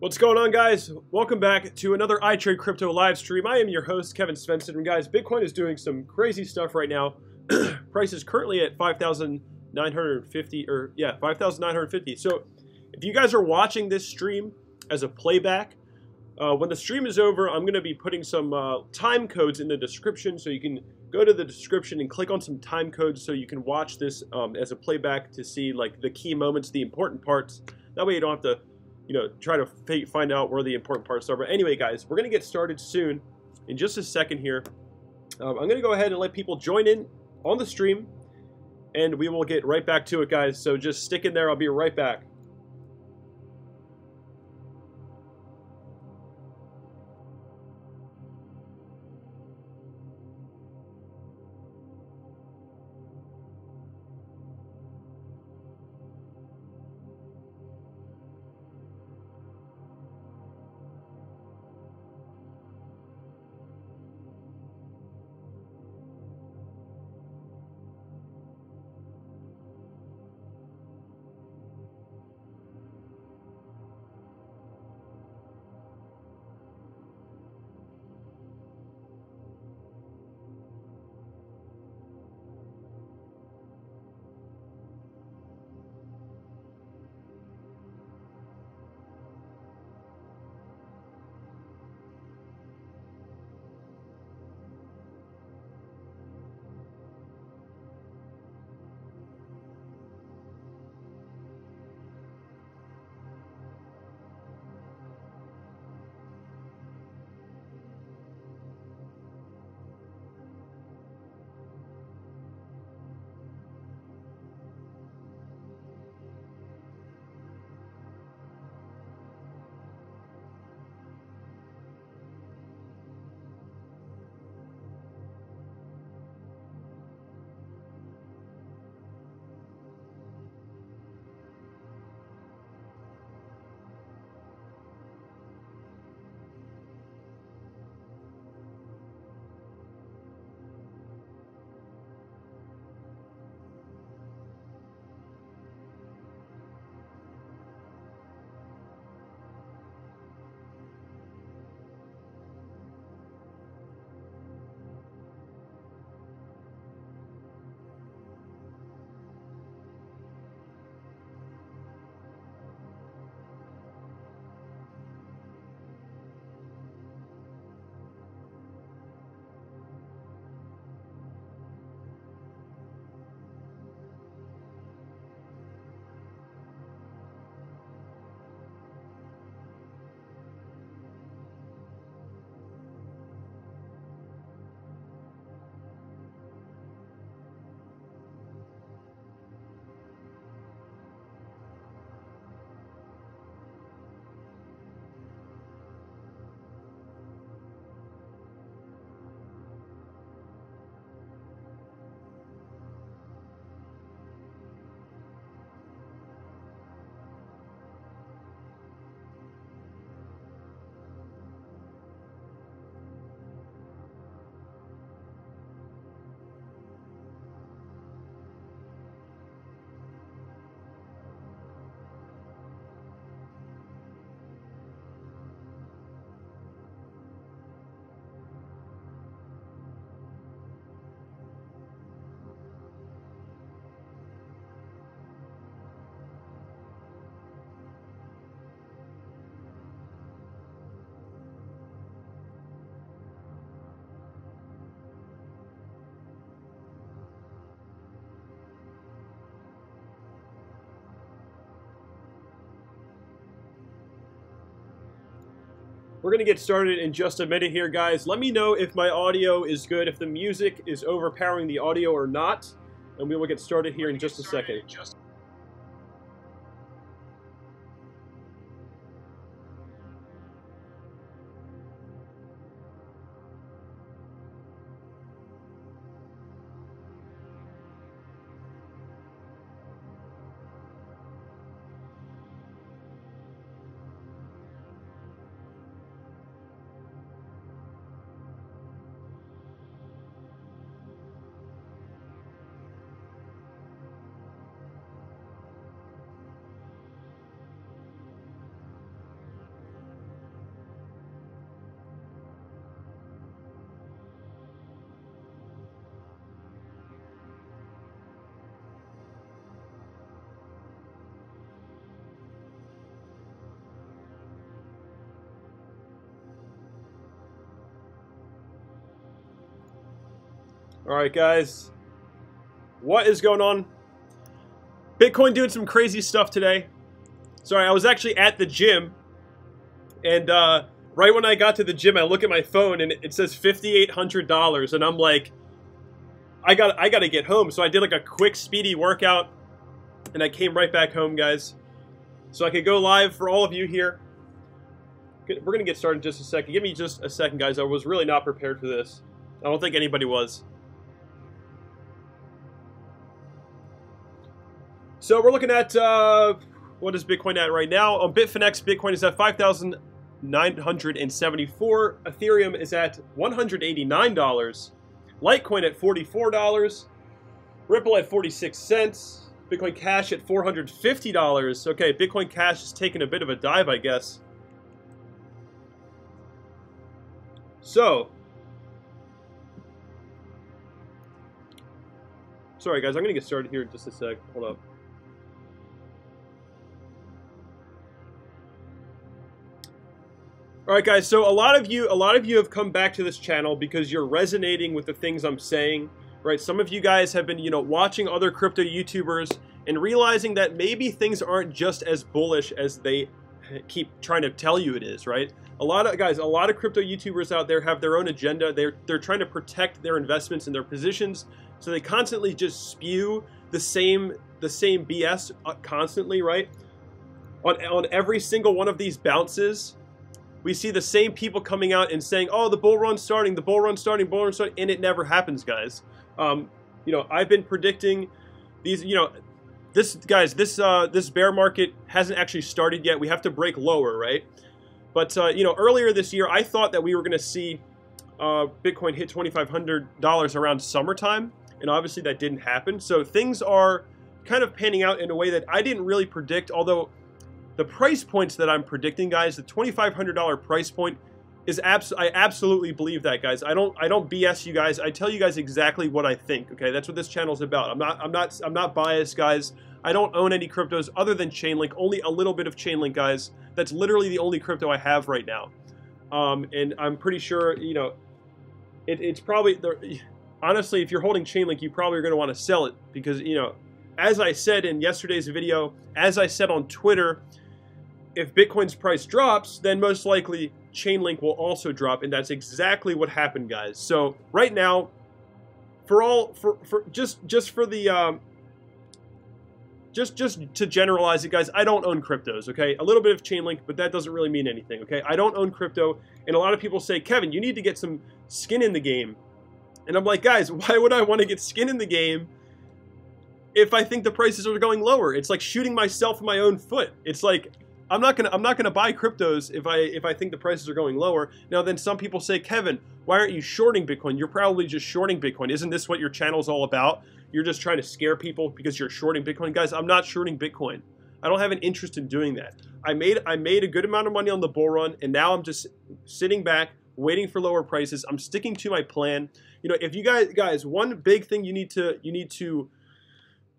What's going on, guys? Welcome back to another iTrade Crypto live stream. I am your host, Kevin Svenson. And guys, Bitcoin is doing some crazy stuff right now. Price is currently at 5,950, or yeah, 5,950. So if you guys are watching this stream as a playback, when the stream is over, I'm going to be putting some time codes in the description, so you can go to the description and click on some time codes so you can watch this as a playback to see like the key moments, the important parts. That way you don't have to try to find out where the important parts are. But anyway, guys, we're going to get started soon. In just a second here, I'm going to go ahead and let people join in on the stream, and we will get right back to it, guys. So just stick in there. I'll be right back. We're going to get started in just a minute here, guys. Let me know if my audio is good, if the music is overpowering the audio or not, and we will get started here in just a second. Alright guys, what is going on? Bitcoin doing some crazy stuff today. Sorry, I was actually at the gym, and right when I got to the gym, I look at my phone and it says $5,800, and I'm like, I gotta get home. So I did like a quick, speedy workout, and I came right back home, guys, so I could go live for all of you here. We're gonna get started in just a second. Give me just a second, guys. I was really not prepared for this. I don't think anybody was. So we're looking at, what is Bitcoin at right now? On Bitfinex, Bitcoin is at 5,974. Ethereum is at $189. Litecoin at $44. Ripple at 46 cents. Bitcoin Cash at $450. Okay, Bitcoin Cash is taking a bit of a dive, I guess. So, sorry guys, I'm gonna get started here in just a sec. Hold up. All right, guys. So a lot of you have come back to this channel because you're resonating with the things I'm saying, right? Some of you guys have been, watching other crypto YouTubers and realizing that maybe things aren't just as bullish as they keep trying to tell you it is, right? A lot of crypto YouTubers out there have their own agenda. They're trying to protect their investments and their positions, so they constantly just spew the same BS constantly, right? On every single one of these bounces, we see the same people coming out and saying, "Oh, the bull run's starting, the bull run's starting, bull run's starting," and it never happens, guys. I've been predicting these. This bear market hasn't actually started yet. We have to break lower, right? But earlier this year, I thought that we were going to see Bitcoin hit $2,500 around summertime, and obviously that didn't happen. So things are kind of panning out in a way that I didn't really predict, although the price points that I'm predicting, guys, the $2,500 price point is I absolutely believe that, guys. I don't BS you guys. I tell you guys exactly what I think. Okay, that's what this channel is about. I'm not biased, guys. I don't own any cryptos other than Chainlink. Only a little bit of Chainlink, guys. That's literally the only crypto I have right now. And I'm pretty sure it's probably honestly, if you're holding Chainlink, you probably are going to want to sell it because as I said in yesterday's video, as I said on Twitter, if Bitcoin's price drops, then most likely Chainlink will also drop, and that's exactly what happened, guys. So right now, just to generalize it, guys, I don't own cryptos, okay? A little bit of Chainlink, but that doesn't really mean anything, okay? I don't own crypto, and a lot of people say, "Kevin, you need to get some skin in the game." And I'm like, guys, why would I want to get skin in the game if I think the prices are going lower? It's like shooting myself in my own foot. It's like, I'm not gonna buy cryptos if I think the prices are going lower. Now then, some people say, "Kevin, why aren't you shorting Bitcoin? You're probably just shorting Bitcoin. Isn't this what your channel's all about? You're just trying to scare people because you're shorting Bitcoin." Guys, I'm not shorting Bitcoin. I don't have an interest in doing that. I made a good amount of money on the bull run, and now I'm just sitting back waiting for lower prices. I'm sticking to my plan. If you guys, one big thing you need to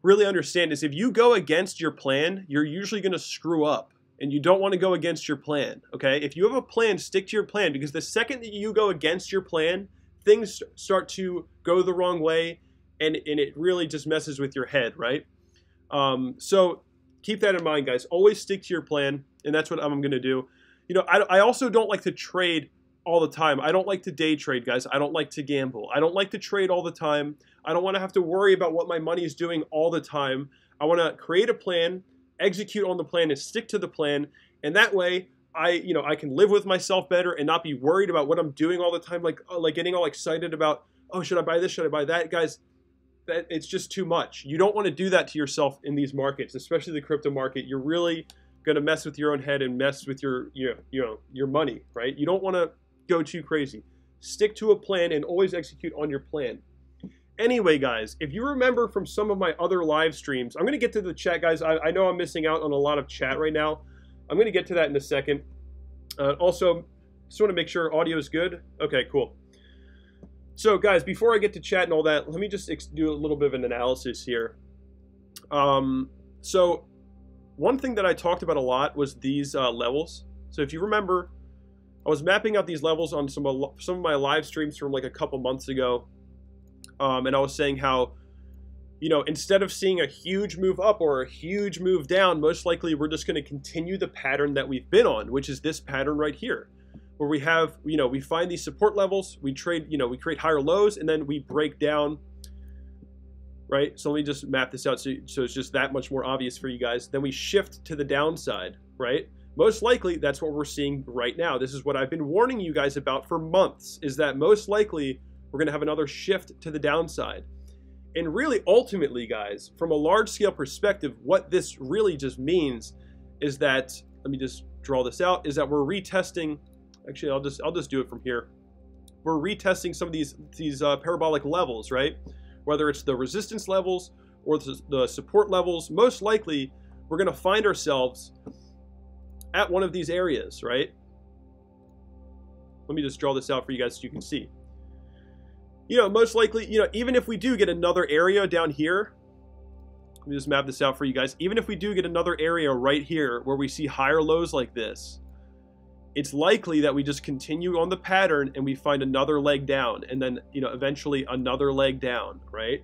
really understand is if you go against your plan, you're usually going to screw up. And you don't want to go against your plan, okay? If you have a plan, stick to your plan, because the second that you go against your plan, things start to go the wrong way, and it really just messes with your head, right? So keep that in mind, guys. Always stick to your plan, and that's what I'm going to do. I also don't like to trade all the time. I don't like to day trade, guys. I don't like to gamble. I don't like to trade all the time. I don't want to have to worry about what my money is doing all the time. I want to create a plan, execute on the plan, and stick to the plan, and that way I can live with myself better and not be worried about what I'm doing all the time, like getting all excited about, "Oh, should I buy this, should I buy that?" Guys, it's just too much. You don't want to do that to yourself in these markets, especially the crypto market. You're really going to mess with your own head and mess with your your money, right? You don't want to go too crazy. Stick to a plan and always execute on your plan. Anyway, guys, if you remember from some of my other live streams, I'm going to get to the chat, guys. I know I'm missing out on a lot of chat right now. I'm going to get to that in a second. Also, just want to make sure audio is good. Okay, cool. So, guys, before I get to chat and all that, let me just do a little bit of an analysis here. So, one thing that I talked about a lot was these levels. So, if you remember, I was mapping out these levels on some of my live streams from like a couple months ago. and I was saying how, you know, instead of seeing a huge move up or a huge move down, most likely we're just going to continue the pattern that we've been on, which is this pattern right here, where we have, you know, we find these support levels, we trade, you know, we create higher lows, and then we break down, right? So let me just map this out so it's just that much more obvious for you guys. Then we shift to the downside, right? Most likely that's what we're seeing right now. This is what I've been warning you guys about for months, is that most likely we're going to have another shift to the downside. And really, ultimately, guys, from a large-scale perspective, what this really just means is that, let me just draw this out, is that we're retesting, actually, I'll just do it from here. We're retesting some of these parabolic levels, right? Whether it's the resistance levels or the support levels, most likely we're going to find ourselves at one of these areas, right? Let me just draw this out for you guys so you can see. You know, most likely, you know, even if we do get another area down here, let me just map this out for you guys. Even if we do get another area right here where we see higher lows like this, it's likely that we just continue on the pattern and we find another leg down, and then, you know, eventually another leg down, right?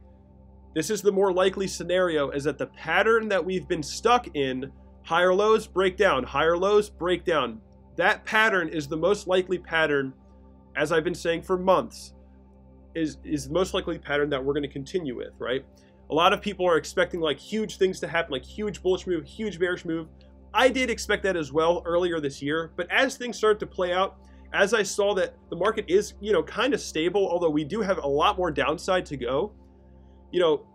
This is the more likely scenario, is that the pattern that we've been stuck in, higher lows, break down, higher lows, break down. That pattern is the most likely pattern, as I've been saying for months, is the most likely pattern that we're going to continue with, right? A lot of people are expecting like huge things to happen, like huge bullish move, huge bearish move. I did expect that as well earlier this year, but as things started to play out, as I saw that the market is, you know, kind of stable, although we do have a lot more downside to go, you know,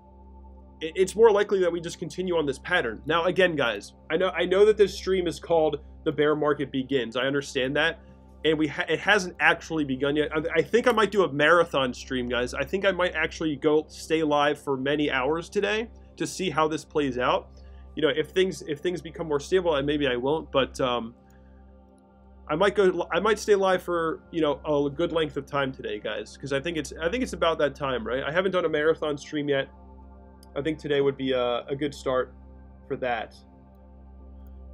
it's more likely that we just continue on this pattern. Now, again, guys, I know that this stream is called The Bear Market Begins. I understand that. And it hasn't actually begun yet. I think I might do a marathon stream, guys. I think I might actually stay live for many hours today to see how this plays out. You know, if things become more stable, maybe I won't. But I might stay live for, you know, a good length of time today, guys, because I think it's about that time, right? I haven't done a marathon stream yet. I think today would be a good start for that.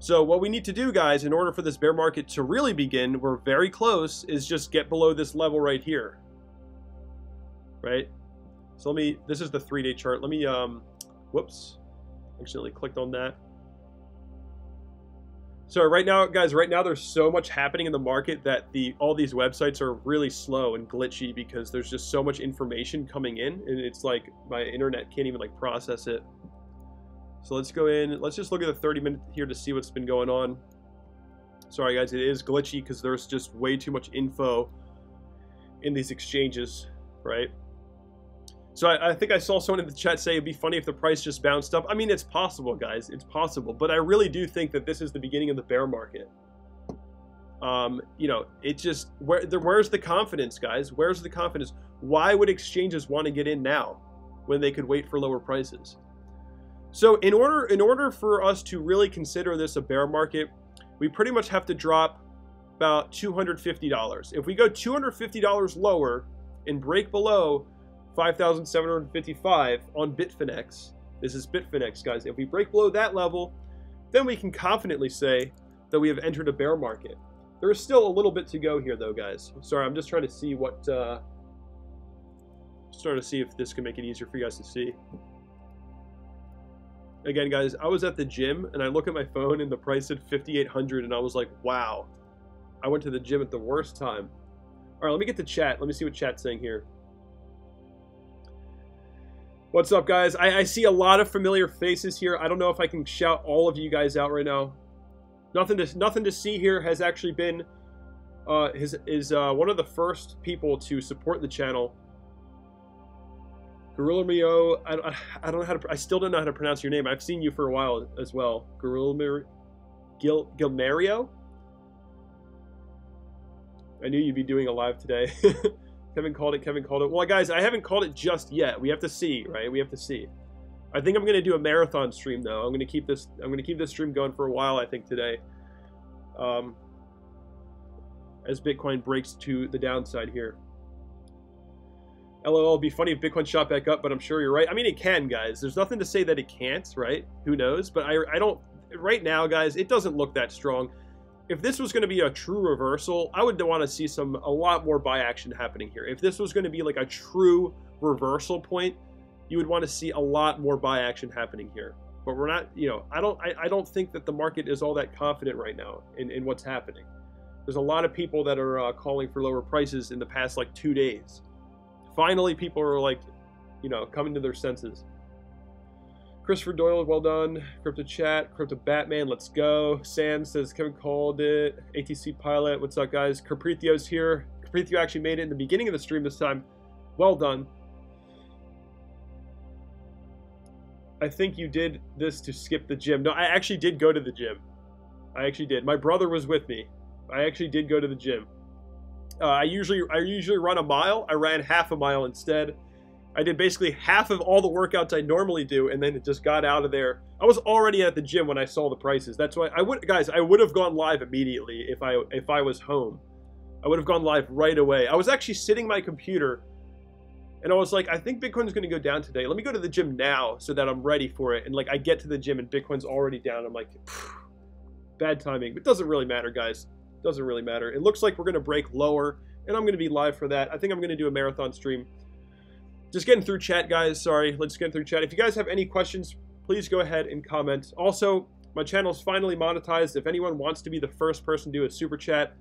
So what we need to do, guys, in order for this bear market to really begin, we're very close, is just get below this level right here, right? So this is the 3-day chart. Let me, whoops, accidentally clicked on that. So right now, guys, there's so much happening in the market that all these websites are really slow and glitchy because there's just so much information coming in, and it's like my internet can't even like process it. So let's go in, let's just look at the 30-minute here to see what's been going on. Sorry guys, it is glitchy because there's just way too much info in these exchanges, right? So I think I saw someone in the chat say it'd be funny if the price just bounced up. I mean, it's possible, guys, it's possible, but I really do think that this is the beginning of the bear market. You know, it just, where's the confidence, guys? Where's the confidence? Why would exchanges want to get in now when they could wait for lower prices? So in order for us to really consider this a bear market, we pretty much have to drop about $250. If we go $250 lower and break below 5,755 on Bitfinex, this is Bitfinex, guys. If we break below that level, then we can confidently say that we have entered a bear market. There is still a little bit to go here, though, guys. Sorry, I'm just trying to see what, starting to see if this can make it easier for you guys to see. Again, guys, I was at the gym and I look at my phone and the price said 5,800 and I was like, wow, I went to the gym at the worst time. All right, let me get to chat. Let me see what chat's saying here. What's up, guys? I see a lot of familiar faces here. I don't know if I can shout all of you guys out right now. Nothing to see here has actually been one of the first people to support the channel. Gorilla Mio, I don't know how to. I still don't know how to pronounce your name. I've seen you for a while as well. Gorilla Gilmario. I knew you'd be doing a live today. Kevin called it. Kevin called it. Well, guys, I haven't called it just yet. We have to see, right? We have to see. I think I'm going to do a marathon stream though. I'm going to keep this stream going for a while. I think today, as Bitcoin breaks to the downside here. LOL, it'd be funny if Bitcoin shot back up, but I'm sure you're right. I mean, it can, guys. There's nothing to say that it can't, right? Who knows? But I don't, right now, guys, it doesn't look that strong. If this was going to be a true reversal, I would want to see a lot more buy action happening here. If this was going to be like a true reversal point, you would want to see a lot more buy action happening here. But we're not, you know, I don't think that the market is all that confident right now in what's happening. There's a lot of people that are calling for lower prices in the past like 2 days. Finally, people are like, you know, coming to their senses. Christopher Doyle, well done. Crypto Chat, Crypto Batman, let's go. Sam says Kevin called it. ATC Pilot, what's up, guys? Caprithio's here. Caprithio actually made it in the beginning of the stream this time. Well done. I think you did this to skip the gym. No, I actually did go to the gym. I actually did. My brother was with me. I actually did go to the gym. I usually run a mile. I ran half a mile instead. I did basically half of all the workouts I normally do, and then it just got out of there. I was already at the gym when I saw the prices. That's why I would have gone live immediately if I was home. I would have gone live right away. I was actually sitting my computer, and I was like, I think Bitcoin's going to go down today. Let me go to the gym now so that I'm ready for it. And like, I get to the gym and Bitcoin's already down. I'm like, bad timing. But it doesn't really matter, guys. It doesn't really matter. It looks like we're going to break lower, and I'm going to be live for that. I think I'm going to do a marathon stream. Just getting through chat, guys. Sorry, let's get through chat. If you guys have any questions, please go ahead and comment. Also, my channel's finally monetized. If anyone wants to be the first person to do a super chat,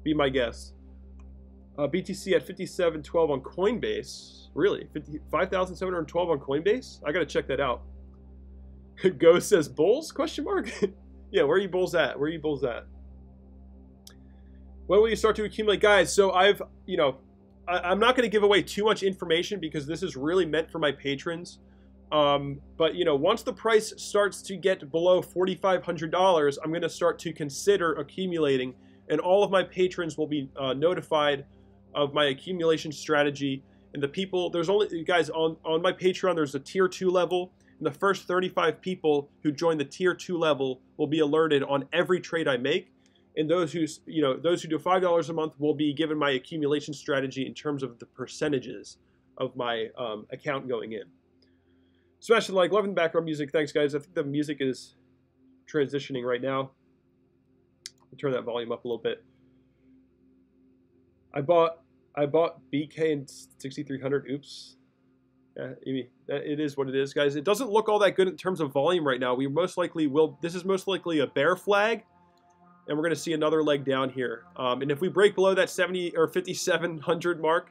be my guest. BTC at 57.12 on Coinbase. Really? 5,712 on Coinbase? I gotta check that out. Ghost says bulls? Question mark? Yeah, where are you bulls at? Where are you bulls at? When will you start to accumulate? Guys, so I'm not going to give away too much information because this is really meant for my patrons. But, you know, once the price starts to get below $4,500, I'm going to start to consider accumulating. And all of my patrons will be notified of my accumulation strategy. And the people, there's only, guys, on my Patreon, there's a tier 2 level. And the first 35 people who join the tier 2 level will be alerted on every trade I make. And those who do $5 a month will be given my accumulation strategy in terms of the percentages of my account going in. Smash the like, loving the background music. Thanks, guys. I think the music is transitioning right now. I'll turn that volume up a little bit. I bought BK in 6,300. Oops. Yeah, it is what it is, guys. It doesn't look all that good in terms of volume right now. We most likely will. This is most likely a bear flag. And we're going to see another leg down here. And if we break below that 70 or 5,700 mark,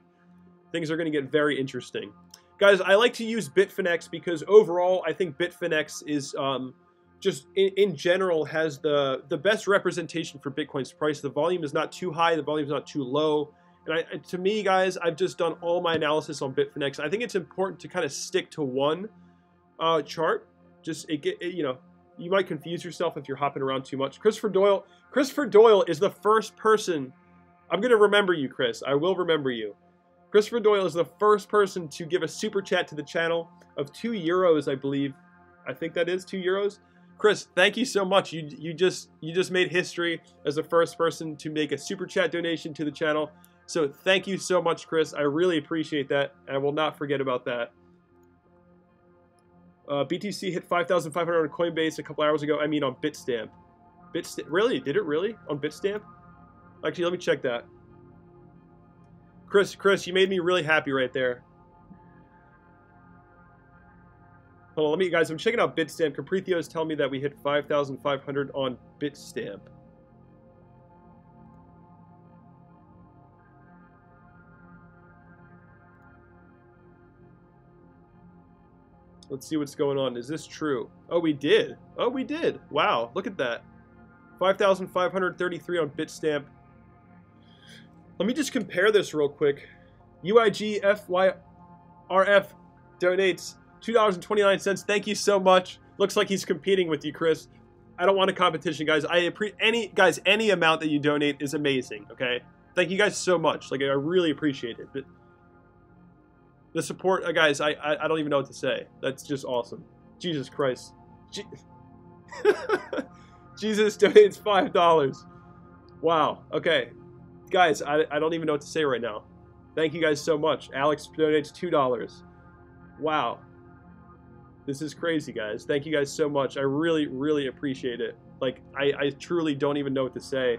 things are going to get very interesting. Guys, I like to use Bitfinex because overall, I think Bitfinex is just in general has the best representation for Bitcoin's price. The volume is not too high. The volume is not too low. And to me, guys, I've just done all my analysis on Bitfinex. I think it's important to kind of stick to one chart. Just, you know, you might confuse yourself if you're hopping around too much. Christopher Doyle is the first person. I'm going to remember you, Chris. I will remember you. Christopher Doyle is the first person to give a super chat to the channel of €2, I believe. I think that is €2. Chris, thank you so much. You just made history as the first person to make a super chat donation to the channel. So thank you so much, Chris. I really appreciate that. And I will not forget about that. BTC hit 5,500 on Coinbase a couple hours ago. I mean on Bitstamp. Really? Did it really? On Bitstamp? Actually, let me check that. Chris, you made me really happy right there. Hold on, guys, I'm checking out Bitstamp. Caprithio is telling me that we hit 5,500 on Bitstamp. Let's see what's going on. Is this true? Oh, we did. Oh, we did. Wow, look at that. 5,533 on Bitstamp. Let me just compare this real quick. UIGFYRF donates $2.29. Thank you so much. Looks like he's competing with you, Chris. I don't want a competition, guys. Any amount that you donate is amazing, okay? Thank you guys so much. Like, I really appreciate it. But the support, guys, I don't even know what to say. That's just awesome. Jesus Christ. Jesus donates $5. Wow. Okay. Guys, I don't even know what to say right now. Thank you guys so much. Alex donates $2. Wow. This is crazy, guys. Thank you guys so much. I really, really appreciate it. Like, I truly don't even know what to say.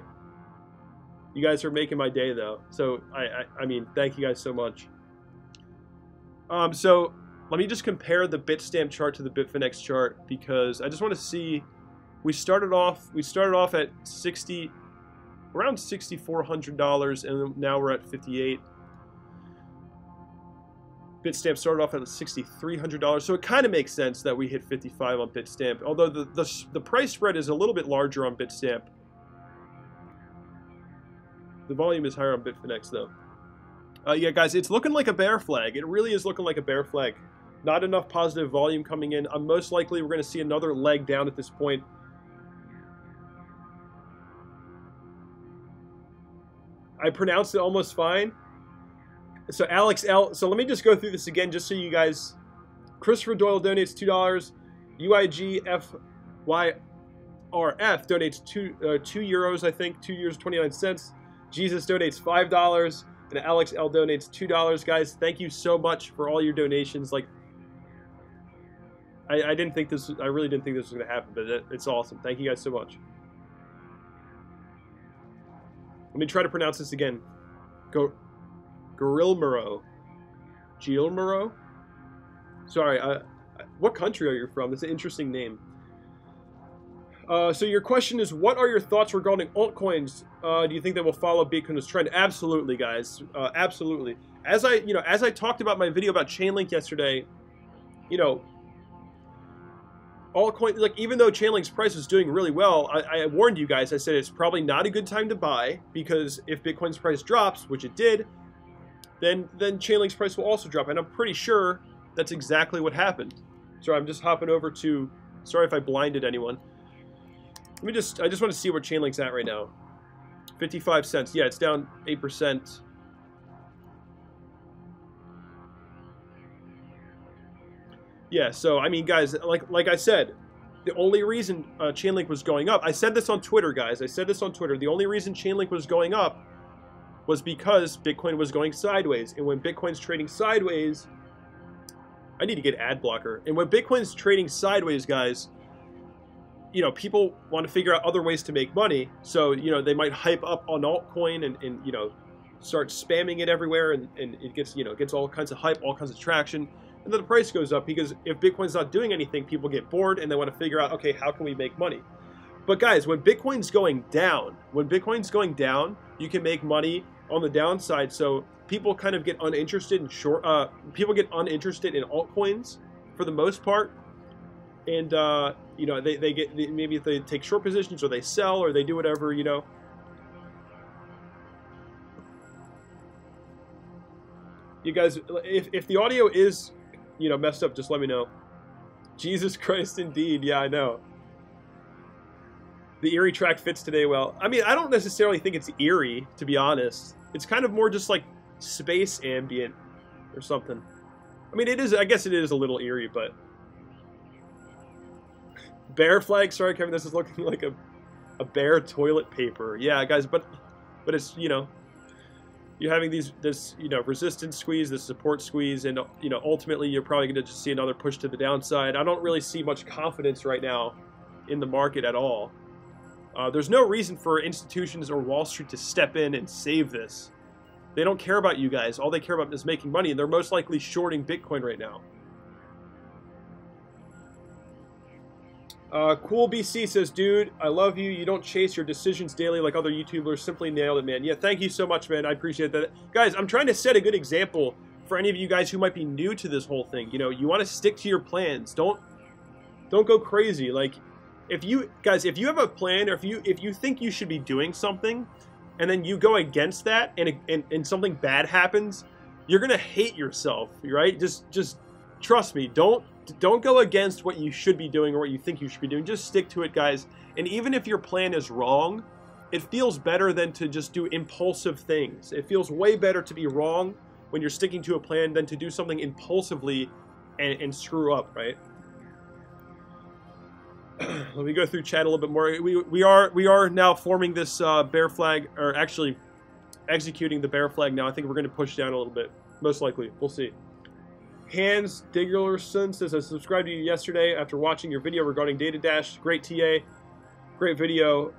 You guys are making my day, though. So, I mean, thank you guys so much. So let me just compare the Bitstamp chart to the Bitfinex chart, because I just want to see. We started off at around $6,400, and now we're at 58. Bitstamp started off at $6,300, so it kind of makes sense that we hit 55 on Bitstamp. Although the price spread is a little bit larger on Bitstamp. The volume is higher on Bitfinex, though. Yeah, guys, it's looking like a bear flag. It really is looking like a bear flag. Not enough positive volume coming in. Most likely we're going to see another leg down at this point. I pronounced it almost fine. So Alex L. So let me just go through this again, just so you guys. Christopher Doyle donates $2. UIGFYRF donates 2 euros, I think, €2.29. Jesus donates $5, and Alex L donates $2. Guys, thank you so much for all your donations. Like, I didn't think this. I really didn't think this was going to happen, but it's awesome. Thank you guys so much. Let me try to pronounce this again. Gilmero. Sorry, what country are you from? That's an interesting name. So your question is, what are your thoughts regarding altcoins? Do you think they will follow Bitcoin's trend? Absolutely, guys. Absolutely. As I talked about my video about Chainlink yesterday, altcoin, like, even though Chainlink's price was doing really well, I warned you guys. I said it's probably not a good time to buy, because if Bitcoin's price drops, which it did, then Chainlink's price will also drop, and I'm pretty sure that's exactly what happened. Sorry, I'm just hopping over to. Sorry if I blinded anyone. I just want to see where Chainlink's at right now. 55 cents. Yeah, it's down 8%. Yeah, so I mean, guys, like I said, the only reason Chainlink was going up, I said this on Twitter, guys. I said this on Twitter. The only reason Chainlink was going up was because Bitcoin was going sideways. And when Bitcoin's trading sideways, I need to get ad blocker. And when Bitcoin's trading sideways, guys, people want to figure out other ways to make money. So, they might hype up on altcoin and start spamming it everywhere, and it gets all kinds of hype, all kinds of traction. And then the price goes up, because if Bitcoin's not doing anything, people get bored and they want to figure out, okay, how can we make money? But guys, when Bitcoin's going down, you can make money on the downside. So people kind of get uninterested in people get uninterested in altcoins for the most part. And, they get, maybe if they take short positions, or they sell, or they do whatever, You guys, if the audio is, messed up, just let me know. Jesus Christ, indeed. Yeah, I know. The eerie track fits today well. I mean, I don't necessarily think it's eerie, to be honest. It's kind of more just like space ambient or something. I mean, it is. I guess it is a little eerie, but bear flag. Sorry, Kevin. This is looking like a bear toilet paper. Yeah, guys, but it's you're having this resistance squeeze, this support squeeze, and ultimately you're probably going to just see another push to the downside. I don't really see much confidence right now in the market at all. There's no reason for institutions or Wall Street to step in and save this. They don't care about you guys. All they care about is making money, and they're most likely shorting Bitcoin right now. Cool BC says, dude, I love you. You don't chase your decisions daily like other YouTubers. Simply nailed it, man. Yeah, thank you so much, man. I appreciate that. Guys, I'm trying to set a good example for any of you guys who might be new to this whole thing. You want to stick to your plans. Don't go crazy. Like, if you have a plan, or if you think you should be doing something, and then you go against that, and something bad happens, you're gonna hate yourself, right? Just trust me. Don't go against what you should be doing or what you think you should be doing. Just stick to it, guys. And even if your plan is wrong, it feels better than to just do impulsive things. It feels way better to be wrong when you're sticking to a plan than to do something impulsively and screw up, right? Let me go through chat a little bit more. We are now forming this bear flag, or actually executing the bear flag now. I think we're going to push down a little bit, most likely. We'll see. Hans Diggerson says, I subscribed to you yesterday after watching your video regarding Data Dash. Great TA, great video.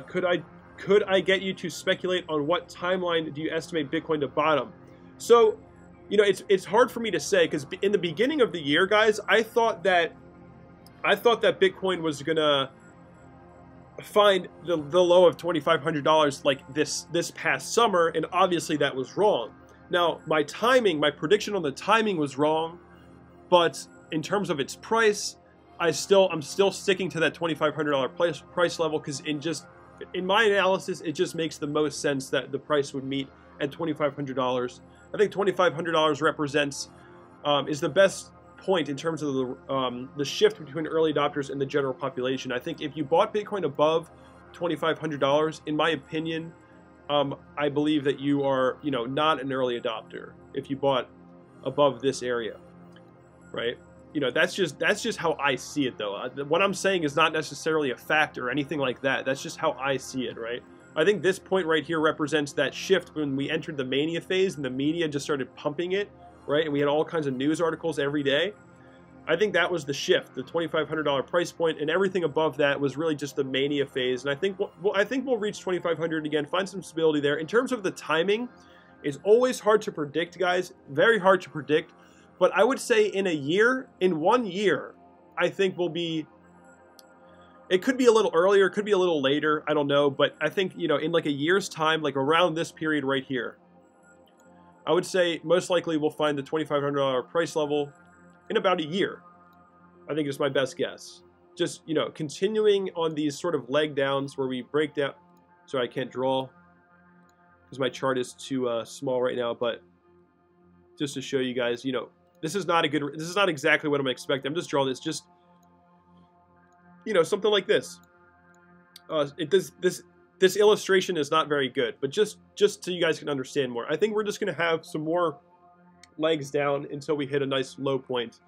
Could I get you to speculate on what timeline do you estimate Bitcoin to bottom? So you know, it's hard for me to say, because in the beginning of the year, guys, I thought that Bitcoin was gonna find the low of $2,500 like this past summer, and obviously that was wrong. Now, my prediction on the timing was wrong, but in terms of its price, I'm still sticking to that $2,500 price level, because in my analysis, it just makes the most sense that the price would meet at $2,500. I think $2,500 represents is the best point in terms of the shift between early adopters and the general population. I think if you bought Bitcoin above $2,500, in my opinion, I believe that you are, you know, not an early adopter if you bought above this area, right? You know, that's just how I see it, though. What I'm saying is not necessarily a fact or anything like that. That's just how I see it, right? I think this point right here represents that shift when we entered the mania phase and the media just started pumping it, right? And we had all kinds of news articles every day. I think that was the shift, the $2,500 price point, and everything above that was really just the mania phase. And I think we'll reach 2,500 again, find some stability there. In terms of the timing, it's always hard to predict, guys. Very hard to predict. But I would say in 1 year, I think we'll be. It could be a little earlier, it could be a little later, I don't know. But I think, you know, in like a year's time, like around this period right here, I would say most likely we'll find the $2,500 price level in about a year. I think it's my best guess. Just, you know, continuing on these sort of leg downs where we break down. Sorry, I can't draw because my chart is too small right now. But just to show you guys, you know, this is not exactly what I'm expecting. I'm just drawing this, just, you know, something like this. This illustration is not very good, but just so you guys can understand more. I think we're just going to have some more legs down until we hit a nice low point.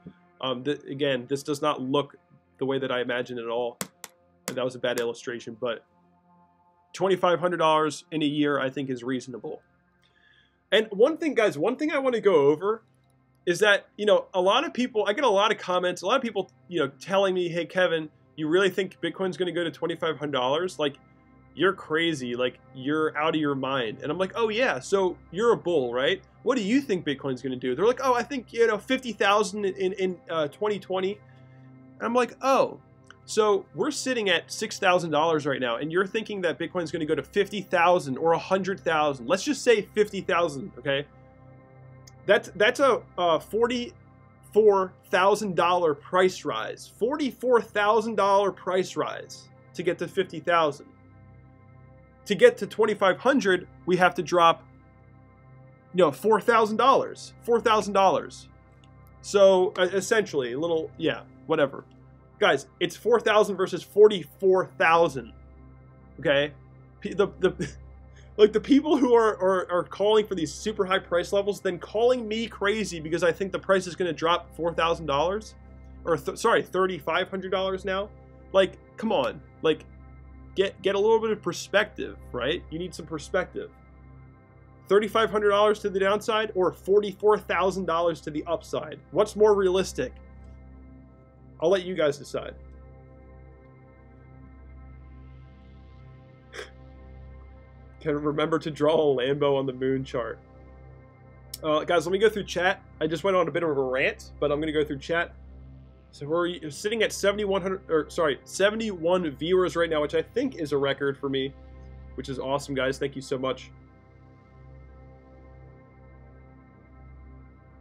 Again, this does not look the way that I imagined at all. And that was a bad illustration, but $2,500 in a year I think is reasonable. And one thing, guys, one thing I want to go over is that, you know, a lot of people, I get a lot of comments, a lot of people, you know, telling me, hey, Kevin, you really think Bitcoin's going to go to $2,500? Like, you're crazy. Like, you're out of your mind. And I'm like, oh, yeah, so you're a bull, right? What do you think Bitcoin's going to do? They're like, oh, I think, you know, 50,000 in 2020. And I'm like, oh, so we're sitting at $6,000 right now, and you're thinking that Bitcoin's going to go to 50,000 or 100,000. Let's just say 50,000, okay? That's a $44,000 price rise. $44,000 price rise to get to 50,000. To get to 2,500, we have to drop, you know, $4,000. $4,000. So essentially, a little, yeah, whatever. Guys, it's 4,000 versus 44,000. Okay, like the people who are calling for these super high price levels, then calling me crazy because I think the price is going to drop $4,000, or sorry, $3,500 now. Like, come on, like, get a little bit of perspective, right? You need some perspective. $3,500 to the downside or $44,000 to the upside. What's more realistic? I'll let you guys decide. Can remember to draw a Lambo on the moon chart. Guys, let me go through chat. I just went on a bit of a rant, but I'm going to go through chat. So we're sitting at 71 viewers right now, which I think is a record for me, which is awesome, guys. Thank you so much.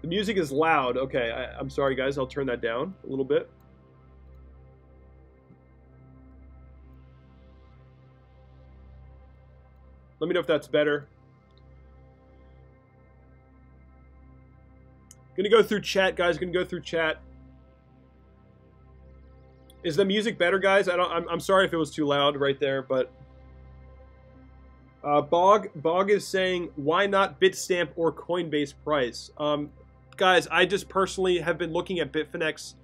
The music is loud. Okay, I'm sorry, guys. I'll turn that down a little bit. Let me know if that's better. Gonna go through chat, guys. Gonna go through chat. Is the music better, guys? I'm sorry if it was too loud right there, but Bog is saying, why not Bitstamp or Coinbase price? Guys, I just personally have been looking at Bitfinex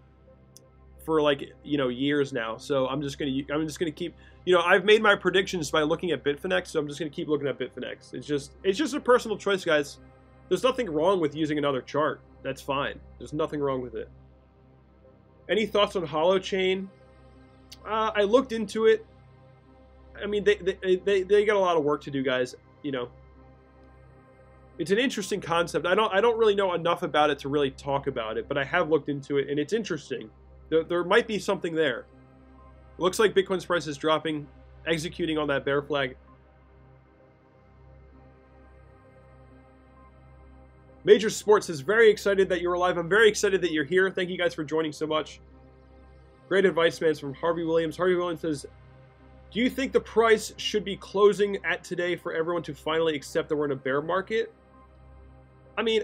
for, like, you know, years now. So I'm just gonna keep, you know, I've made my predictions by looking at Bitfinex, so I'm just gonna keep looking at Bitfinex. It's just a personal choice, guys. There's nothing wrong with using another chart. That's fine. There's nothing wrong with it. Any thoughts on Holochain? I looked into it. I mean, they got a lot of work to do, guys. You know, It's an interesting concept. I don't really know enough about it to really talk about it, but I have looked into it, and it's interesting. There might be something there. It looks like Bitcoin's price is dropping, executing on that bear flag. Major Sports is very excited that you're alive. I'm very excited that you're here. Thank you guys for joining so much. Great advice, man. It's from Harvey Williams. Harvey Williams says, do you think the price should be closing at today for everyone to finally accept that we're in a bear market? I mean,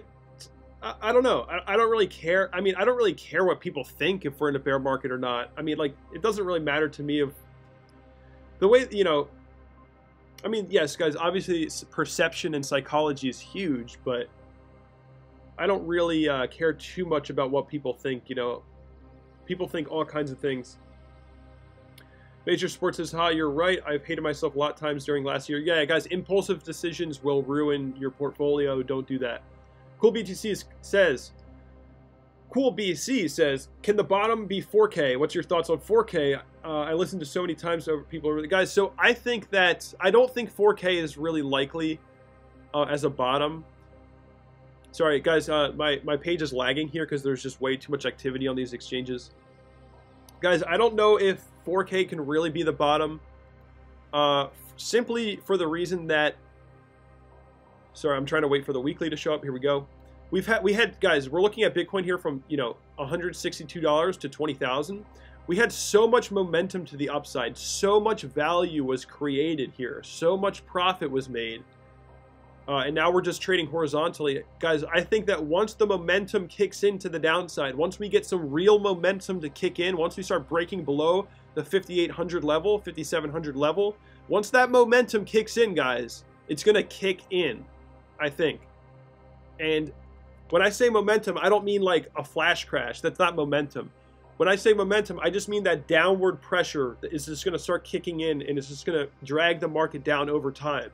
I don't know. I don't really care. I mean, I don't really care what people think if we're in a bear market or not. I mean, like, it doesn't really matter to me of the way, you know, I mean, yes, guys, obviously perception and psychology is huge, but I don't really care too much about what people think, you know. People think all kinds of things. Major Sports says, hi, you're right. I've hated myself a lot of times during last year. Yeah, guys, impulsive decisions will ruin your portfolio. Don't do that. Cool BTC says, can the bottom be 4K? What's your thoughts on 4K? I listened to so many times over people. Guys, so I think that, I don't think 4K is really likely as a bottom. Sorry, guys, my page is lagging here because there's just way too much activity on these exchanges. Guys, I don't know if 4K can really be the bottom, simply for the reason that, sorry, I'm trying to wait for the weekly to show up. Here we go. We had guys, we're looking at Bitcoin here from, you know, $162 to 20,000. We had so much momentum to the upside. So much value was created here. So much profit was made. And now we're just trading horizontally. Guys, I think that once the momentum kicks into the downside, once we get some real momentum to kick in, once we start breaking below the 5,800 level, 5,700 level, once that momentum kicks in, guys, it's going to kick in, I think. And when I say momentum, I don't mean like a flash crash. That's not momentum. When I say momentum, I just mean that downward pressure is just going to start kicking in, and it's just going to drag the market down over time.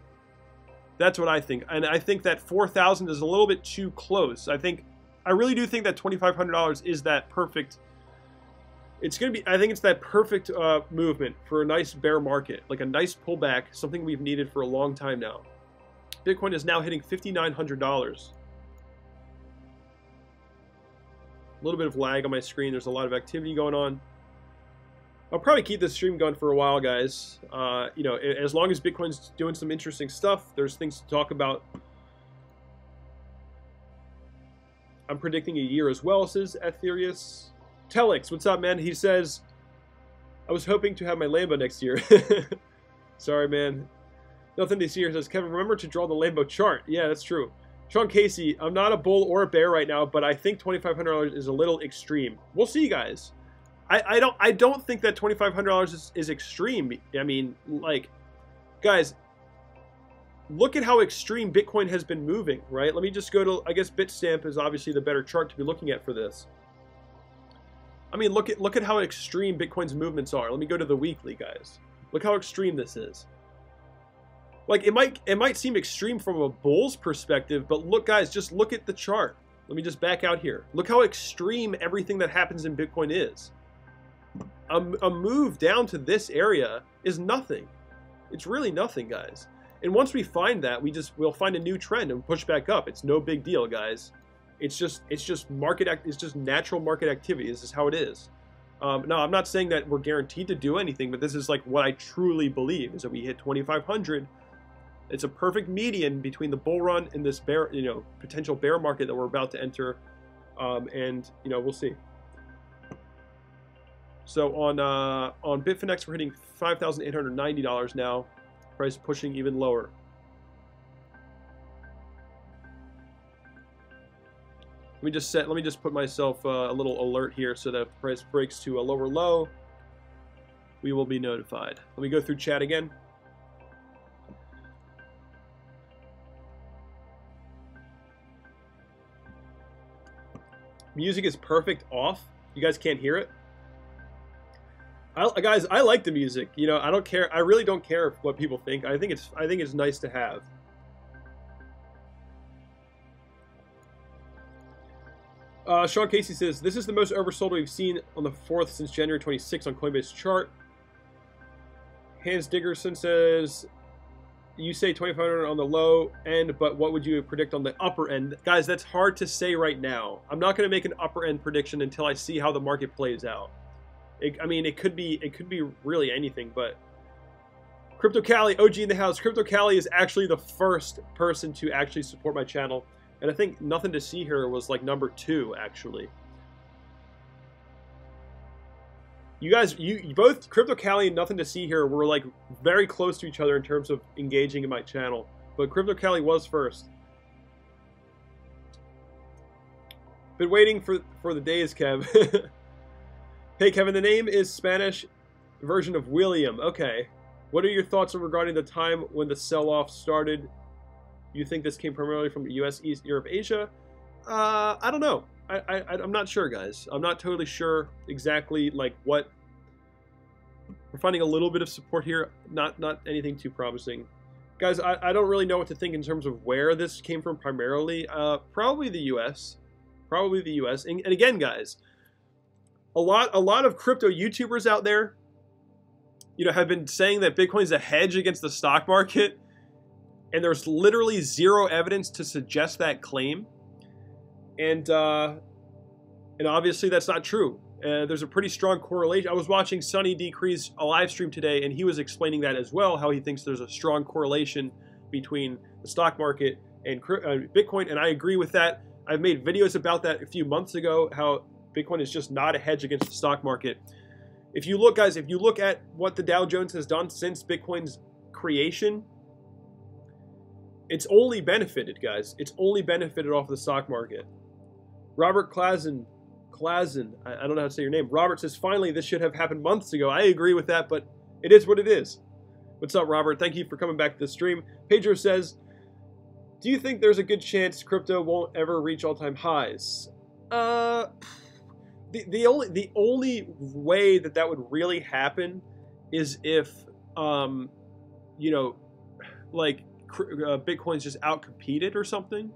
That's what I think. And I think that 4,000 is a little bit too close. I really do think that $2,500 is that perfect. It's going to be, I think it's that perfect movement for a nice bear market, like a nice pullback, something we've needed for a long time now. Bitcoin is now hitting $5,900. A little bit of lag on my screen. There's a lot of activity going on. I'll probably keep this stream going for a while, guys. You know, as long as Bitcoin's doing some interesting stuff, there's things to talk about. I'm predicting a year as well, says Ethereum. Telex, what's up, man? He says, I was hoping to have my Lambo next year. Sorry, man. Nothing to see here. Says, Kevin, remember to draw the Lambo chart. Yeah, that's true. Sean Casey, I'm not a bull or a bear right now, but I think $2,500 is a little extreme. We'll see, guys. I don't think that $2,500 is extreme. I mean, like, guys, look at how extreme Bitcoin has been moving, right? Let me just go to, I guess Bitstamp is obviously the better chart to be looking at for this. I mean, look at how extreme Bitcoin's movements are. Let me go to the weekly, guys. Look how extreme this is. Like, it might seem extreme from a bull's perspective, but look, guys, just look at the chart. Let me just back out here. Look how extreme everything that happens in Bitcoin is. A move down to this area is nothing. It's really nothing, guys. And once we find that, we'll find a new trend and push back up. It's no big deal, guys. It's just natural market activity. This is how it is. No, I'm not saying that we're guaranteed to do anything, but this is like what I truly believe is that we hit 2,500. It's a perfect median between the bull run and this bear, you know, potential bear market that we're about to enter, and you know, we'll see. So on Bitfinex, we're hitting $5,890 now. Price pushing even lower. Let me just put myself a little alert here so that if the price breaks to a lower low, we will be notified. Let me go through chat again. Music is perfect off. You guys can't hear it. Guys, I like the music. You know, I don't care. I really don't care what people think. I think it's nice to have. Sean Casey says, this is the most oversold we've seen on the 4th since January 26th on Coinbase chart. Hans Diggerson says, You say 2,500 on the low end, but what would you predict on the upper end? Guys, that's hard to say right now. I'm not going to make an upper end prediction until I see how the market plays out. I mean, it could be really anything, but Crypto Cali, OG in the house. Crypto Cali is actually the first person to actually support my channel, and I think Nothing to See Here was like number 2 actually. You guys, you both, Crypto Cali and Nothing to See Here, were like very close to each other in terms of engaging in my channel. But Crypto Cali was first. Been waiting for the days, Kev. Hey, Kevin, the name is Spanish version of William. Okay. What are your thoughts regarding the time when the sell-off started? You think this came primarily from the US, East, Europe, Asia? I don't know. I'm not sure, guys. I'm not totally sure exactly like what. We're finding a little bit of support here, not anything too promising, guys. I don't really know what to think in terms of where this came from primarily. Probably the U.S. Probably the U.S. And again, guys, a lot of crypto YouTubers out there, you know, have been saying that Bitcoin is a hedge against the stock market, and there's literally zero evidence to suggest that claim. And obviously that's not true. There's a pretty strong correlation. I was watching Sonny Decrease a live stream today, and he was explaining that as well, how he thinks there's a strong correlation between the stock market and Bitcoin, and I agree with that. I've made videos about that a few months ago, how Bitcoin is just not a hedge against the stock market. If you look, guys, if you look at what the Dow Jones has done since Bitcoin's creation, it's only benefited, guys. It's only benefited off the stock market. Robert Klazen, I don't know how to say your name. Robert says, finally, this should have happened months ago. I agree with that, but it is what it is. What's up, Robert? Thank you for coming back to the stream. Pedro says, do you think there's a good chance crypto won't ever reach all-time highs? The only way that would really happen is if, you know, like Bitcoin's just outcompeted or something.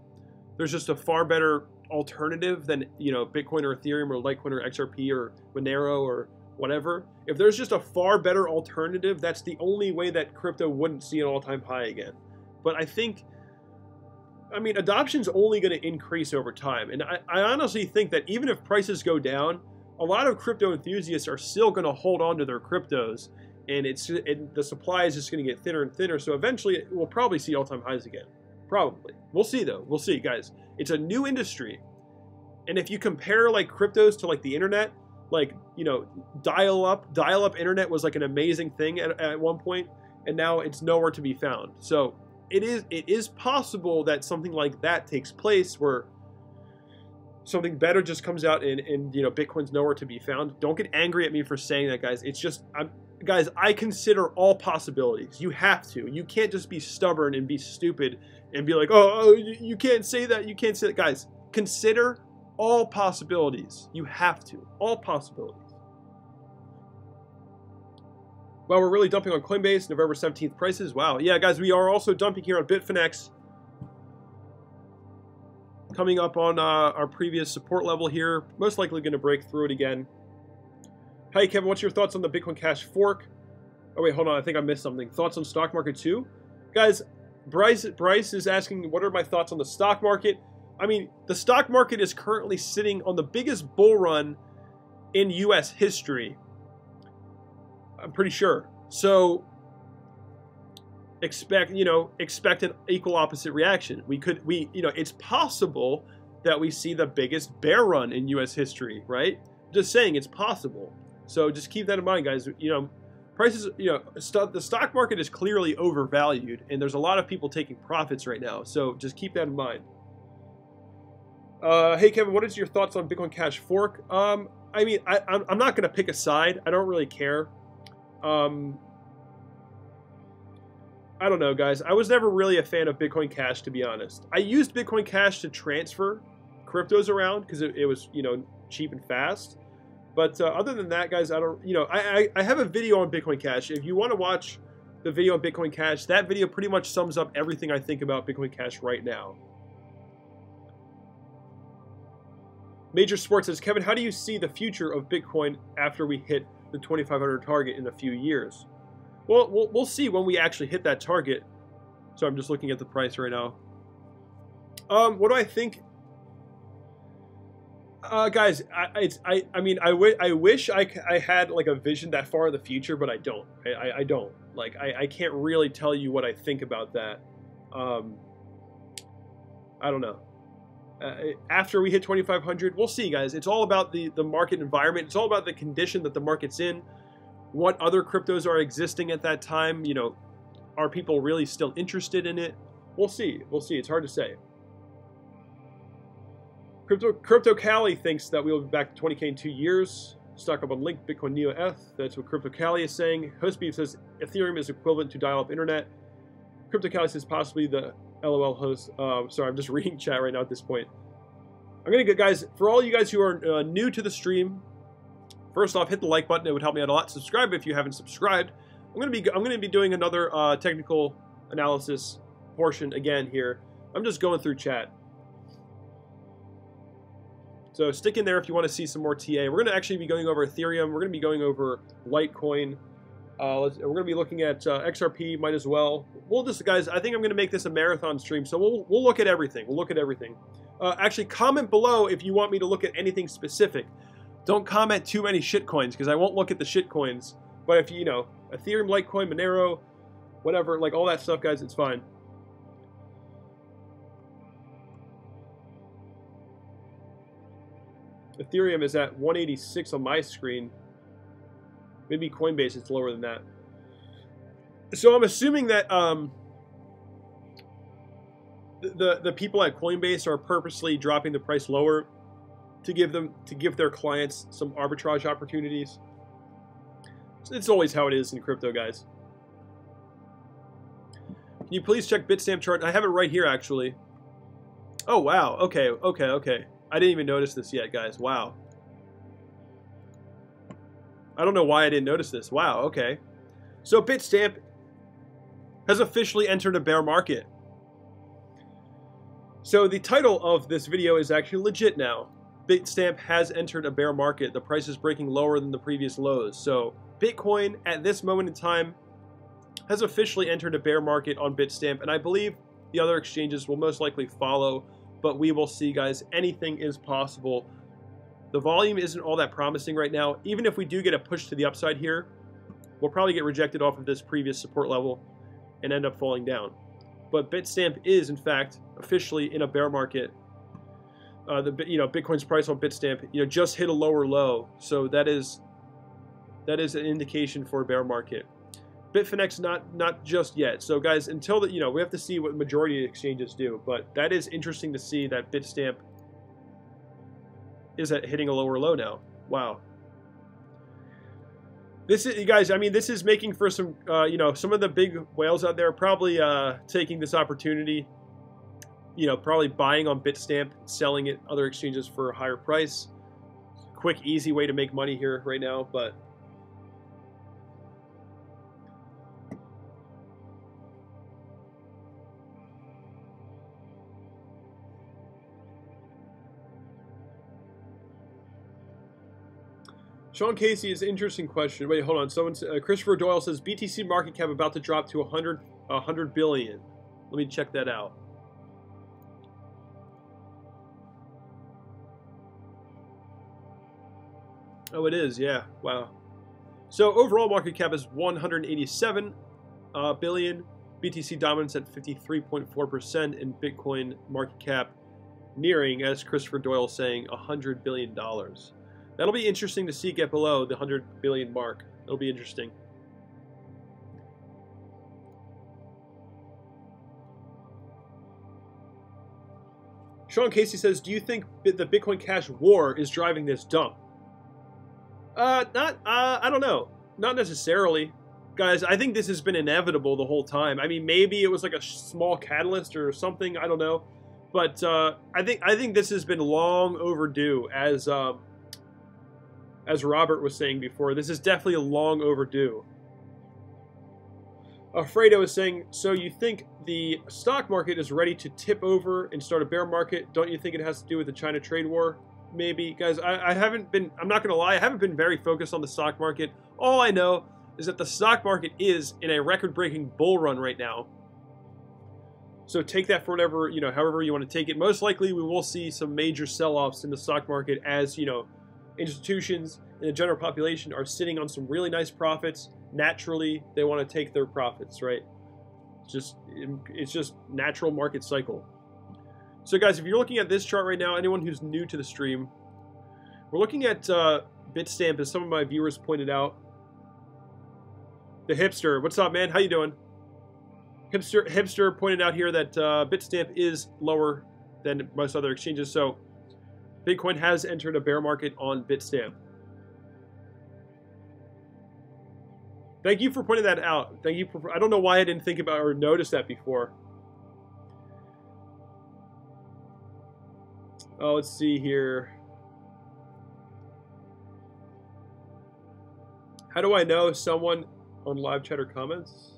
There's just a far better alternative than, you know, Bitcoin or Ethereum or Litecoin or XRP or Monero or whatever. If there's just a far better alternative, that's the only way that crypto wouldn't see an all-time high again. But I think, I mean, adoption's only going to increase over time. And I honestly think that even if prices go down, a lot of crypto enthusiasts are still going to hold on to their cryptos, and the supply is just going to get thinner and thinner. So eventually we'll probably see all-time highs again. Probably. We'll see, though. We'll see, guys. It's a new industry. And if you compare like cryptos to like the internet, like, you know, dial-up internet was like an amazing thing at one point, and now it's nowhere to be found. So it is possible that something like that takes place, where something better just comes out and you know, Bitcoin's nowhere to be found. Don't get angry at me for saying that, guys. It's just, guys, I consider all possibilities. You have to. You can't just be stubborn and be stupid and be like, oh, you can't say that. You can't say that. Guys, consider all possibilities. You have to. All possibilities. Wow, we're really dumping on Coinbase. November 17th prices. Wow. Yeah, guys, we are also dumping here on Bitfinex. Coming up on our previous support level here. Most likely going to break through it again. Hey, Kevin, what's your thoughts on the Bitcoin Cash fork? Oh, wait, hold on. I think I missed something. Thoughts on stock market too? Guys, Bryce is asking, what are my thoughts on the stock market? I mean, the stock market is currently sitting on the biggest bull run in U.S. history. I'm pretty sure. So expect an equal opposite reaction. It's possible that we see the biggest bear run in U.S. history, right? Just saying, it's possible. So just keep that in mind, guys. You know, prices, you know, the stock market is clearly overvalued, and there's a lot of people taking profits right now. So just keep that in mind. Hey, Kevin, what is your thoughts on Bitcoin Cash fork? I mean, I'm not going to pick a side. I don't really care. I don't know, guys. I was never really a fan of Bitcoin Cash, to be honest. I used Bitcoin Cash to transfer cryptos around because it was, you know, cheap and fast. But other than that, guys, I don't, you know, I have a video on Bitcoin Cash. If you want to watch the video on Bitcoin Cash, that video pretty much sums up everything I think about Bitcoin Cash right now. Major Sports says, Kevin, how do you see the future of Bitcoin after we hit the 2,500 target in a few years? Well, we'll see when we actually hit that target. So I'm just looking at the price right now. What do I think? Guys, I mean, I wish I had like a vision that far in the future, but I don't. I don't. Like, I can't really tell you what I think about that. I don't know. After we hit 2,500, we'll see, guys. It's all about the market environment. It's all about the condition that the market's in. What other cryptos are existing at that time? You know, are people really still interested in it? We'll see. We'll see. It's hard to say. Crypto Cali thinks that we will be back to 20K in 2 years. Stock up on Link, Bitcoin, Neo, ETH. That's what Crypto Cali is saying. Hostbeef says Ethereum is equivalent to dial-up internet. Crypto Cali says possibly the LOL host. Sorry, I'm just reading chat right now at this point. I'm gonna go, guys. For all you guys who are new to the stream, first off, hit the like button. It would help me out a lot. Subscribe if you haven't subscribed. I'm gonna be doing another technical analysis portion again here. I'm just going through chat. So stick in there if you want to see some more TA. We're going to actually be going over Ethereum. We're going to be going over Litecoin. We're going to be looking at XRP, might as well. We'll just, guys, I think I'm going to make this a marathon stream, so we'll look at everything. We'll look at everything. Actually, comment below if you want me to look at anything specific. Don't comment too many shitcoins, because I won't look at the shitcoins. But if you know, Ethereum, Litecoin, Monero, whatever, like all that stuff, guys, it's fine. Ethereum is at 186 on my screen. Maybe Coinbase it's lower than that. So I'm assuming that the people at Coinbase are purposely dropping the price lower to give their clients some arbitrage opportunities. It's always how it is in crypto, guys. Can you please check Bitstamp chart? I have it right here, actually. Oh wow. Okay. I didn't even notice this yet, guys. Wow. I don't know why I didn't notice this. Wow, okay. So Bitstamp has officially entered a bear market. So the title of this video is actually legit now. Bitstamp has entered a bear market. The price is breaking lower than the previous lows. So Bitcoin, at this moment in time, has officially entered a bear market on Bitstamp, and I believe the other exchanges will most likely follow. But we will see, guys. Anything is possible. The volume isn't all that promising right now. Even if we do get a push to the upside here, we'll probably get rejected off of this previous support level and end up falling down. But Bitstamp is, in fact, officially in a bear market. Bitcoin's price on Bitstamp, just hit a lower low. So that is an indication for a bear market. Bitfinex not just yet. So guys, until we have to see what the majority of exchanges do, but that is interesting to see that Bitstamp is hitting a lower low now. Wow. This is, guys, I mean, this is making for some some of the big whales out there probably taking this opportunity, probably buying on Bitstamp, selling it other exchanges for a higher price. Quick, easy way to make money here right now, but Sean Casey is an interesting question. Wait, hold on. Christopher Doyle says BTC market cap about to drop to 100 billion. Let me check that out. Oh, it is. Yeah. Wow. So overall market cap is 187 billion. BTC dominance at 53.4%, and Bitcoin market cap nearing, as Christopher Doyle is saying, $100 billion. That'll be interesting to see get below the 100 billion mark. It'll be interesting. Sean Casey says, do you think the Bitcoin Cash war is driving this dump? I don't know. Not necessarily. Guys, I think this has been inevitable the whole time. I mean, maybe it was like a small catalyst or something. I don't know. But I think this has been long overdue, as Robert was saying before. This is definitely long overdue. Fredo is saying, so you think the stock market is ready to tip over and start a bear market? Don't you think it has to do with the China trade war? Maybe. Guys, I'm not going to lie, I haven't been very focused on the stock market. All I know is that the stock market is in a record-breaking bull run right now. So take that for whatever, you know, however you want to take it. Most likely we will see some major sell-offs in the stock market as, you know, institutions and the general population are sitting on some really nice profits. Naturally, they want to take their profits, right? It's just natural market cycle. So guys, if you're looking at this chart right now, anyone who's new to the stream, we're looking at Bitstamp, as some of my viewers pointed out. The hipster, what's up, man? How you doing? Hipster pointed out here that Bitstamp is lower than most other exchanges, so Bitcoin has entered a bear market on Bitstamp. Thank you for pointing that out. Thank you for, I don't know why I didn't think about or notice that before. Oh, let's see here. How do I know someone on live chat or comments?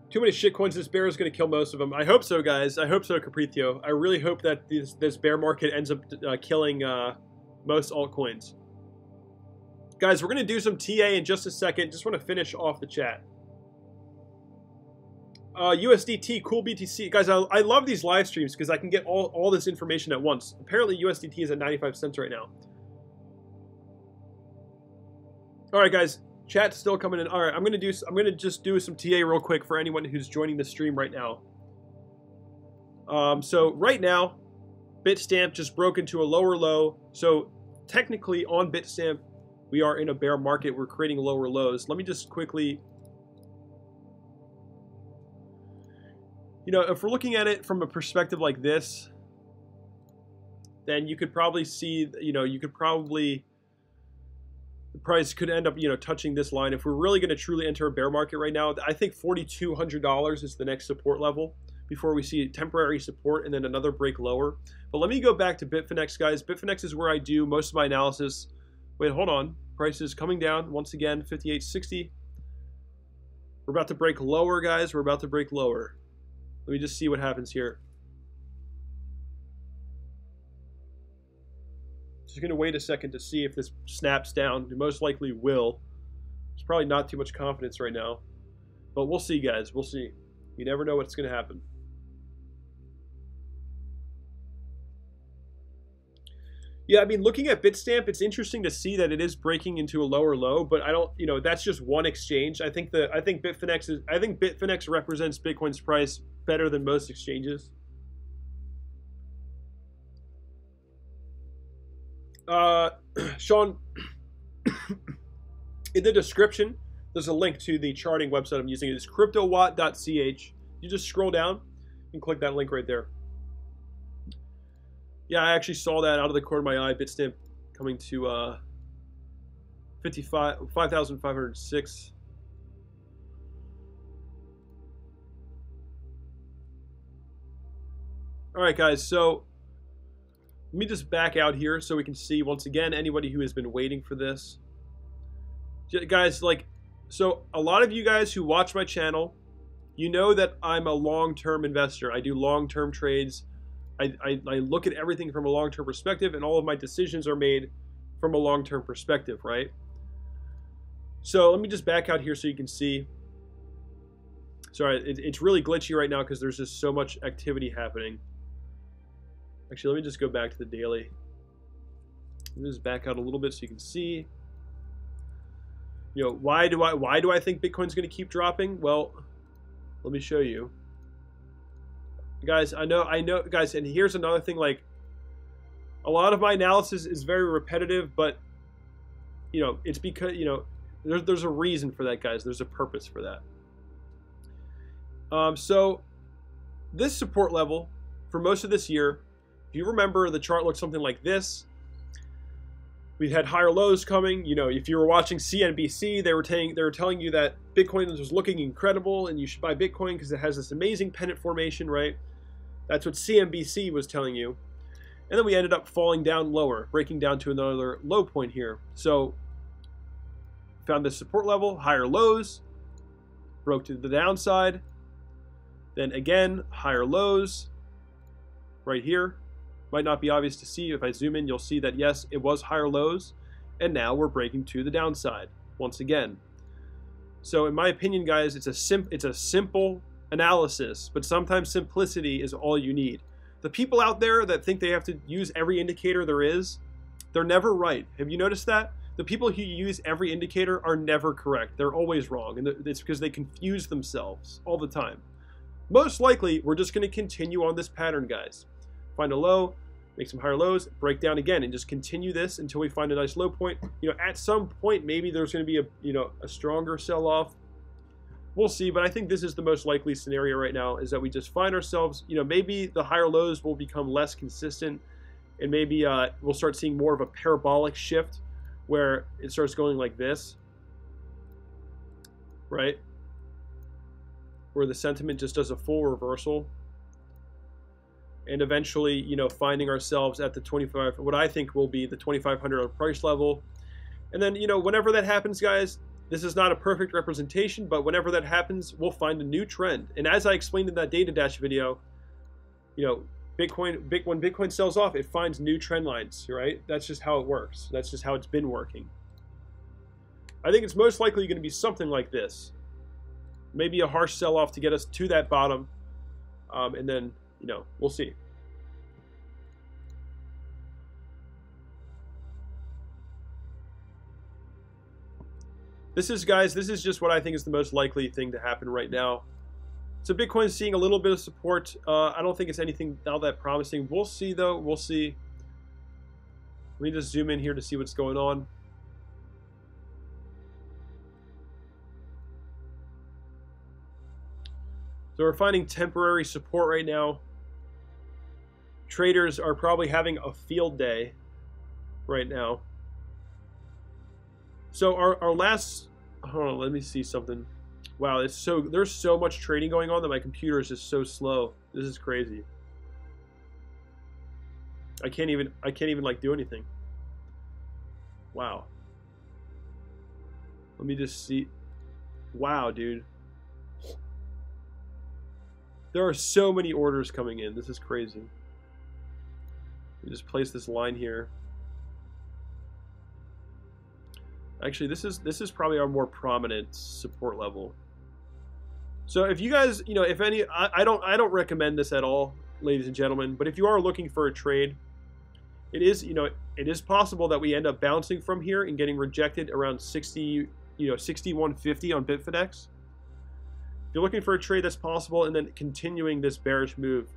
Too many shitcoins. This bear is going to kill most of them. I hope so, guys. I hope so, Caprithio. I really hope that this bear market ends up killing most altcoins. Guys, we're going to do some TA in just a second. Just want to finish off the chat. USDT, cool BTC. Guys, I love these live streams because I can get all this information at once. Apparently, USDT is at 95 cents right now. All right, guys. Chat's still coming in. All right, I'm gonna just do some TA real quick for anyone who's joining the stream right now. So right now, Bitstamp just broke into a lower low. So technically on Bitstamp, we are in a bear market. We're creating lower lows. Let me just quickly, you know, if we're looking at it from a perspective like this, then you could probably see, you know, the price could end up, you know, touching this line. If we're really going to truly enter a bear market right now, I think $4,200 is the next support level before we see temporary support and then another break lower. But let me go back to Bitfinex, guys. Bitfinex is where I do most of my analysis. Wait, hold on. Price is coming down once again, 58.60. We're about to break lower, guys. We're about to break lower. Let me just see what happens here. Just going to wait a second to see if this snaps down. It most likely will. There's probably not too much confidence right now. But we'll see, guys. We'll see. You never know what's going to happen. Yeah, I mean, looking at Bitstamp, it's interesting to see that it is breaking into a lower low, but I don't, you know, that's just one exchange. I think Bitfinex represents Bitcoin's price better than most exchanges. Sean, in the description, there's a link to the charting website I'm using. It's cryptowatt.ch. You just scroll down and click that link right there. Yeah, I actually saw that out of the corner of my eye. Bitstamp coming to 5,506. All right, guys. So let me just back out here so we can see once again anybody who has been waiting for this. Guys, like, so a lot of you guys who watch my channel, you know that I'm a long-term investor. I do long-term trades. I look at everything from a long-term perspective, and all of my decisions are made from a long-term perspective, right? So let me just back out here so you can see. Sorry, it's really glitchy right now because there's just so much activity happening. Actually, let me just go back to the daily. Let me just back out a little bit so you can see. You know, why do I think Bitcoin's going to keep dropping? Well, let me show you. Guys, I know, guys, and here's another thing, like, a lot of my analysis is very repetitive, but, you know, it's because, you know, there's a reason for that, guys. There's a purpose for that. So, this support level, for most of this year, if you remember, the chart looked something like this. We had higher lows coming. You know, if you were watching CNBC, they were telling you that Bitcoin was looking incredible and you should buy Bitcoin because it has this amazing pennant formation, right? That's what CNBC was telling you. And then we ended up falling down lower, breaking down to another low point here. So, found this support level, higher lows, broke to the downside. Then again, higher lows right here. Might not be obvious to see. If I zoom in, you'll see that, yes, it was higher lows. and now we're breaking to the downside once again. So in my opinion, guys, it's a simple analysis, but sometimes simplicity is all you need. The people out there that think they have to use every indicator there is, they're never right. Have you noticed that? The people who use every indicator are never correct. They're always wrong, and it's because they confuse themselves all the time. Most likely, we're just going to continue on this pattern, guys. Find a low, make some higher lows, break down again, and just continue this until we find a nice low point. You know, at some point, maybe there's going to be a stronger sell-off. We'll see, but I think this is the most likely scenario right now, is that we just find ourselves, maybe the higher lows will become less consistent, and maybe we'll start seeing more of a parabolic shift where it starts going like this, right? Where the sentiment just does a full reversal. And eventually, finding ourselves at the 25, what I think will be the $2,500 price level. And then, whenever that happens, guys, this is not a perfect representation, but whenever that happens, we'll find a new trend. And as I explained in that Data Dash video, when Bitcoin sells off, it finds new trend lines, right? That's just how it works. That's just how it's been working. I think it's most likely going to be something like this. Maybe a harsh sell-off to get us to that bottom, and then, we'll see. This is just what I think is the most likely thing to happen right now. So Bitcoin's seeing a little bit of support. I don't think it's anything all that promising. We'll see, though. We'll see. Let me just zoom in here to see what's going on. So we're finding temporary support right now. Traders are probably having a field day right now. So our last, hold on, let me see something. Wow, there's so much trading going on that my computer is just so slow. This is crazy. I can't even like do anything. Wow. Let me just see. Wow, dude. There are so many orders coming in. This is crazy. We just place this line here. Actually, this is probably our more prominent support level. So if you guys, if any, I don't recommend this at all, ladies and gentlemen. But if you are looking for a trade, it is possible that we end up bouncing from here and getting rejected around 6150 on Bitfinex. If you're looking for a trade, that's possible, and then continuing this bearish move.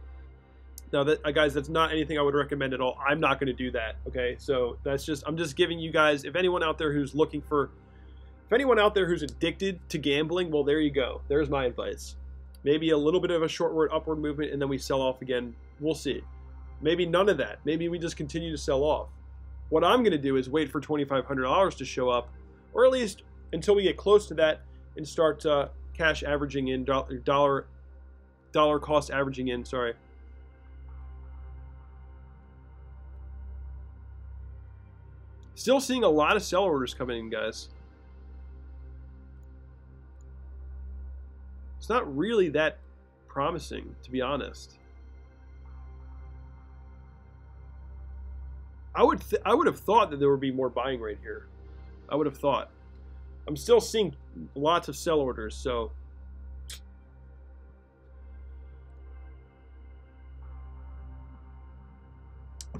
Now, guys, that's not anything I would recommend at all. I'm not going to do that. Okay, so I'm just giving you guys. If anyone out there who's addicted to gambling, well, there you go. There's my advice. Maybe a little bit of a short upward movement, and then we sell off again. We'll see. Maybe none of that. Maybe we just continue to sell off. What I'm going to do is wait for $2,500 to show up, or at least until we get close to that, and start cash averaging in, dollar cost averaging in. Sorry. Still seeing a lot of sell orders coming in, guys. It's not really that promising, to be honest. I would have thought that there would be more buying right here. I would have thought. I'm still seeing lots of sell orders, so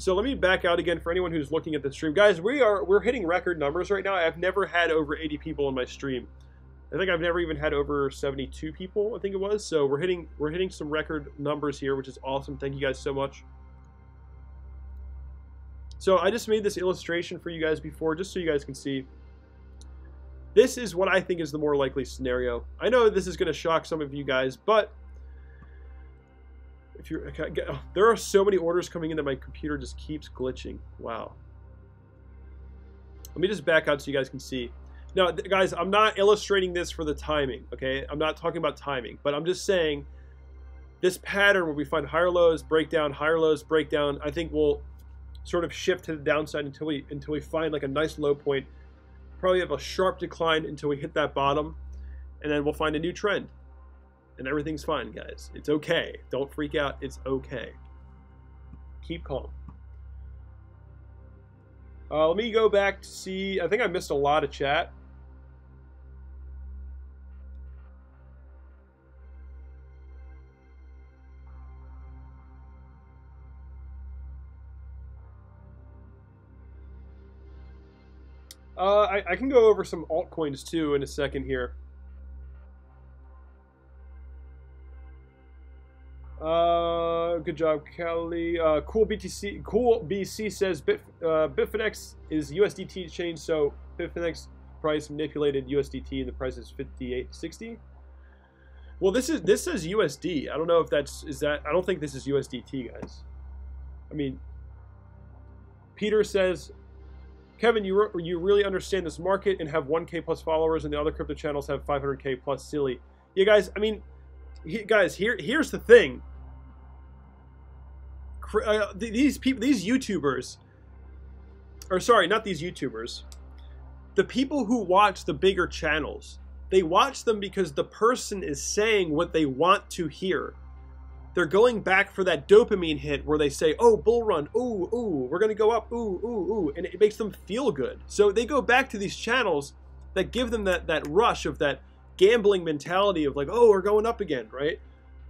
let me back out again for anyone who's looking at the stream. Guys, we're hitting record numbers right now. I've never had over 80 people in my stream. I think I've never even had over 72 people, I think it was. So we're hitting some record numbers here, which is awesome. Thank you guys so much. So I just made this illustration for you guys before, just so you guys can see. This is what I think is the more likely scenario. I know this is going to shock some of you guys, but there are so many orders coming in that my computer just keeps glitching. Wow. Let me just back out so you guys can see. Now, guys, I'm not illustrating this for the timing, okay? I'm not talking about timing, but I'm just saying this pattern where we find higher lows, break down, higher lows, break down, I think we'll sort of shift to the downside until we find like a nice low point. Probably have a sharp decline until we hit that bottom, and then we'll find a new trend. And everything's fine, guys. It's okay. Don't freak out. It's okay. Keep calm. Let me go back to see. I think I missed a lot of chat. I can go over some altcoins too in a second here. Good job, Kelly. Cool BC says Bitfinex is USDT change, so Bitfinex price manipulated USDT and the price is 58.60. Well, this says USD. I don't know if I don't think this is USDT, guys. I mean, Peter says, Kevin, you really understand this market and have 1K plus followers, and the other crypto channels have 500K plus. Silly. Yeah, guys. I mean, guys, here's the thing. These people, these YouTubers, or sorry, not these YouTubers. The people who watch the bigger channels, they watch them because the person is saying what they want to hear. They're going back for that dopamine hit where they say, oh, bull run, ooh, ooh, we're going to go up, ooh, ooh, ooh, and it makes them feel good. So they go back to these channels that give them that rush of that gambling mentality of like, oh, we're going up again, right?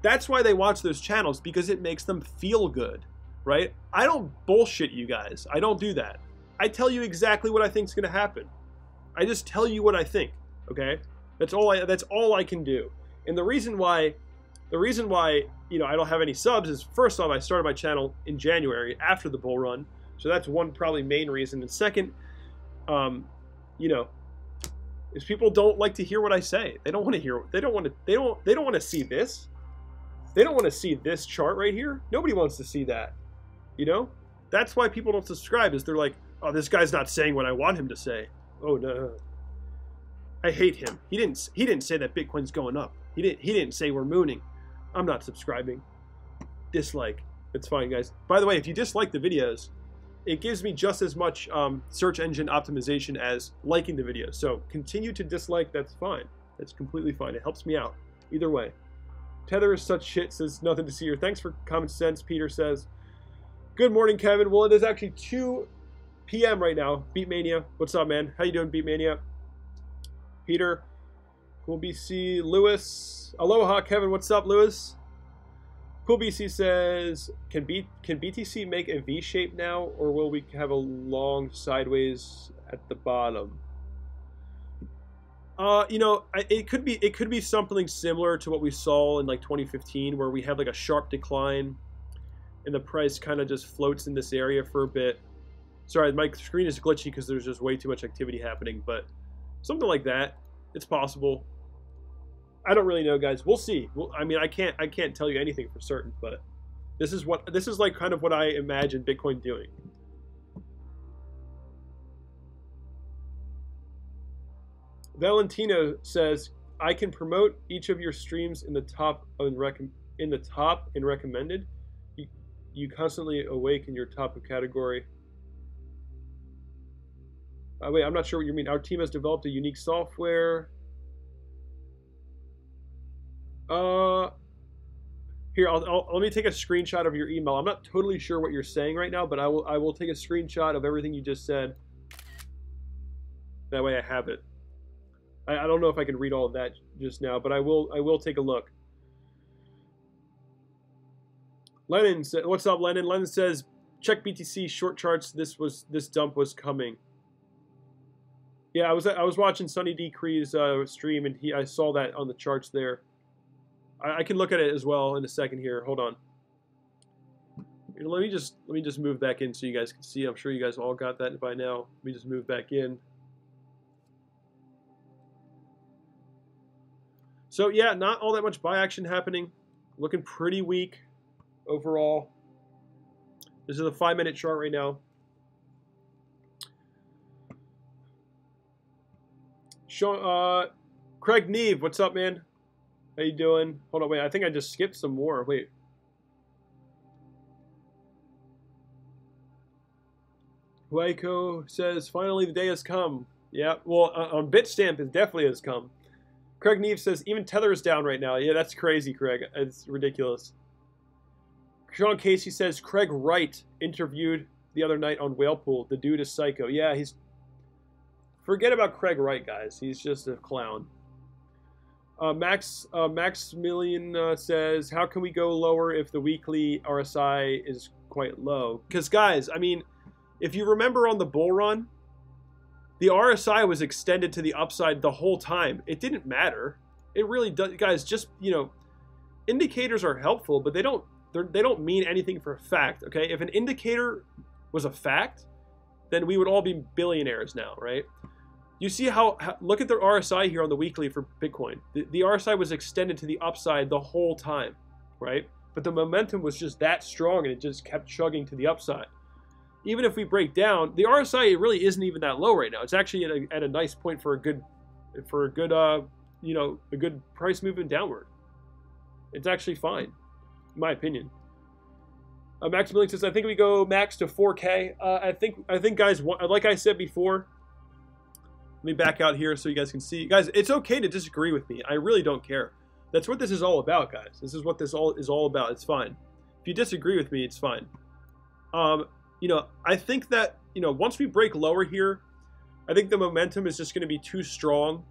That's why they watch those channels, because it makes them feel good, right? I don't bullshit you guys. I don't do that. I tell you exactly what I think is going to happen. I just tell you what I think, okay? That's all I can do. And the reason why, you know, I don't have any subs is, first off, I started my channel in January after the bull run, so that's one probably main reason. And second, you know, is people don't like to hear what I say. They don't want to hear. They don't want to see this. They don't want to see this chart right here. Nobody wants to see that. You know, that's why people don't subscribe. Is they're like, oh, this guy's not saying what I want him to say. Oh no, I hate him. He didn't say that Bitcoin's going up. He didn't say we're mooning. I'm not subscribing. Dislike. It's fine, guys. By the way, if you dislike the videos, it gives me just as much search engine optimization as liking the video. So continue to dislike. That's fine. That's completely fine. It helps me out. Either way. Tether is such shit, says nothing to see here. Thanks for common sense, Peter says. Good morning, Kevin. Well, it is actually 2 p.m. right now. Beatmania. What's up, man? How you doing, Beatmania? Peter. Cool BC. Lewis. Aloha, Kevin. What's up, Lewis? Cool BC says, can BTC make a V shape now, or will we have a long sideways at the bottom? You know, it could be something similar to what we saw in like 2015, where we have like a sharp decline, and the price kind of just floats in this area for a bit. Sorry, my screen is glitchy because there's just way too much activity happening, but something like that, it's possible. I don't really know, guys. We'll see. I mean, I can't tell you anything for certain, but this is like kind of what I imagine Bitcoin doing. Valentino says, I can promote each of your streams in the top and recommended. You constantly awaken your top of category. Wait, I'm not sure what you mean. Our team has developed a unique software. Here, let me take a screenshot of your email. I'm not totally sure what you're saying right now, but I will take a screenshot of everything you just said. That way I have it. I don't know if I can read all of that just now, but I will take a look. Lennon said, "What's up, Lennon?" Lennon says, "Check BTC short charts. This dump was coming." Yeah, I was watching Sunny D Cree's stream, and I saw that on the charts there. I can look at it as well in a second here. Hold on. Let me just move back in so you guys can see. I'm sure you guys all got that by now. Let me just move back in. So yeah, not all that much buy action happening. Looking pretty weak overall. This is a 5-minute chart right now. Craig Neve, what's up, man? How you doing? Hold on, wait. I think I just skipped some more. Wait. Huayco says, finally the day has come. Yeah, well, on Bitstamp, it definitely has come. Craig Neve says, even Tether is down right now. Yeah, that's crazy, Craig. It's ridiculous. Sean Casey says, Craig Wright interviewed the other night on Whalepool. The dude is psycho. Yeah, he's... Forget about Craig Wright, guys. He's just a clown. Maximilian says, how can we go lower if the weekly RSI is quite low? Because, guys, I mean, if you remember on the bull run, the RSI was extended to the upside the whole time. It didn't matter. It really does. Guys, just, you know, indicators are helpful, but they don't mean anything for a fact, okay? If an indicator was a fact, then we would all be billionaires now, right? You see how look at the RSI here on the weekly for Bitcoin. The RSI was extended to the upside the whole time, right? But the momentum was just that strong, and it just kept chugging to the upside. Even if we break down, the RSI really isn't even that low right now. It's actually at a nice point for a good you know, a good price movement downward. It's actually fine, in my opinion. Maximilian says, I think we go max to 4K. I think, guys, like I said before. Let me back out here so you guys can see. Guys, it's okay to disagree with me. I really don't care. That's what this is all about, guys. This is what this is all about. It's fine. If you disagree with me, it's fine. You know, I think that, you know, once we break lower here, I think the momentum is just going to be too strong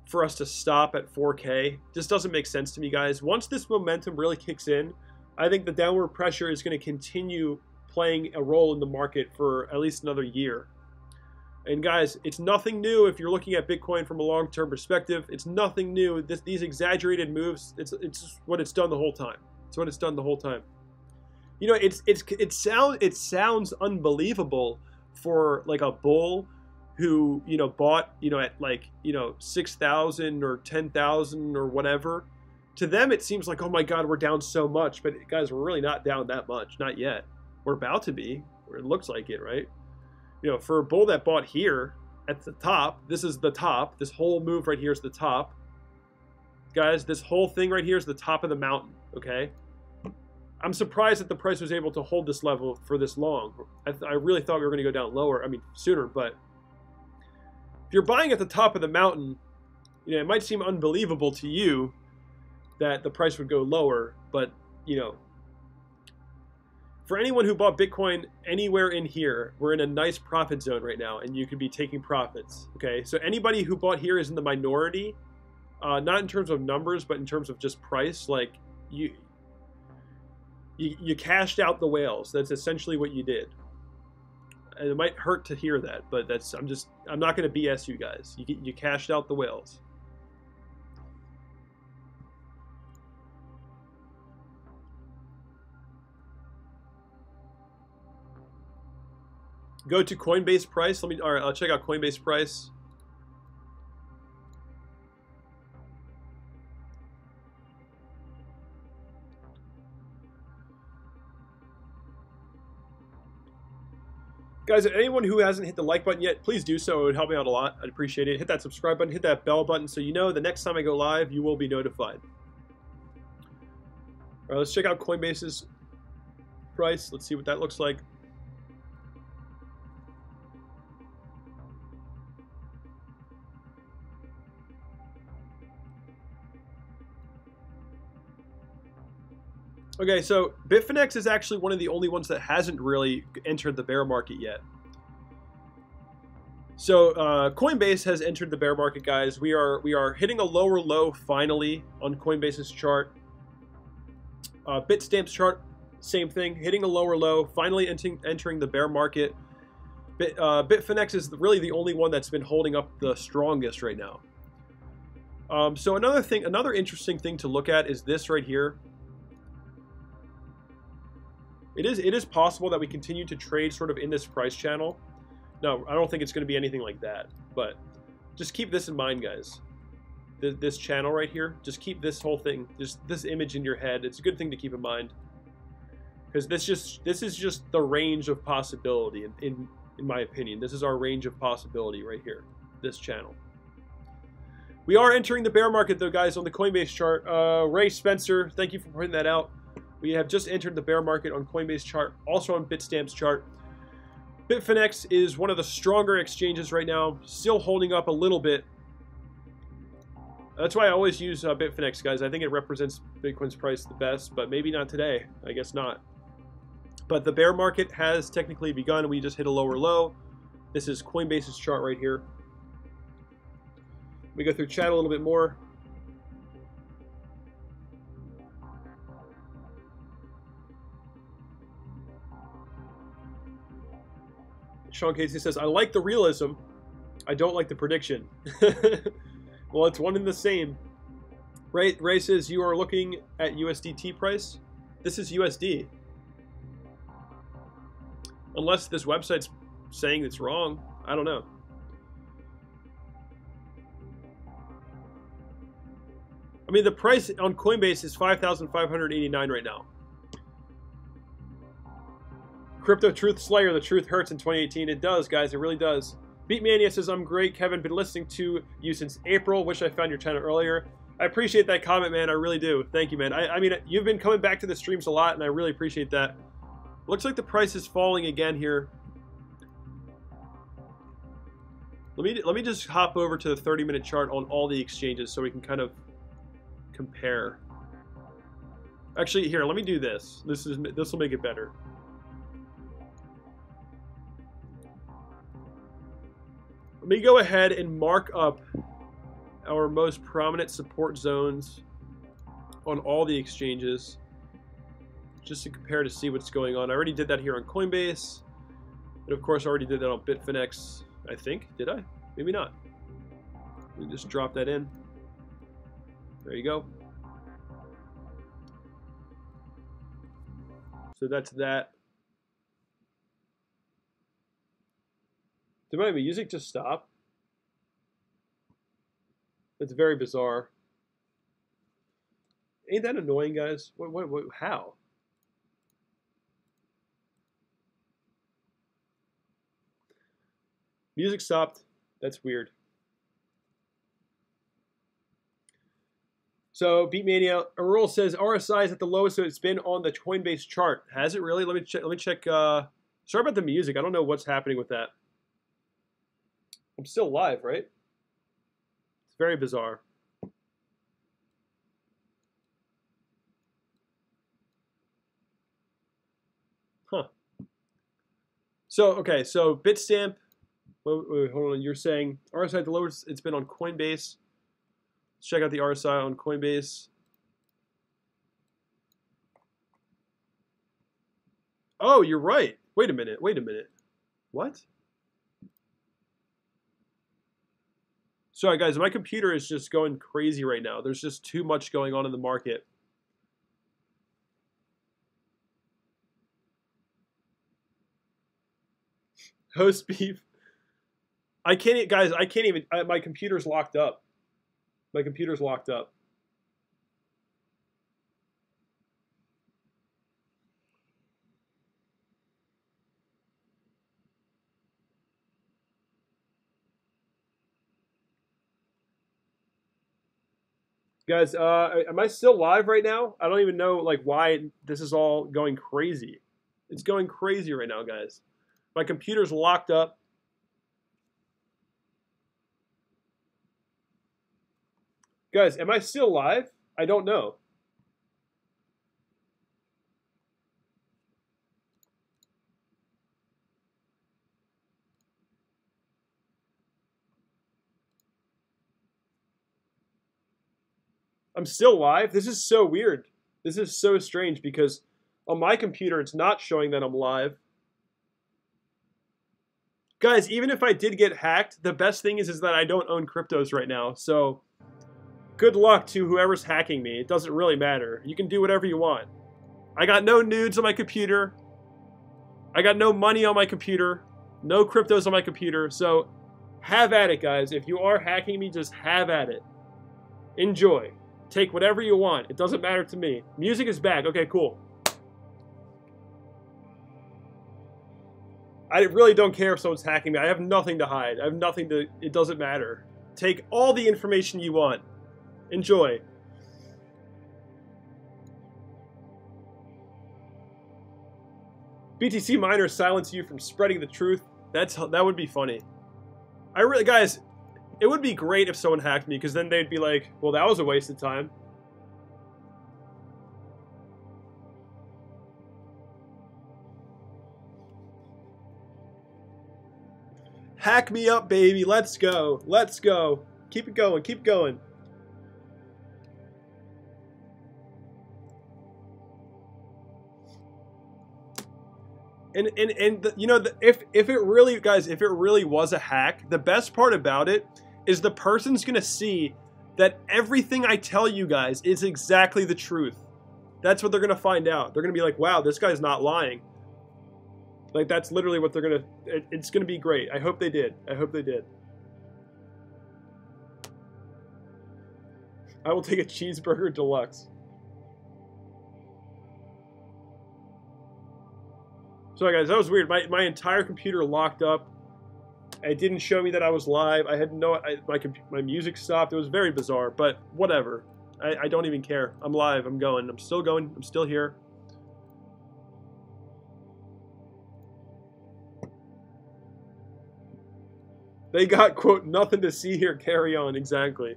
for us to stop at 4K. Just doesn't make sense to me, guys. Once this momentum really kicks in, I think the downward pressure is going to continue playing a role in the market for at least another year. And guys, it's nothing new if you're looking at Bitcoin from a long-term perspective. It's nothing new. These exaggerated moves, it's what it's done the whole time. It's what it's done the whole time. You know, it sounds unbelievable for like a bull who, you know, bought, you know, at like, you know, 6,000 or 10,000 or whatever. To them, it seems like, oh my God, we're down so much. But guys, we're really not down that much. Not yet. We're about to be, or it looks like it, right? You know, for a bull that bought here at the top, this is the top. This whole move right here is the top. Guys, this whole thing right here is the top of the mountain, okay? I'm surprised that the price was able to hold this level for this long. I really thought we were going to go down lower, I mean, sooner, but if you're buying at the top of the mountain, you know, it might seem unbelievable to you that the price would go lower, but, you know, for anyone who bought Bitcoin anywhere in here, we're in a nice profit zone right now, and you could be taking profits, okay? So anybody who bought here is in the minority, not in terms of numbers, but in terms of just price. Like, you cashed out the whales. That's essentially what you did. And it might hurt to hear that, but I'm not going to BS you guys. You cashed out the whales. Go to Coinbase price. All right, I'll check out Coinbase price. Guys, anyone who hasn't hit the like button yet, please do so. It would help me out a lot. I'd appreciate it. Hit that subscribe button, hit that bell button so you know the next time I go live, you will be notified. All right, let's check out Coinbase's price. Let's see what that looks like. Okay, so Bitfinex is actually one of the only ones that hasn't really entered the bear market yet. So Coinbase has entered the bear market, guys. We are hitting a lower low finally on Coinbase's chart. Bitstamp's chart, same thing, hitting a lower low, finally entering the bear market. Bitfinex is really the only one that's been holding up the strongest right now. So another interesting thing to look at is this right here. It is possible that we continue to trade sort of in this price channel. No, I don't think it's going to be anything like that, but just keep this in mind, guys. This channel right here, just keep this whole thing, just this image in your head. It's a good thing to keep in mind, because this is just the range of possibility. In my opinion, this is our range of possibility right here. This channel. We are entering the bear market though, guys, on the Coinbase chart. Ray Spencer, thank you for pointing that out. We have just entered the bear market on Coinbase chart, also on Bitstamp's chart. Bitfinex is one of the stronger exchanges right now, still holding up a little bit. That's why I always use Bitfinex, guys. I think it represents Bitcoin's price the best, but maybe not today. I guess not. But the bear market has technically begun. We just hit a lower low. This is Coinbase's chart right here. We go through chat a little bit more. Sean Casey says, I like the realism. I don't like the prediction. Well, it's one and the same. Ray says, you are looking at USDT price. This is USD. Unless this website's saying it's wrong. I don't know. I mean, the price on Coinbase is $5,589 right now. Crypto Truth Slayer, the truth hurts in 2018. It does, guys. It really does. Beatmania says, I'm great, Kevin. Been listening to you since April. Wish I found your channel earlier. I appreciate that comment, man. I really do. Thank you, man. I mean, you've been coming back to the streams a lot, and I really appreciate that. Looks like the price is falling again here. Let me just hop over to the 30-minute chart on all the exchanges so we can kind of compare. Actually, here, let me do this. This will make it better. Let me go ahead and mark up our most prominent support zones on all the exchanges just to compare to see what's going on. I already did that here on Coinbase, and of course I already did that on Bitfinex, I think. Did I? Maybe not. Let me just drop that in. There you go. So that's that. Did my music just stop? That's very bizarre. Ain't that annoying, guys? How? Music stopped. That's weird. So, Beatmania, Aurora says RSI is at the lowest it's been on the Coinbase chart. Has it really? Let me check. Sorry about the music. I don't know what's happening with that. I'm still live, right? It's very bizarre. Huh. So, okay, so Bitstamp. Wait, hold on. You're saying RSI at the lowest it's been on Coinbase. Let's check out the RSI on Coinbase. Oh, you're right. Wait a minute. Wait a minute. What? Sorry, guys. My computer is just going crazy right now. There's just too much going on in the market. Host beef. I can't, guys. I can't even. My computer's locked up. My computer's locked up. Guys, am I still live right now? I don't even know like why this is all going crazy. It's going crazy right now, guys. My computer's locked up. Guys, am I still live? I don't know. I'm still live? This is so weird. This is so strange because on my computer it's not showing that I'm live. Guys, even if I did get hacked, the best thing is that I don't own cryptos right now. So good luck to whoever's hacking me. It doesn't really matter. You can do whatever you want. I got no nudes on my computer. I got no money on my computer. No cryptos on my computer. So have at it, guys. If you are hacking me, just have at it. Enjoy. Take whatever you want. It doesn't matter to me. Music is back. Okay, cool. I really don't care if someone's hacking me. I have nothing to hide. I have nothing to... It doesn't matter. Take all the information you want. Enjoy. BTC miners silence you from spreading the truth. That would be funny. Guys, it would be great if someone hacked me, because then they'd be like, well, that was a waste of time. Hack me up, baby. Let's go. Let's go. Keep it going. Keep going. And you know, if it really, guys, if it really was a hack, the best part about it is the person's gonna see that everything I tell you guys is exactly the truth. That's what they're gonna find out. They're gonna be like, wow, this guy's not lying. Like, that's literally what they're gonna, it's gonna be great. I hope they did. I hope they did. I will take a cheeseburger deluxe. Sorry guys, that was weird. My entire computer locked up. It didn't show me that I was live. I had no, my music stopped. It was very bizarre, but whatever. I don't even care. I'm live. I'm going. I'm still going. I'm still here. They got, quote, nothing to see here. Carry on. Exactly.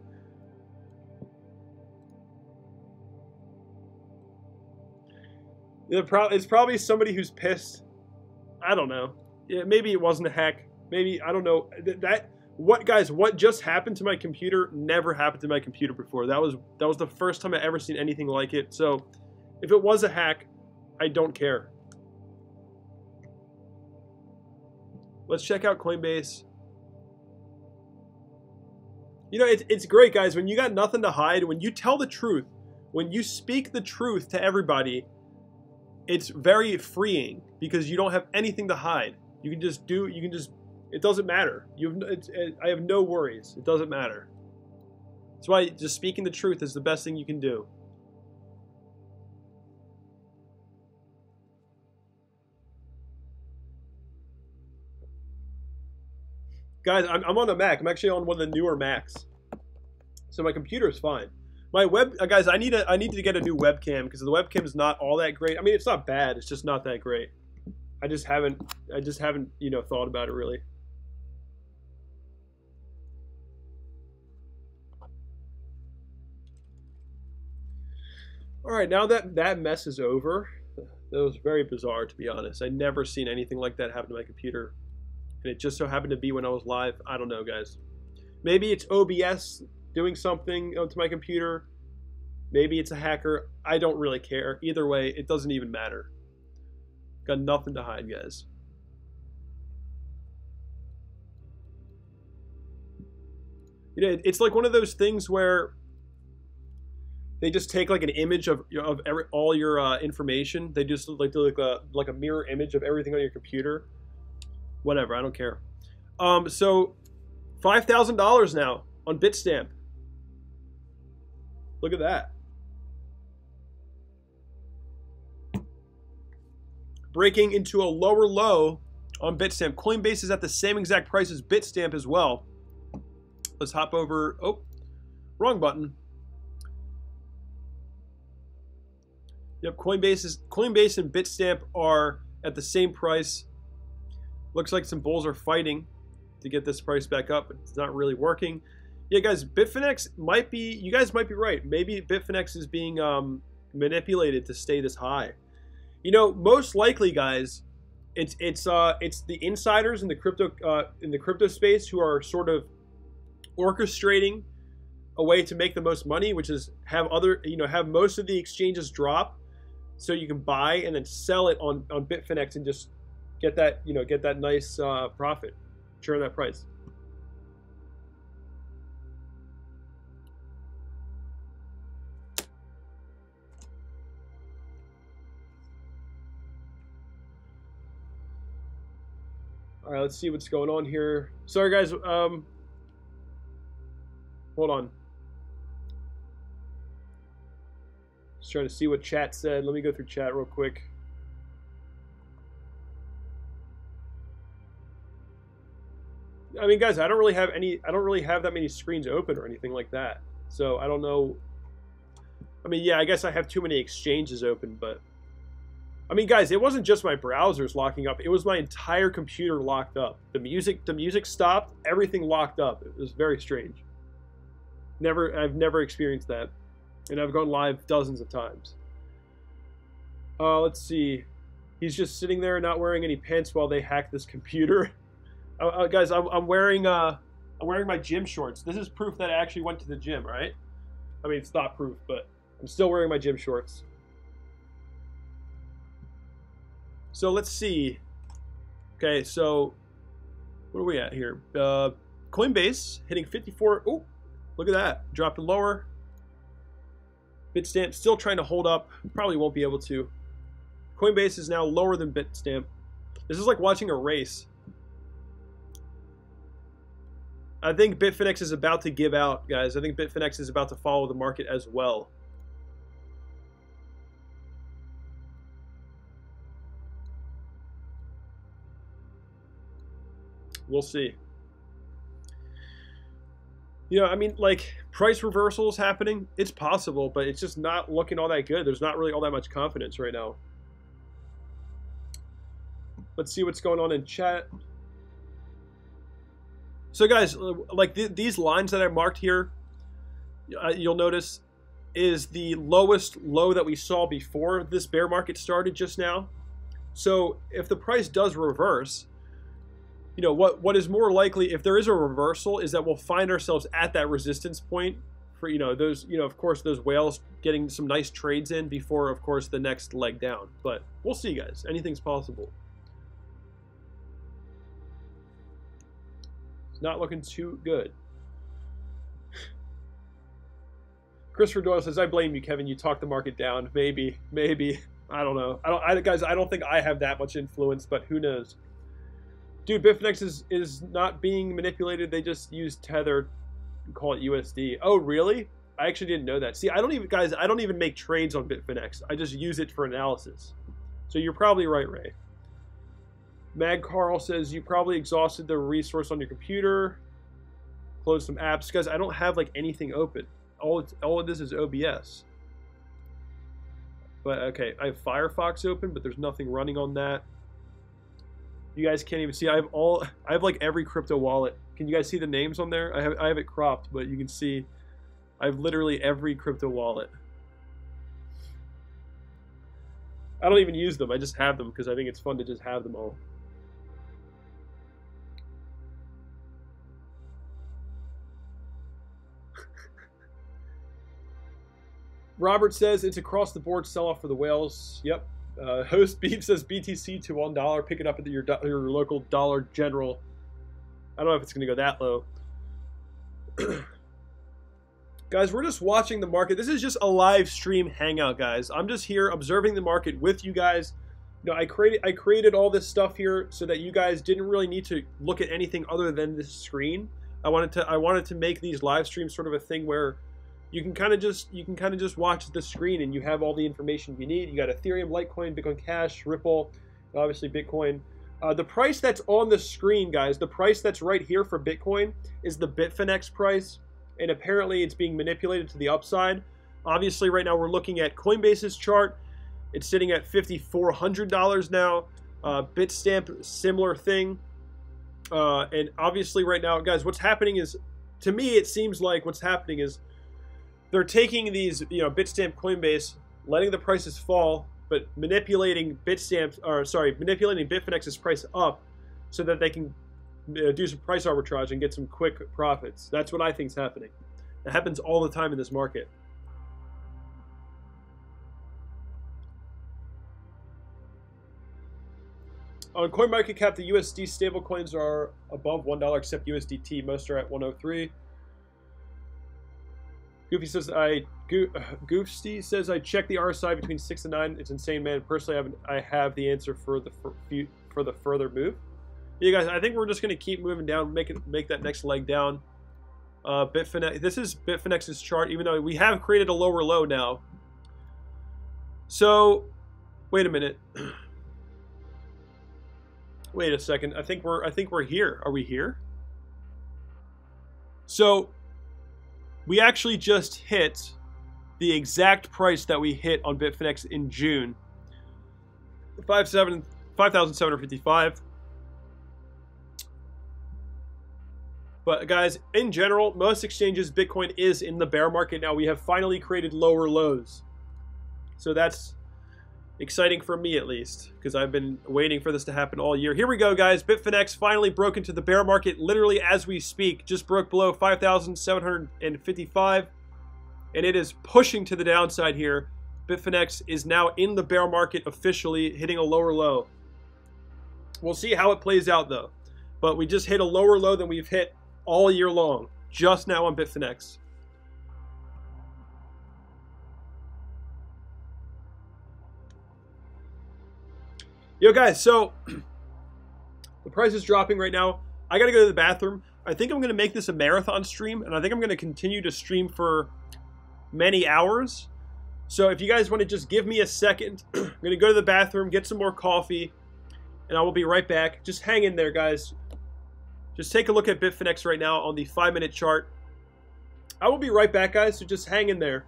It's probably somebody who's pissed. I don't know. Yeah, maybe it wasn't a hack. Maybe, I don't know. What just happened to my computer never happened to my computer before. That was the first time I ever seen anything like it. So, if it was a hack, I don't care. Let's check out Coinbase. You know, it's great, guys. When you got nothing to hide, when you tell the truth, when you speak the truth to everybody, it's very freeing because you don't have anything to hide. You can just it doesn't matter. I have no worries. It doesn't matter. That's why just speaking the truth is the best thing you can do. Guys, I'm on a Mac. I'm actually on one of the newer Macs. So my computer is fine. My guys, I need to get a new webcam because the webcam is not all that great. I mean, it's not bad. It's just not that great. I just haven't, you know, thought about it really. All right, now that mess is over. That was very bizarre, to be honest. I never seen anything like that happen to my computer. And it just so happened to be when I was live. I don't know, guys. Maybe it's OBS doing something to my computer. Maybe it's a hacker. I don't really care. Either way, it doesn't even matter. Got nothing to hide, guys. You know, it's like one of those things where they just take like an image of all your information. They just like do like a mirror image of everything on your computer. Whatever, I don't care. So $5,000 now on Bitstamp. Look at that. Breaking into a lower low on Bitstamp. Coinbase is at the same exact price as Bitstamp as well. Let's hop over. Oh, wrong button. Yep, Coinbase and Bitstamp are at the same price. Looks like some bulls are fighting to get this price back up, but it's not really working. Yeah, guys, Bitfinex might be, you guys might be right. Maybe Bitfinex is being manipulated to stay this high. You know, most likely, guys, it's the insiders in the crypto space who are sort of orchestrating a way to make the most money, which is have most of the exchanges drop, so you can buy and then sell it on Bitfinex and just get that nice profit, churn that price. All right, let's see what's going on here. Sorry, guys. Hold on. Just trying to see what chat said. Let me go through chat real quick. I mean, guys, I don't really have that many screens open or anything like that. So I don't know. I mean, yeah, I guess I have too many exchanges open, but I mean, guys, it wasn't just my browsers locking up. It was my entire computer locked up. The music stopped. Everything locked up. It was very strange. I've never experienced that, and I've gone live dozens of times. Let's see. He's just sitting there not wearing any pants while they hack this computer. Guys, I'm wearing my gym shorts. This is proof that I actually went to the gym, right? I mean, it's not proof, but I'm still wearing my gym shorts. So let's see. Okay, so what are we at here? Coinbase hitting 54. Oh, look at that. Dropping lower. Bitstamp still trying to hold up. Probably won't be able to. Coinbase is now lower than Bitstamp. This is like watching a race. I think Bitfinex is about to give out, guys. I think Bitfinex is about to follow the market as well. We'll see. You know, I mean, like, price reversals happening, it's possible, but it's just not looking all that good. There's not really all that much confidence right now. Let's see what's going on in chat. So, guys, like, these lines that I marked here, you'll notice, is the lowest low that we saw before this bear market started just now. So, if the price does reverse, you know, what is more likely, if there is a reversal, is that we'll find ourselves at that resistance point for, you know, those, you know, of course, those whales getting some nice trades in before, of course, the next leg down. But we'll see, guys. Anything's possible. It's not looking too good. Christopher Doyle says, I blame you, Kevin. You talked the market down. Maybe. I don't know. Guys, I don't think I have that much influence, but who knows? Dude, Bitfinex is not being manipulated. They just use Tether and call it USD. Oh, really? I actually didn't know that. See, I don't even make trades on Bitfinex. I just use it for analysis. So you're probably right, Ray. Mag Carl says, you probably exhausted the resource on your computer. Close some apps. Guys, I don't have, like, anything open. All of this is OBS. But, okay, I have Firefox open, but there's nothing running on that. You guys can't even see. I have like every crypto wallet. Can you guys see the names on there? I have it cropped, but you can see I have literally every crypto wallet. I don't even use them. I just have them because I think it's fun to just have them all. Robert says it's across the board sell-off for the whales. Yep. Host Beef says BTC to $1. Pick it up at your local Dollar General. I don't know if it's going to go that low. Guys, we're just watching the market. This is just a live stream hangout, guys. I'm just here observing the market with you guys. You know, I created all this stuff here so that you guys didn't really need to look at anything other than this screen. I wanted to make these live streams sort of a thing where you can kind of just watch the screen and you have all the information you need. You got Ethereum, Litecoin, Bitcoin Cash, Ripple, obviously Bitcoin. The price that's on the screen, guys, the price that's right here for Bitcoin is the Bitfinex price, and apparently it's being manipulated to the upside. Obviously, right now we're looking at Coinbase's chart. It's sitting at $5,400 now. Bitstamp, similar thing. And obviously right now, guys, what's happening is, to me, it seems like what's happening is they're taking these, you know, Bitstamp, Coinbase, letting the prices fall, but manipulating manipulating Bitfinex's price up so that they can do some price arbitrage and get some quick profits. That's what I think is happening. It happens all the time in this market. On CoinMarketCap, the USD stablecoins are above $1 except USDT. Most are at 103. Goofy says Goofsty says I checked the RSI between 6 and 9. It's insane, man. Personally, I have the answer for the further move. Yeah, guys, I think we're just gonna keep moving down, make that next leg down. Bitfinex. This is Bitfinex's chart, even though we have created a lower low now. So, wait a minute. Wait a second. I think we're here. Are we here? So, we actually just hit the exact price that we hit on Bitfinex in June. 5,755. But guys, in general, most exchanges, Bitcoin is in the bear market now. We have finally created lower lows. So that's Exciting for me, at least, because I've been waiting for this to happen all year. Here we go, guys. Bitfinex finally broke into the bear market literally as we speak. Just broke below 5,755, and it is pushing to the downside here. Bitfinex is now in the bear market officially, hitting a lower low. We'll see how it plays out, though. But we just hit a lower low than we've hit all year long, just now on Bitfinex. Yo, guys, so the price is dropping right now. I gotta go to the bathroom. I think I'm gonna make this a marathon stream, and I think I'm gonna continue to stream for many hours. So if you guys want to just give me a second, I'm gonna go to the bathroom, get some more coffee, and I will be right back. Just hang in there, guys. Just take a look at Bitfinex right now on the 5-minute chart. I will be right back, guys, so just hang in there.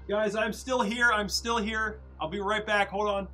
Guys, I'm still here. I'm still here. I'll be right back. Hold on.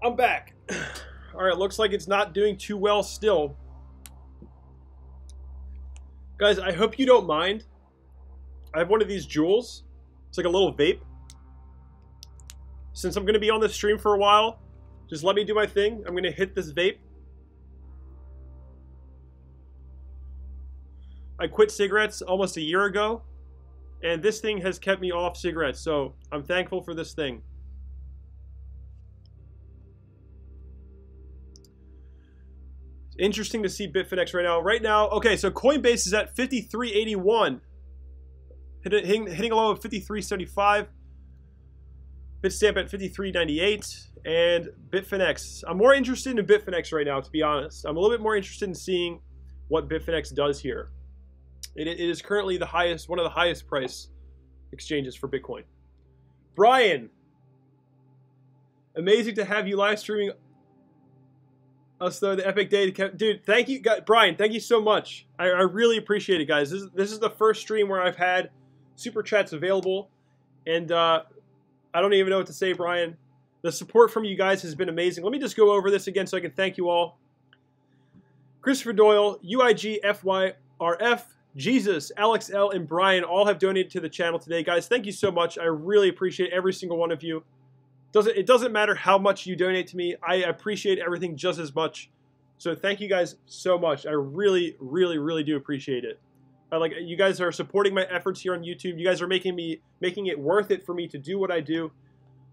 I'm back. All right, looks like it's not doing too well still. Guys, I hope you don't mind. I have one of these jewels. It's like a little vape. Since I'm going to be on this stream for a while, just let me do my thing. I'm going to hit this vape. I quit cigarettes almost a year ago, and this thing has kept me off cigarettes, so I'm thankful for this thing. Interesting to see Bitfinex right now. Right now, okay, so Coinbase is at 53.81. Hitting a low of 53.75. Bitstamp at 53.98. And Bitfinex. I'm more interested in Bitfinex right now, to be honest. I'm a little bit more interested in seeing what Bitfinex does here. It is currently the highest, one of the highest price exchanges for Bitcoin. Brian, amazing to have you live streaming us though. The epic day, dude. Thank you, Brian. Thank you so much. I really appreciate it, guys. This is the first stream where I've had super chats available, and I don't even know what to say, Brian. The support from you guys has been amazing. Let me just go over this again so I can thank you all. Christopher Doyle, UIG, FYRF, Jesus, Alex L, and Brian all have donated to the channel today, guys. Thank you so much. I really appreciate every single one of you. It doesn't matter how much you donate to me. I appreciate everything just as much. So thank you guys so much. I really, really, really do appreciate it. Like, you guys are supporting my efforts here on YouTube. You guys are making it worth it for me to do what I do.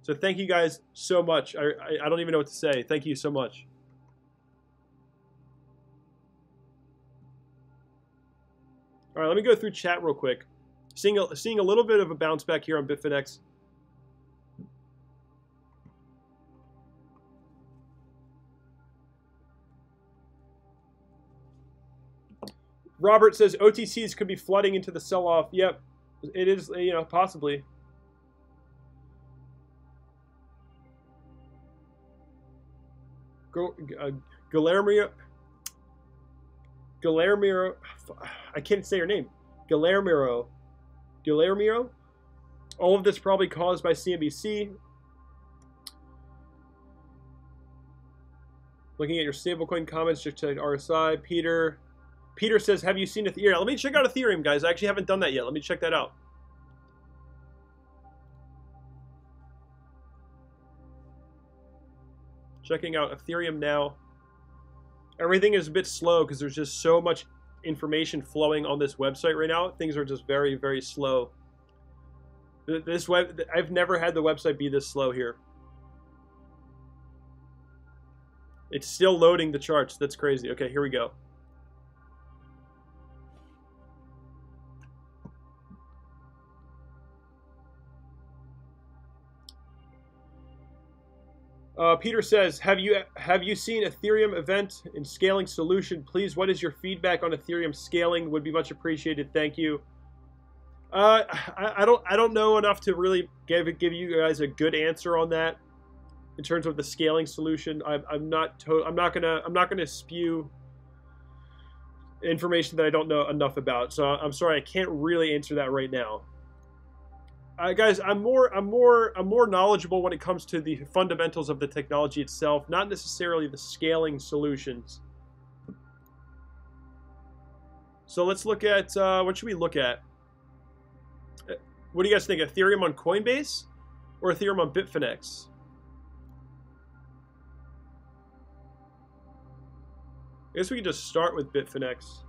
So thank you guys so much. I don't even know what to say. Thank you so much. All right, let me go through chat real quick. Seeing a little bit of a bounce back here on Bitfinex. Robert says OTCs could be flooding into the sell-off. Yep, it is, you know, possibly. Guillermo, I can't say her name. Guillermo. All of this probably caused by CNBC. Looking at your stablecoin comments, just check RSI. Peter says, have you seen Ethereum? Let me check out Ethereum, guys. I actually haven't done that yet. Let me check that out. Checking out Ethereum now. Everything is a bit slow because there's just so much information flowing on this website right now. Things are just very, very slow. I've never had the website be this slow here. It's still loading the charts. That's crazy. Okay, here we go. Peter says, have you seen Ethereum event and scaling solution? Please, what is your feedback on Ethereum scaling? Would be much appreciated. Thank you. I don't know enough to really give you guys a good answer on that in terms of the scaling solution. I'm not gonna spew information that I don't know enough about. So I'm sorry, I can't really answer that right now. Guys, I'm more knowledgeable when it comes to the fundamentals of the technology itself, not necessarily the scaling solutions. So let's look at what should we look at? What do you guys think? Ethereum on Coinbase or Ethereum on Bitfinex? I guess we can just start with Bitfinex.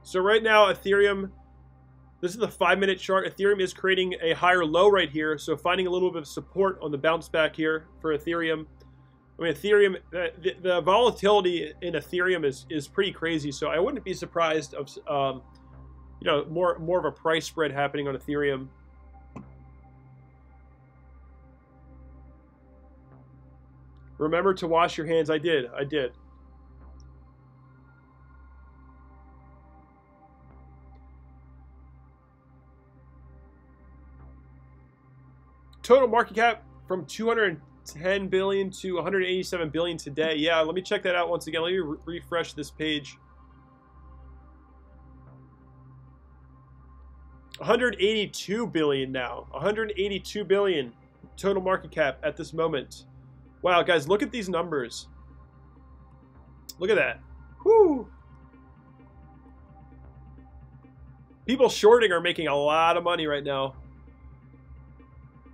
So right now, Ethereum, this is the 5-minute chart. Ethereum is creating a higher low right here, so finding a little bit of support on the bounce back here for Ethereum. I mean, Ethereum, the volatility in Ethereum is pretty crazy, so I wouldn't be surprised of, you know, more of a price spread happening on Ethereum. Remember to wash your hands. I did. Total market cap from 210 billion to 187 billion today. Yeah, let me check that out once again. Let me refresh this page. 182 billion now. 182 billion total market cap at this moment. Wow, guys, look at these numbers. Look at that. Whoo! People shorting are making a lot of money right now.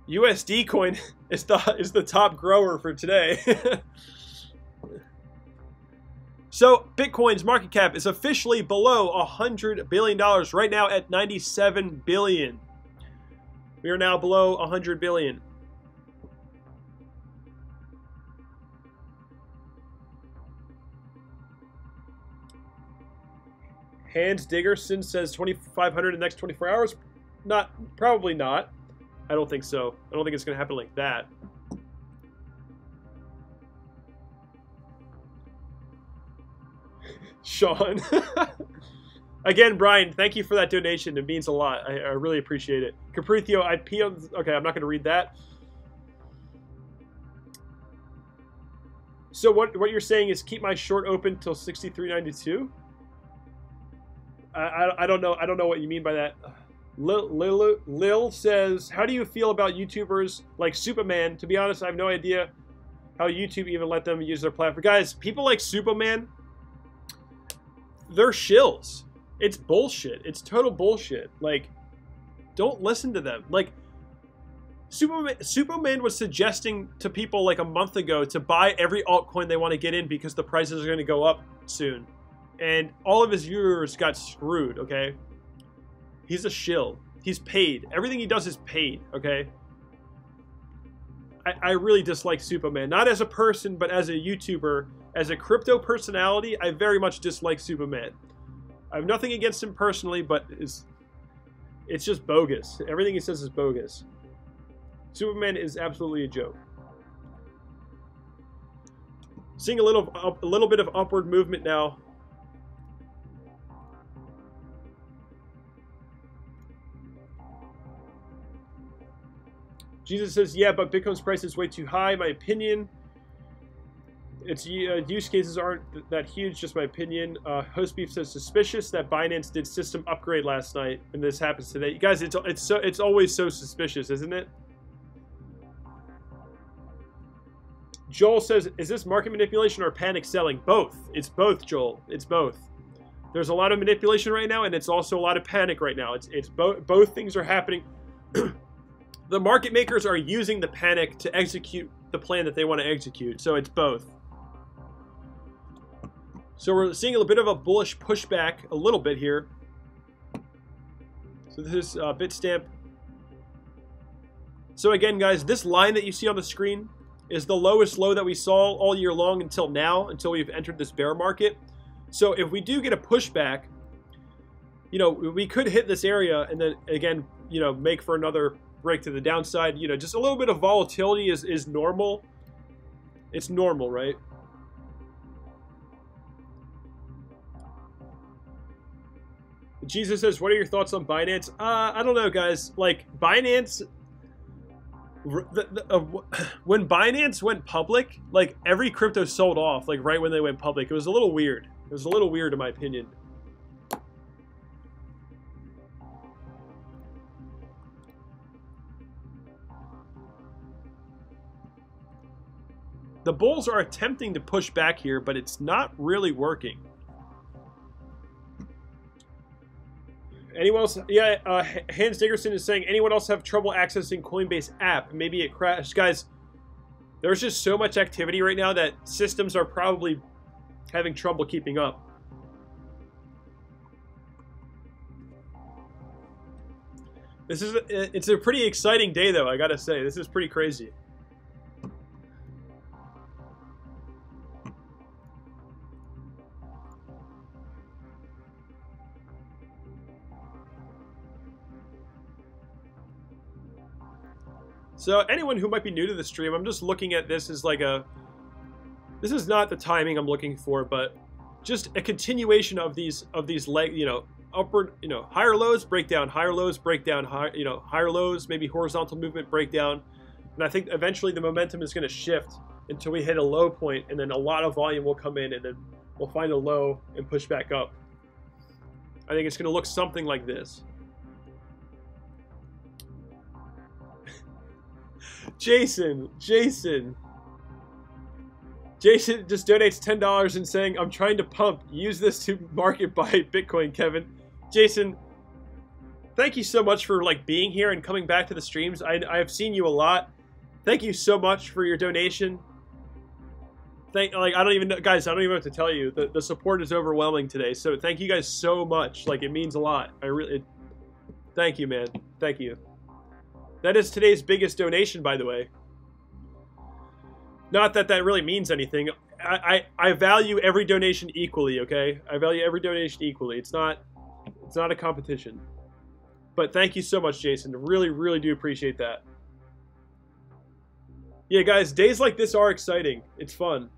USD coin is the top grower for today. So Bitcoin's market cap is officially below $100 billion right now at 97 billion. We are now below 100 billion. Hans Diggerson says 2,500 in the next 24 hours. Probably not. I don't think so. I don't think it's going to happen like that. Sean. Again, Brian, thank you for that donation. It means a lot. I really appreciate it. Caprithio, I'd pee on... Okay, I'm not going to read that. So what you're saying is keep my short open till 63.92? I don't know. I don't know what you mean by that. Lil says, how do you feel about YouTubers like Superman? To be honest, I have no idea how YouTube even let them use their platform. Guys, people like Superman, they're shills. It's bullshit. It's total bullshit. Like, don't listen to them. Like, Superman was suggesting to people like a month ago to buy every altcoin they want to get in because the prices are going to go up soon. And all of his viewers got screwed, okay? He's a shill. He's paid. Everything he does is paid, okay? I really dislike Superman. Not as a person, but as a YouTuber. As a crypto personality, I very much dislike Superman. I have nothing against him personally, but it's just bogus. Everything he says is bogus. Superman is absolutely a joke. Seeing a little bit of upward movement now. Jesus says, yeah, but Bitcoin's price is way too high, my opinion. Its use cases aren't that huge, just my opinion. Host Beef says, suspicious that Binance did system upgrade last night, and this happens today. You guys, it's always so suspicious, isn't it? Joel says, is this market manipulation or panic selling? Both. It's both, Joel. It's both. There's a lot of manipulation right now, and it's also a lot of panic right now. It's both things are happening. The market makers are using the panic to execute the plan that they want to execute. So it's both. So we're seeing a bit of a bullish pushback a little bit here. So this is Bitstamp. So again, guys, this line that you see on the screen is the lowest low that we saw all year long until now, until we've entered this bear market. So if we do get a pushback, you know, we could hit this area and then again, you know, make for another break to the downside. You know, just a little bit of volatility is normal. It's normal, right? Jesus says, what are your thoughts on Binance? I don't know, guys. Like, Binance, when Binance went public, like, every crypto sold off, like, right when they went public. It was a little weird. It was a little weird, in my opinion. The bulls are attempting to push back here, but it's not really working. Anyone else? Yeah, Hans Dickerson is saying, anyone else have trouble accessing Coinbase app? Maybe it crashed. Guys, there's just so much activity right now that systems are probably having trouble keeping up. It's a pretty exciting day, though, I gotta say. This is pretty crazy. So anyone who might be new to the stream, I'm just looking at this as like this is not the timing I'm looking for, but just a continuation of these upward, higher lows, breakdown, higher lows, breakdown, higher lows, maybe horizontal movement, breakdown. And I think eventually the momentum is going to shift until we hit a low point, and then a lot of volume will come in, and then we'll find a low and push back up. I think it's going to look something like this. Jason just donates $10 and saying, I'm trying to pump. Use this to market buy Bitcoin, Kevin. Jason, thank you so much for being here and coming back to the streams. I have seen you a lot. Thank you so much for your donation. I don't even know, guys, I don't even know what to tell you. The support is overwhelming today. So thank you guys so much. It means a lot. Thank you, man. Thank you. That is today's biggest donation, by the way. Not that that really means anything. I value every donation equally, okay? I value every donation equally. It's not a competition. But thank you so much, Jason. Really, really do appreciate that. Yeah, guys, days like this are exciting. It's fun.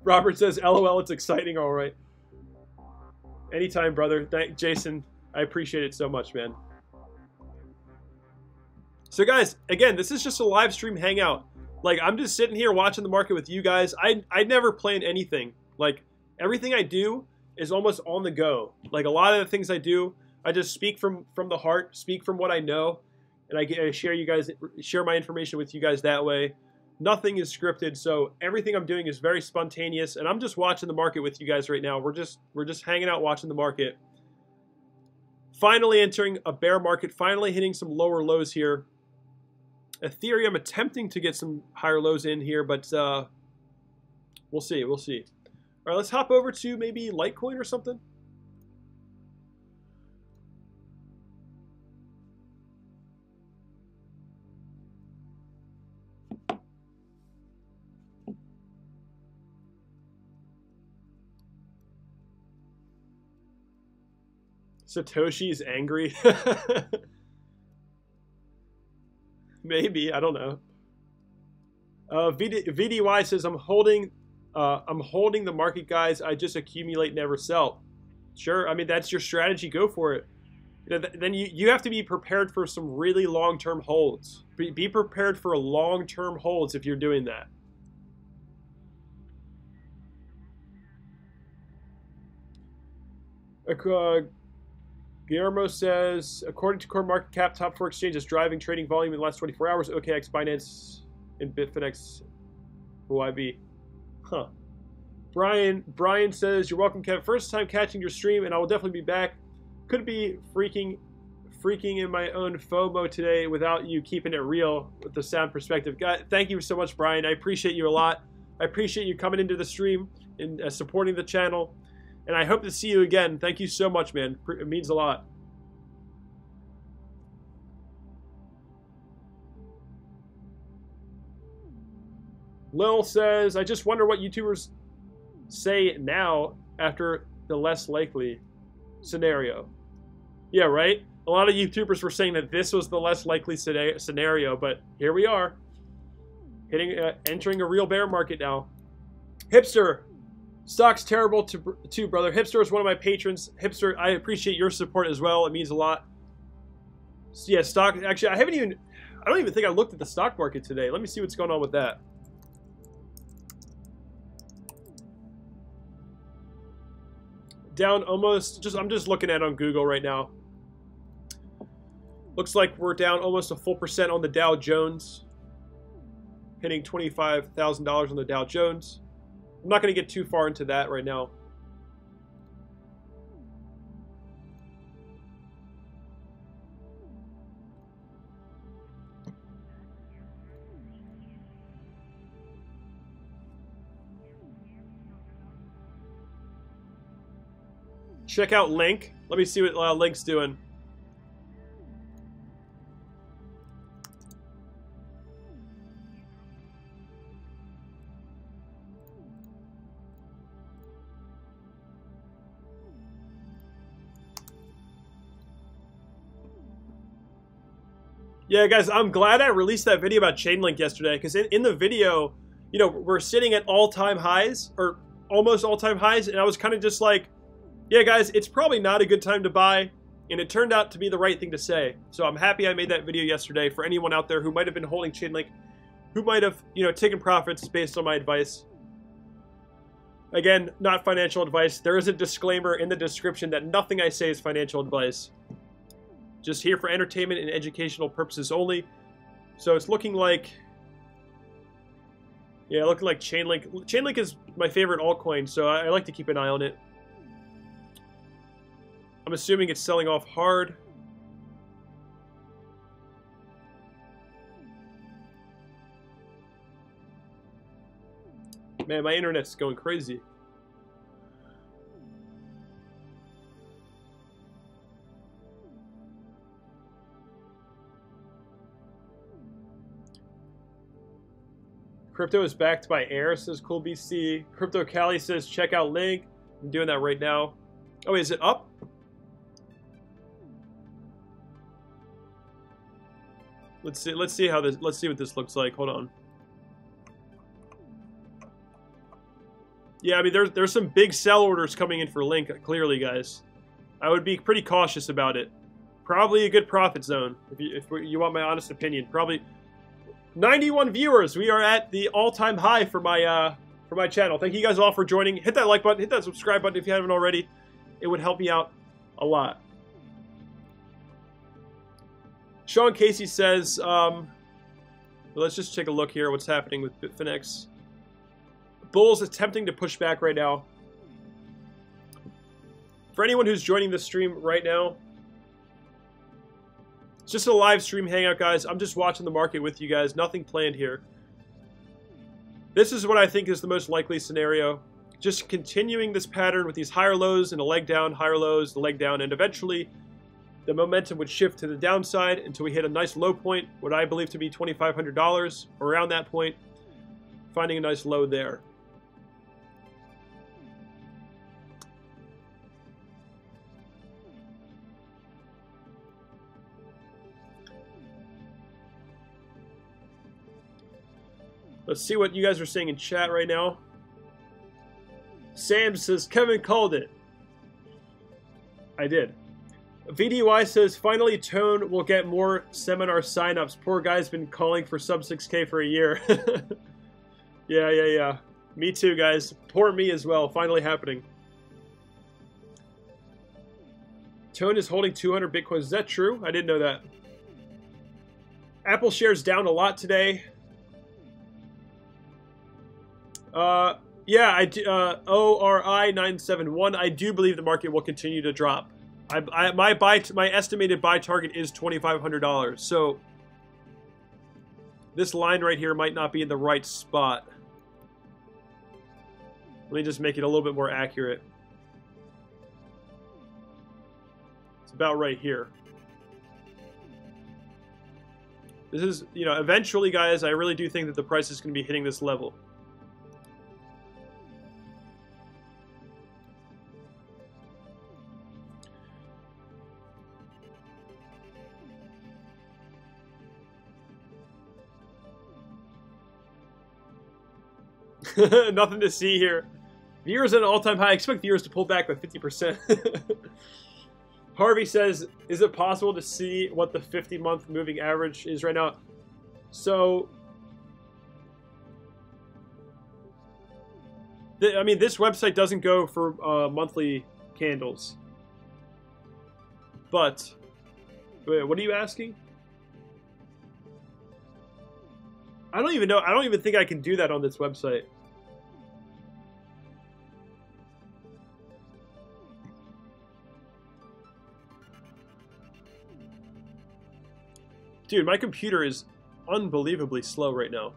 Robert says, LOL, it's exciting, all right. Anytime, brother. Jason, I appreciate it so much, man. So guys, again, this is just a live stream hangout. I'm just sitting here watching the market with you guys. I never plan anything. Everything I do is almost on the go. A lot of the things I do, I just speak from the heart, speak from what I know, and I share my information with you guys that way. Nothing is scripted, so everything I'm doing is very spontaneous, and I'm just watching the market with you guys right now. We're just hanging out watching the market. Finally entering a bear market, finally hitting some lower lows here. Ethereum attempting to get some higher lows in here, but we'll see. We'll see. All right, let's hop over to maybe Litecoin or something. Satoshi's angry. Maybe, I don't know. VDY says, I'm holding the market, guys. I just accumulate, never sell. Sure, I mean, that's your strategy. Go for it. You know, then you have to be prepared for some really long-term holds. Be prepared for long-term holds if you're doing that. Guillermo says, according to CoinMarketCap, top 4 exchanges driving trading volume in the last 24 hours, OKX, Binance, and Bitfinex, OIB. Huh. Brian says, you're welcome, Kev. First time catching your stream, and I will definitely be back. Could be freaking in my own FOMO today without you keeping it real with the sound perspective. God, thank you so much, Brian. I appreciate you a lot. I appreciate you coming into the stream and supporting the channel. And I hope to see you again. Thank you so much, man. It means a lot. Lil says, I just wonder what YouTubers say now after the less likely scenario. Yeah, right? A lot of YouTubers were saying that this was the less likely scenario, but here we are. Entering a real bear market now. Hipster. Stock's terrible too, brother. Hipster is one of my patrons. Hipster, I appreciate your support as well. It means a lot. So yeah, stock. Actually, I don't even think I looked at the stock market today. Let me see what's going on with that. Down almost. I'm just looking at it on Google right now. Looks like we're down almost a full % on the Dow Jones. Hitting $25,000 on the Dow Jones. I'm not going to get too far into that right now. Check out Link. Let me see what Link's doing. Yeah, guys, I'm glad I released that video about Chainlink yesterday, because in the video, you know, we're sitting at all-time highs, or almost all-time highs, and I was kind of just like, yeah, guys, it's probably not a good time to buy, and it turned out to be the right thing to say. So I'm happy I made that video yesterday for anyone out there who might have been holding Chainlink, who might have, you know, taken profits based on my advice. Again, not financial advice. There is a disclaimer in the description that nothing I say is financial advice. Just here for entertainment and educational purposes only. So it's looking like, yeah, looking like Chainlink. Chainlink is my favorite altcoin, so I like to keep an eye on it. I'm assuming it's selling off hard. Man, my internet's going crazy. Crypto is backed by Air, says Cool BC. Crypto Cali says check out Link. I'm doing that right now. Oh, is it up? Let's see what this looks like. Hold on. Yeah, I mean there's some big sell orders coming in for Link, clearly, guys. I would be pretty cautious about it. Probably a good profit zone, if you want my honest opinion. Probably 91 viewers. We are at the all-time high for my channel. Thank you guys all for joining. Hit that like button, hit that subscribe button if you haven't already. It would help me out a lot. Sean Casey says, let's just take a look here what's happening with Bitfinex. Bull's attempting to push back right now. For anyone who's joining the stream right now, it's just a live stream hangout, guys. I'm just watching the market with you guys. Nothing planned here. This is what I think is the most likely scenario. Just continuing this pattern with these higher lows and a leg down, higher lows, the leg down, and eventually the momentum would shift to the downside until we hit a nice low point, what I believe to be $2,500, around that point, finding a nice low there. Let's see what you guys are saying in chat right now. Sam says, Kevin called it. I did. VDY says, finally Tone will get more seminar signups. Poor guy's been calling for sub 6K for a year. Yeah. Me too, guys. Poor me as well. Finally happening. Tone is holding 200 Bitcoins. Is that true? I didn't know that. Apple shares down a lot today. Yeah, I do, ORI971. I do believe the market will continue to drop. My estimated buy target is $2,500. So this line right here might not be in the right spot. Let me just make it a little bit more accurate. It's about right here. This is, you know, eventually, guys, I really do think that the price is going to be hitting this level. Nothing to see here. Viewers at an all-time high. I expect viewers to pull back by 50%. Harvey says, is it possible to see what the 50-month moving average is right now? So, I mean, this website doesn't go for monthly candles. But, wait, what are you asking? I don't even know. I don't even think I can do that on this website. Dude, my computer is unbelievably slow right now.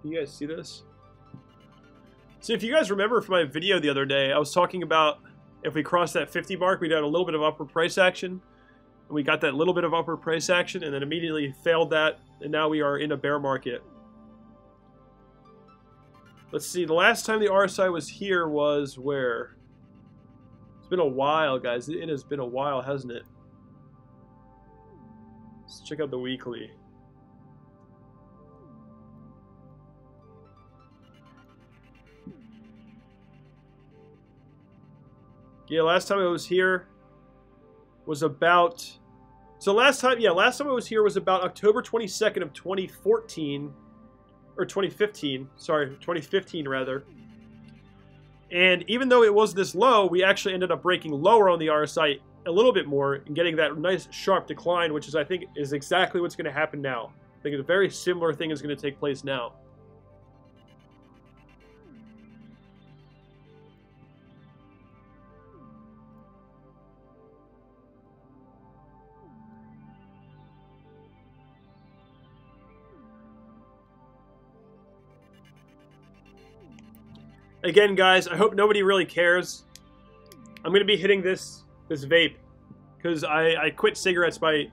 Can you guys see this? So if you guys remember from my video the other day, I was talking about if we cross that 50 mark, we got a little bit of upward price action. And we got that little bit of upward price action and then immediately failed that. And now we are in a bear market. Let's see, the last time the RSI was here was where? It's been a while, guys. It has been a while, hasn't it? Let's check out the weekly. Yeah, last time I was here was about... So last time I was here was about October 22nd of 2014. Or 2015. Sorry, 2015 rather. And even though it was this low, we actually ended up breaking lower on the RSI a little bit more and getting that nice sharp decline, which is, I think, is exactly what's going to happen now. I think a very similar thing is going to take place now. Again, guys, I hope nobody really cares. I'm going to be hitting this vape because I quit cigarettes by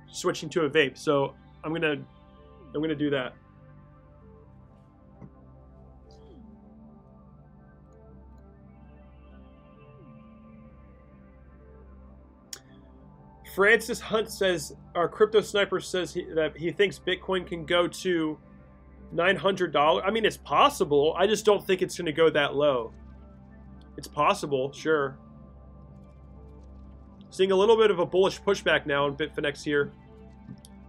switching to a vape. So I'm gonna do that. Francis Hunt says, our crypto sniper says that he thinks Bitcoin can go to $900. I mean, it's possible. I just don't think it's going to go that low. It's possible, sure. Seeing a little bit of a bullish pushback now on Bitfinex here.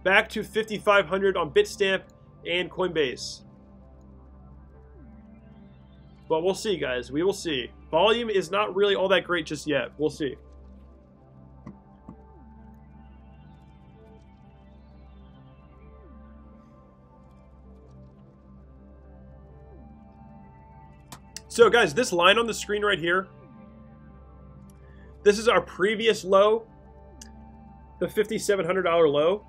Back to 5,500 on Bitstamp and Coinbase. But we'll see, guys. We will see. Volume is not really all that great just yet. We'll see. So guys, this line on the screen right here, this is our previous low, the $5,700 low.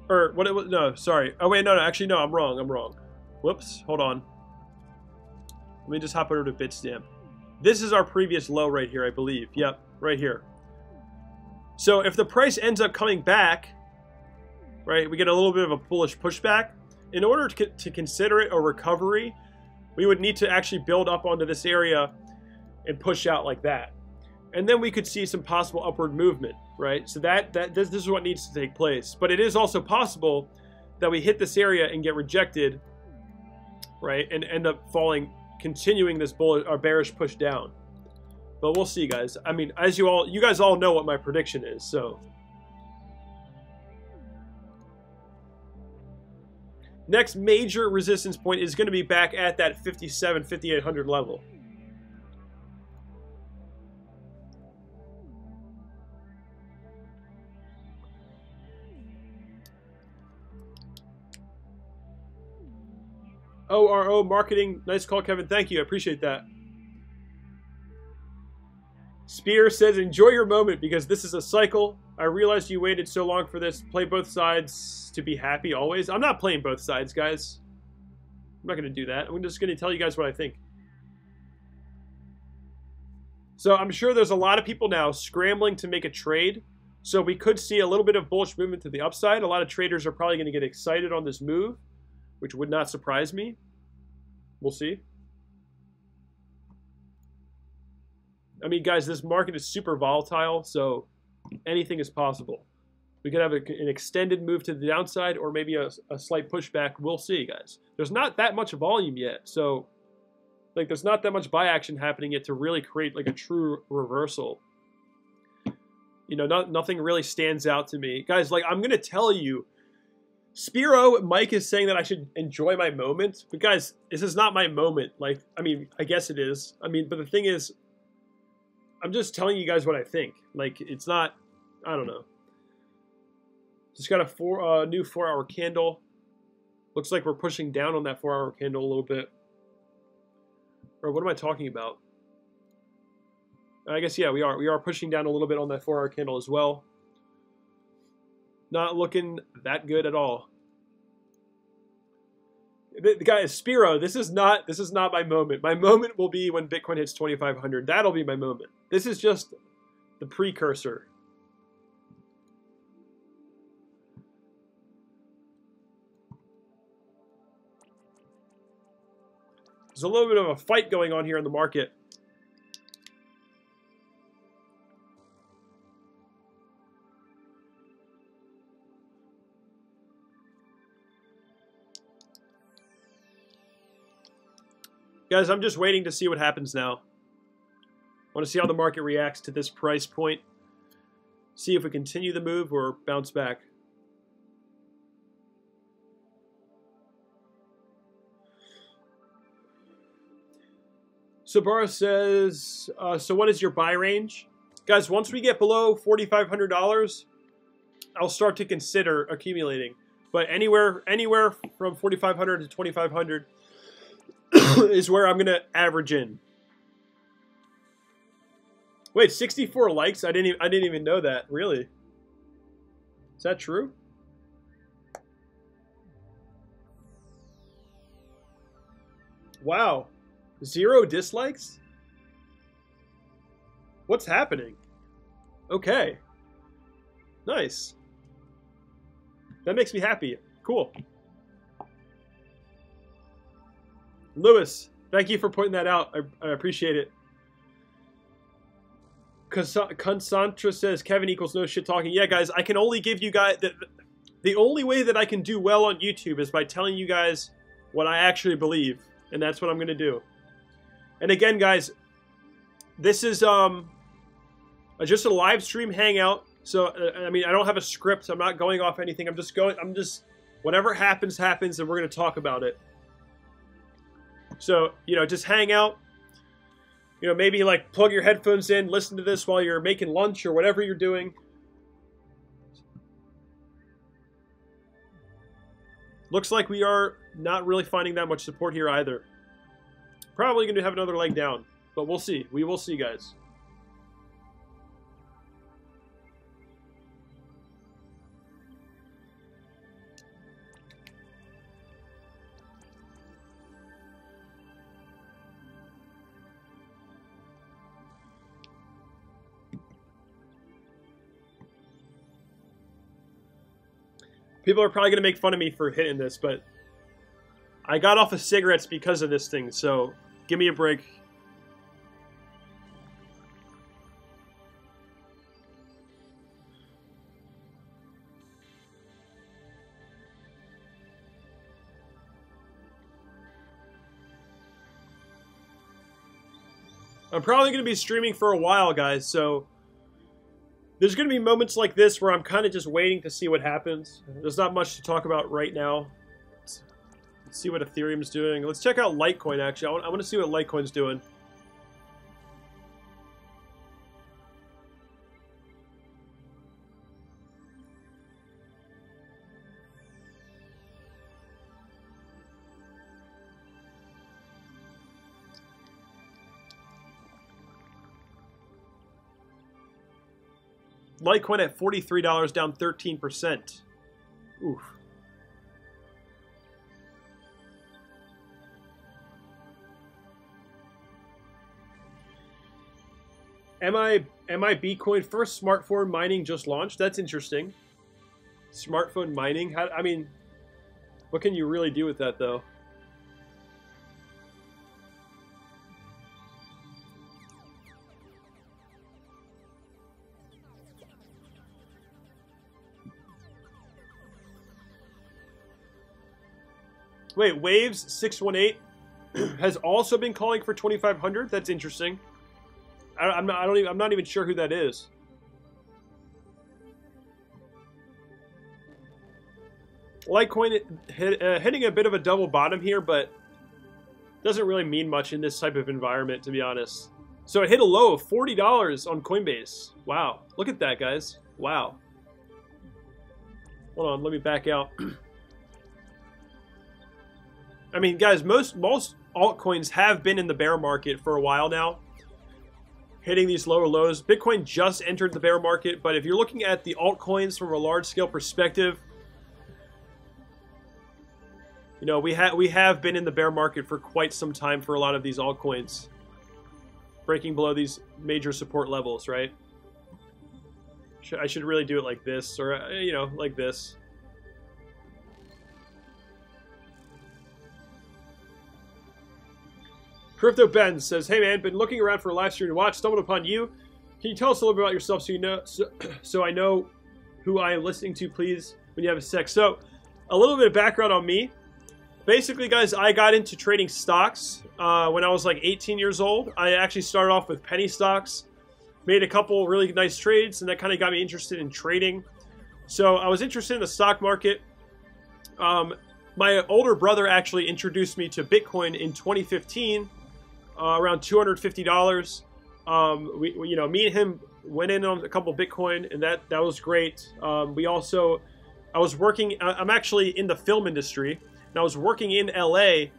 Or what it was, no, sorry. Oh wait, no, actually no, I'm wrong. Whoops, hold on. Let me just hop over to Bitstamp. This is our previous low right here, I believe. Yep, right here. So if the price ends up coming back, right, we get a little bit of a bullish pushback. In order to consider it a recovery, we would need to actually build up onto this area and push out like that. And then we could see some possible upward movement. right? So this is what needs to take place. But it is also possible that we hit this area and get rejected, right, and end up falling, continuing this bullish or bearish push down. But we'll see, guys. I mean, as you guys all know what my prediction is, so. Next major resistance point is going to be back at that 5,800 level. ORO Marketing, nice call, Kevin. Thank you. I appreciate that. Spear says, enjoy your moment because this is a cycle. I realized you waited so long for this. Play both sides to be happy always. I'm not playing both sides, guys. I'm not going to do that. I'm just going to tell you guys what I think. So I'm sure there's a lot of people now scrambling to make a trade. So we could see a little bit of bullish movement to the upside. A lot of traders are probably going to get excited on this move, which would not surprise me. We'll see. I mean, guys, this market is super volatile, so anything is possible. We could have an extended move to the downside or maybe a slight pushback. We'll see, guys. There's not that much volume yet, so like there's not that much buy action happening yet to really create like a true reversal. You know, nothing really stands out to me. Guys, like I'm going to tell you, Spiro, Mike is saying that I should enjoy my moment. But guys, this is not my moment. Like, I mean, I guess it is. I mean, but the thing is, I'm just telling you guys what I think. Like, it's not, I don't know. Just got a new 4-hour candle. Looks like we're pushing down on that 4-hour candle a little bit. Or what am I talking about? I guess, yeah, we are. We are pushing down a little bit on that 4-hour candle as well. Not looking that good at all. The guy is Spiro. This is not my moment. My moment will be when Bitcoin hits 2,500. That'll be my moment. This is just the precursor. There's a little bit of a fight going on here in the market. Guys, I'm just waiting to see what happens now. I want to see how the market reacts to this price point. See if we continue the move or bounce back. Sabara says, so what is your buy range? Guys, once we get below $4,500, I'll start to consider accumulating. But anywhere from 4,500 to 2,500 is where I'm gonna average in. Wait, 64 likes? I didn't even know that. Really? Is that true? Wow. 0 dislikes? What's happening? Okay. Nice. That makes me happy. Cool. Lewis, thank you for pointing that out. I appreciate it. Consantra says, Kevin equals no shit talking. Yeah, guys, I can only give you guys... The only way that I can do well on YouTube is by telling you guys what I actually believe. And that's what I'm going to do. And again, guys, this is just a live stream hangout. So, I mean, I don't have a script. I'm not going off anything. I'm just... Whatever happens, happens, and we're going to talk about it. So, you know, just hang out. You know, maybe like plug your headphones in, listen to this while you're making lunch or whatever you're doing. Looks like we are not really finding that much support here either. Probably going to have another leg down, but we'll see. We will see, guys. People are probably going to make fun of me for hitting this, but I got off of cigarettes because of this thing, so give me a break. I'm probably going to be streaming for a while, guys, so there's going to be moments like this where I'm kind of just waiting to see what happens. There's not much to talk about right now. Let's see what Ethereum's doing. Let's check out Litecoin, actually. I want to see what Litecoin's doing. Litecoin at $43, down 13%. Oof. MI Bitcoin first smartphone mining just launched. That's interesting. Smartphone mining. I mean, what can you really do with that though? Wait, Waves 618 has also been calling for 2,500. That's interesting. I'm not even sure who that is. Litecoin hitting a bit of a double bottom here, but doesn't really mean much in this type of environment, to be honest. So it hit a low of $40 on Coinbase. Wow, look at that, guys. Wow. Hold on, let me back out. I mean, guys, most altcoins have been in the bear market for a while now, hitting these lower lows. Bitcoin just entered the bear market, but if you're looking at the altcoins from a large-scale perspective, you know, we have been in the bear market for quite some time for a lot of these altcoins, breaking below these major support levels, right? I should really do it like this, or, you know, like this. Crypto Ben says, "Hey man, been looking around for a live stream to watch. Stumbled upon you. Can you tell us a little bit about yourself so I know who I am listening to, please, when you have a sec?" So, a little bit of background on me. Basically, guys, I got into trading stocks when I was like 18 years old. I actually started off with penny stocks, made a couple really nice trades, and that kind of got me interested in trading. So I was interested in the stock market. My older brother actually introduced me to Bitcoin in 2015. Around $250. You know, me and him went in on a couple Bitcoin, and that was great. I was working. I'm actually in the film industry, and I was working in LA.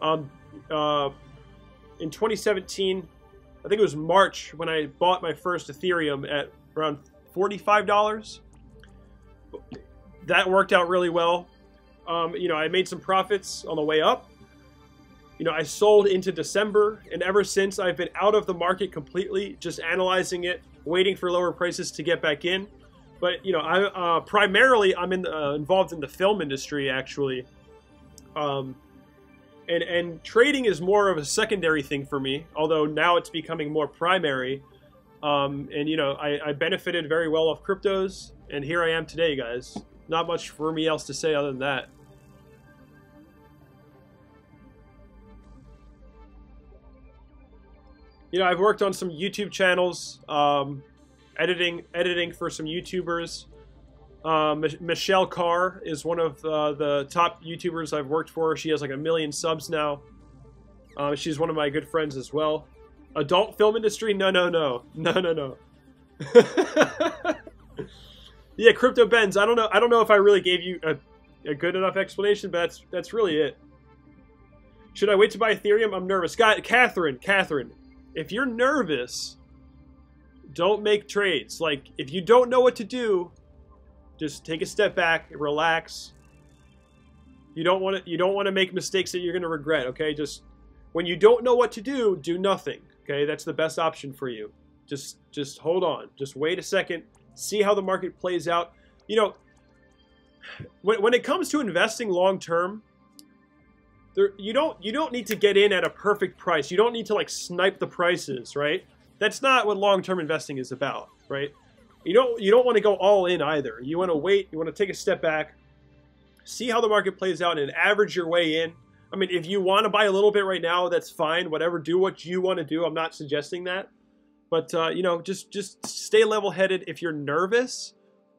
In 2017, I think it was March when I bought my first Ethereum at around $45. That worked out really well. You know, I made some profits on the way up. You know, I sold into December, and ever since I've been out of the market completely, just analyzing it, waiting for lower prices to get back in. But you know, I primarily I'm involved in the film industry actually, and trading is more of a secondary thing for me. Although now it's becoming more primary, and you know, I benefited very well off cryptos, and here I am today, guys. Not much for me else to say other than that. You know, I've worked on some YouTube channels, editing for some YouTubers. Michelle Carr is one of the top YouTubers I've worked for. She has like 1 million subs now. She's one of my good friends as well. Adult film industry? No. Yeah, Crypto Benz. I don't know if I really gave you a good enough explanation, but that's really it. Should I wait to buy Ethereum? I'm nervous. Catherine. If you're nervous, don't make trades. Like, if you don't know what to do, just take a step back, relax. You don't want to make mistakes that you're going to regret, okay? Just when you don't know what to do nothing, okay? That's the best option for you. Just hold on. Just wait a second. See how the market plays out. You know, when it comes to investing long term, you don't need to get in at a perfect price. You don't need to like snipe the prices, right? That's not what long-term investing is about, right? You don't want to go all in either. You want to wait. You want to take a step back, see how the market plays out, and average your way in. I mean, if you want to buy a little bit right now, that's fine. Whatever, do what you want to do. I'm not suggesting that. But, you know, just stay level-headed. If you're nervous,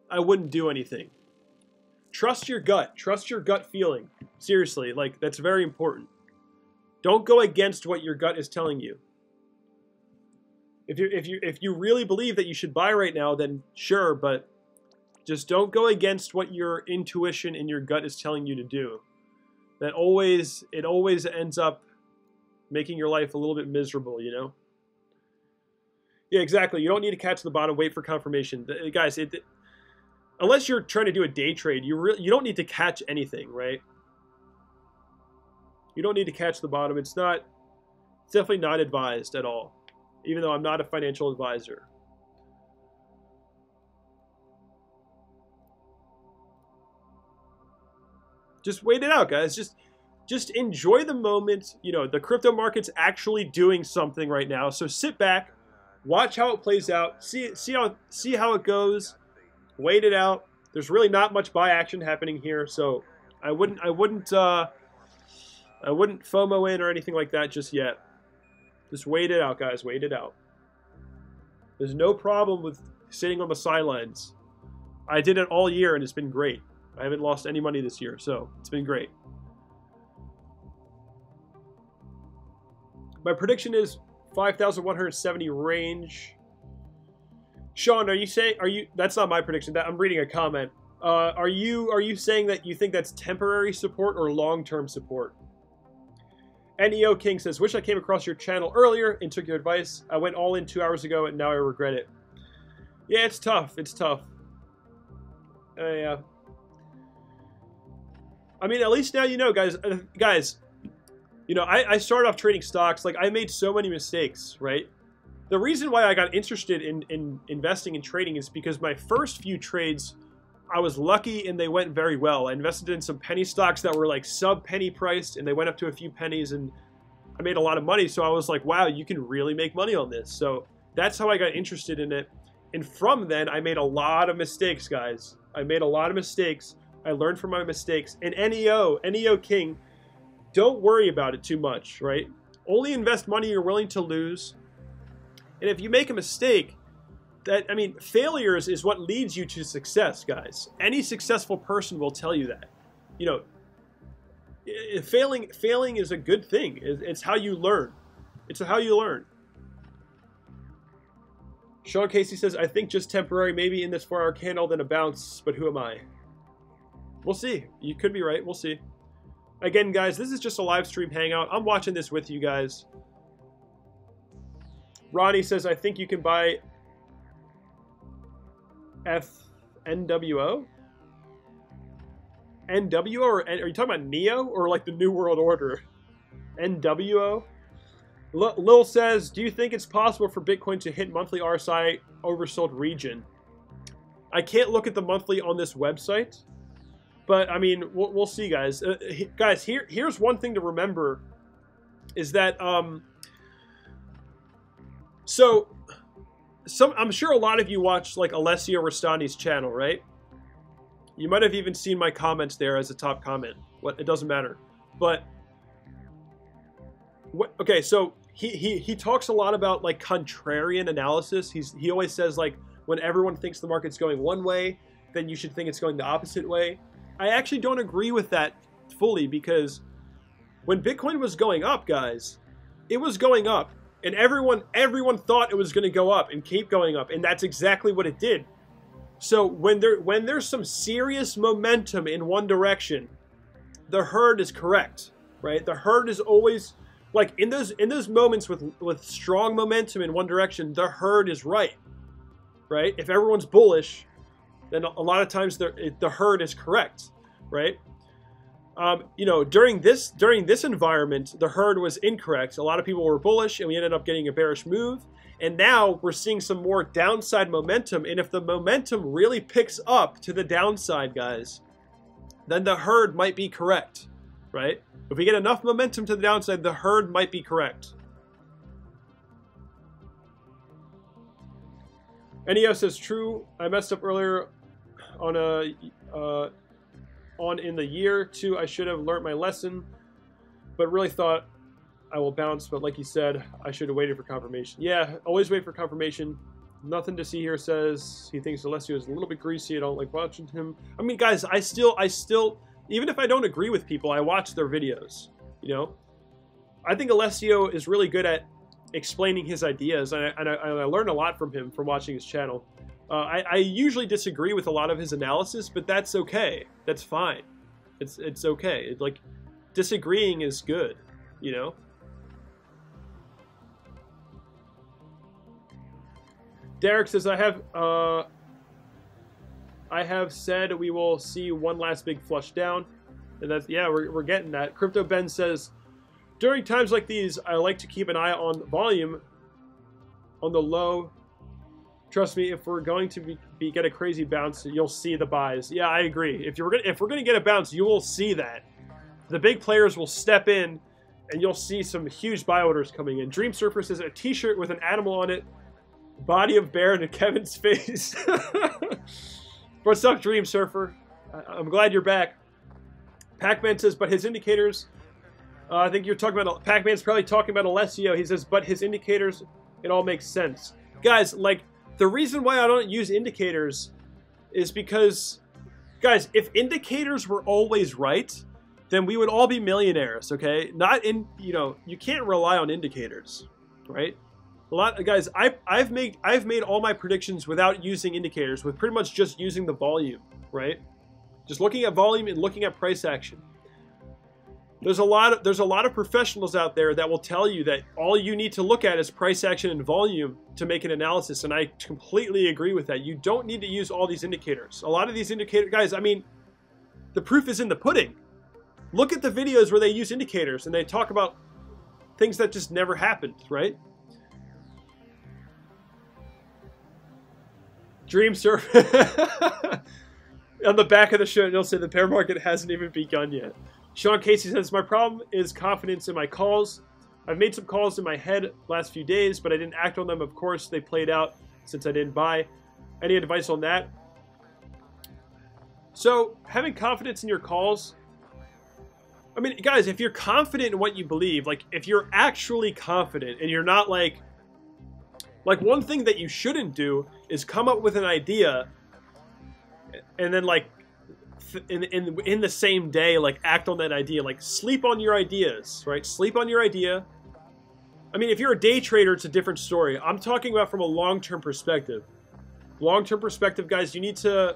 I wouldn't do anything. Trust your gut. Trust your gut feeling. Seriously, like, that's very important. Don't go against what your gut is telling you. If you really believe that you should buy right now, then sure, but just don't go against what your intuition and your gut is telling you to do. It always ends up making your life a little bit miserable, you know? Yeah, exactly. You don't need to catch the bottom, wait for confirmation. Guys, unless you're trying to do a day trade, you don't need to catch anything, right? You don't need to catch the bottom. It's definitely not advised at all, even though I'm not a financial advisor. Just wait it out, guys. Just enjoy the moment. You know, the crypto market's actually doing something right now. So sit back, watch how it plays out, see how it goes, wait it out. There's really not much buy action happening here, so I wouldn't FOMO in or anything like that just yet. Just wait it out, guys. Wait it out. There's no problem with sitting on the sidelines. I did it all year, and it's been great. I haven't lost any money this year, so it's been great. My prediction is 5,170 range. Sean, that's not my prediction. I'm reading a comment. Are you saying that you think that's temporary support or long-term support? NEO King says, wish I came across your channel earlier and took your advice. I went all in 2 hours ago and now I regret it. Yeah, it's tough. It's tough. Yeah. I mean, at least now you know, guys. You know, I started off trading stocks. Like, I made so many mistakes, right? The reason why I got interested in investing and trading is because my first few trades, I was lucky and they went very well. I invested in some penny stocks that were like sub-penny priced, and they went up to a few pennies, and I made a lot of money. So I was like, wow, you can really make money on this. So that's how I got interested in it. And from then, I made a lot of mistakes, guys. I made a lot of mistakes. I learned from my mistakes. And NEO King, don't worry about it too much, right? Only invest money you're willing to lose. And if you make a mistake, failures is what leads you to success, guys. Any successful person will tell you that. You know, failing is a good thing. It's how you learn. It's how you learn. Sean Casey says, I think just temporary, maybe in this 4-hour candle, then a bounce, but who am I? We'll see. You could be right. We'll see. Again, guys, this is just a live stream hangout. I'm watching this with you guys. Ronnie says, I think you can buy NWO? NWO? Or are you talking about Neo? Or like the New World Order? NWO? Lil says, do you think it's possible for Bitcoin to hit monthly RSI oversold region? I can't look at the monthly on this website. But, I mean, we'll see, guys. Guys, here's one thing to remember is that, I'm sure a lot of you watch, like, Alessio Rastani's channel, right? You might have even seen my comments there as a top comment. It doesn't matter. But, okay, so he talks a lot about, like, contrarian analysis. He always says, like, when everyone thinks the market's going one way, then you should think it's going the opposite way. I actually don't agree with that fully, because when Bitcoin was going up, guys, it was going up, and everyone thought it was going to go up and keep going up, and that's exactly what it did. So when there's some serious momentum in one direction, the herd is correct, right? The herd is always, like, in those moments with strong momentum in one direction, the herd is right? If everyone's bullish, then a lot of times the herd is correct, right? You know, during this environment, the herd was incorrect. A lot of people were bullish, and we ended up getting a bearish move. And now we're seeing some more downside momentum. And if the momentum really picks up to the downside, guys, then the herd might be correct, right? If we get enough momentum to the downside, the herd might be correct. NEO says, true, I messed up earlier on in the year. 2, I should have learned my lesson. but really thought I will bounce. But like you said, I should have waited for confirmation. Yeah, always wait for confirmation. Nothing to see here says he thinks Alessio is a little bit greasy. I don't like watching him. I mean, guys, I still, even if I don't agree with people, I watch their videos, you know? I think Alessio is really good at explaining his ideas, and I learn a lot from him from watching his channel. I usually disagree with a lot of his analysis, but that's okay. That's fine. It's okay. Like, disagreeing is good, you know? Derek says, I have said we will see one last big flush down. And that's, yeah, we're getting that. Crypto Ben says, during times like these, I like to keep an eye on volume on the low. Trust me, if we're going to get a crazy bounce, you'll see the buys. Yeah, I agree. If we're gonna get a bounce, you will see that. The big players will step in, and you'll see some huge buy orders coming in. Dream Surfer says, a T-shirt with an animal on it. Body of bear into Kevin's face. What's up, Dream Surfer? I'm glad you're back. Pac-Man says, but his indicators... I think you're talking about... Pac-Man's probably talking about Alessio. He says, but his indicators, it all makes sense. Guys, like, the reason why I don't use indicators is because... Guys, if indicators were always right, then we would all be millionaires, okay? Not in... You know, you can't rely on indicators, right? A lot, guys. I've made all my predictions without using indicators, with pretty much just using the volume, right? Just looking at volume and looking at price action. There's a lot of professionals out there that will tell you that all you need to look at is price action and volume to make an analysis, and I completely agree with that. You don't need to use all these indicators. A lot of these indicators, guys. I mean, the proof is in the pudding. Look at the videos where they use indicators and they talk about things that just never happened, right? Dream Surf. On the back of the show, you'll say the bear market hasn't even begun yet. Sean Casey says, my problem is confidence in my calls. I've made some calls in my head last few days, but I didn't act on them. Of course, they played out since I didn't buy. Any advice on that? So, having confidence in your calls... I mean, guys, if you're confident in what you believe, like, if you're actually confident and you're not like... Like, one thing that you shouldn't do is come up with an idea and then, like, in the same day, like, act on that idea. Like, sleep on your ideas, right? Sleep on your idea. I mean, if you're a day trader, it's a different story. I'm talking about from a long-term perspective. Long-term perspective, guys, you need to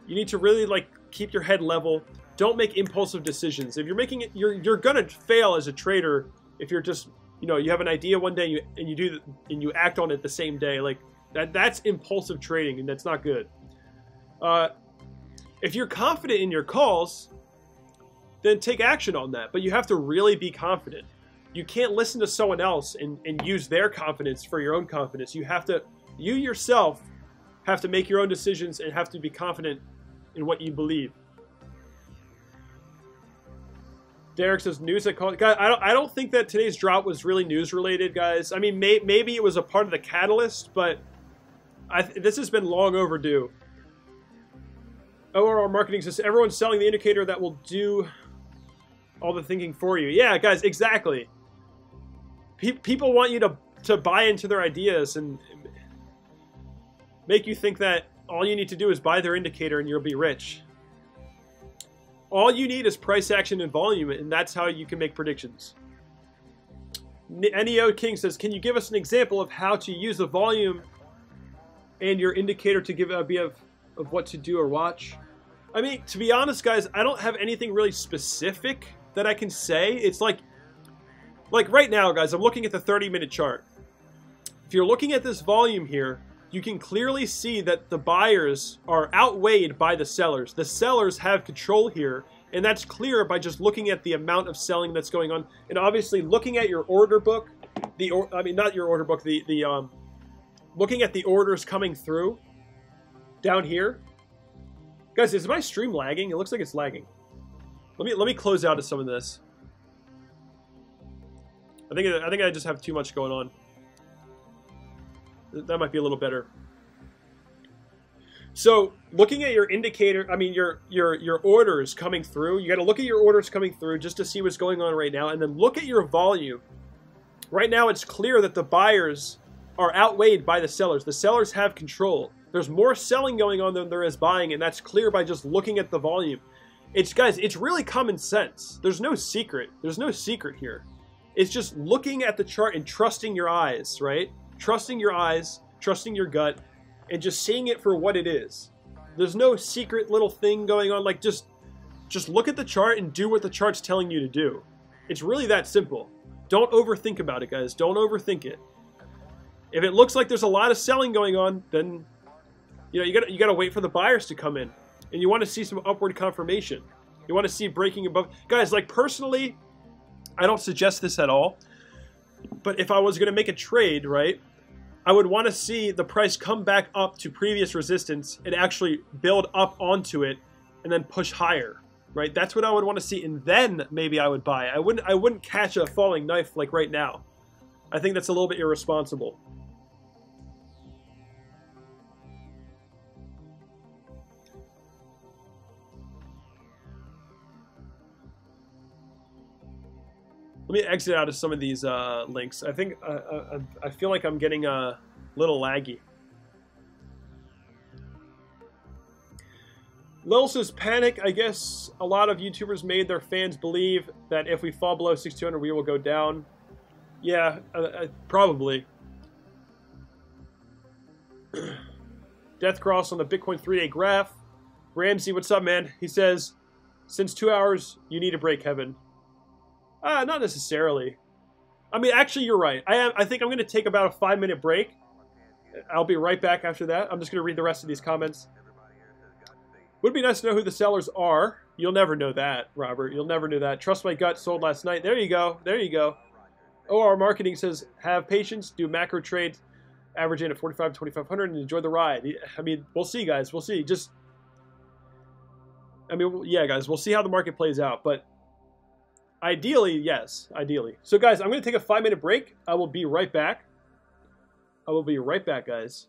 really, like, keep your head level. Don't make impulsive decisions. If you're making it, you're gonna fail as a trader if you're just... You know, you have an idea one day and you act on it the same day. Like, that's impulsive trading, and that's not good. If you're confident in your calls, then take action on that. But you have to really be confident. You can't listen to someone else and use their confidence for your own confidence. You yourself have to make your own decisions and have to be confident in what you believe. Derek says news that called. Guys, I don't think that today's drop was really news related, guys. I mean, maybe it was a part of the catalyst, but this has been long overdue. ORR Marketing says everyone's selling the indicator that will do all the thinking for you. Yeah, guys, exactly. People want you to buy into their ideas and make you think that all you need to do is buy their indicator and you'll be rich. All you need is price action and volume, and that's how you can make predictions. NEO King says, can you give us an example of how to use the volume and your indicator to give an idea of what to do or watch? I mean, to be honest, guys, I don't have anything really specific that I can say. It's like right now, guys, I'm looking at the 30-minute chart. If you're looking at this volume here, you can clearly see that the buyers are outweighed by the sellers. The sellers have control here, and that's clear by just looking at the amount of selling that's going on, and obviously looking at your order book. Not your order book. Looking at the orders coming through down here. Guys, is my stream lagging? It looks like it's lagging. Let me close out of some of this. I think I just have too much going on. That might be a little better. So looking at your indicator, I mean your orders coming through, you got to look at your orders coming through just to see what's going on right now, and then look at your volume. Right now it's clear that the buyers are outweighed by the sellers. The sellers have control. There's more selling going on than there is buying, and that's clear by just looking at the volume. Guys, it's really common sense. There's no secret. There's no secret here. It's just looking at the chart and trusting your eyes, right? Trusting your eyes, trusting your gut, and just seeing it for what it is. There's no secret little thing going on. Like, just look at the chart and do what the chart's telling you to do. It's really that simple. Don't overthink about it, guys. Don't overthink it. If it looks like there's a lot of selling going on, then you gotta wait for the buyers to come in. And you want to see some upward confirmation. You want to see breaking above. Guys, like personally, I don't suggest this at all. But if I was going to make a trade, right, I would want to see the price come back up to previous resistance and actually build up onto it and then push higher, right? That's what I would want to see, and then maybe I would buy. I wouldn't catch a falling knife like right now. I think that's a little bit irresponsible. Let me exit out of some of these links. I think I feel like I'm getting a little laggy. Lil says panic. I guess a lot of YouTubers made their fans believe that if we fall below 6200, we will go down. Yeah, probably. Death Cross on the Bitcoin 3-day graph. Ramsey, what's up, man? He says, since 2 hours, you need a break, Kevin. Not necessarily. I mean, actually, you're right. I think I'm going to take about a 5-minute break. I'll be right back after that. I'm just going to read the rest of these comments. Would be nice to know who the sellers are. You'll never know that, Robert. You'll never know that. Trust my gut, sold last night. There you go. There you go. OR Marketing says, have patience, do macro trades, average in at 45 to 2500 and enjoy the ride. I mean, we'll see, guys. We'll see. Yeah, guys, we'll see how the market plays out. But ideally, yes, ideally. So, guys, I'm going to take a 5-minute break. I will be right back. I will be right back, guys.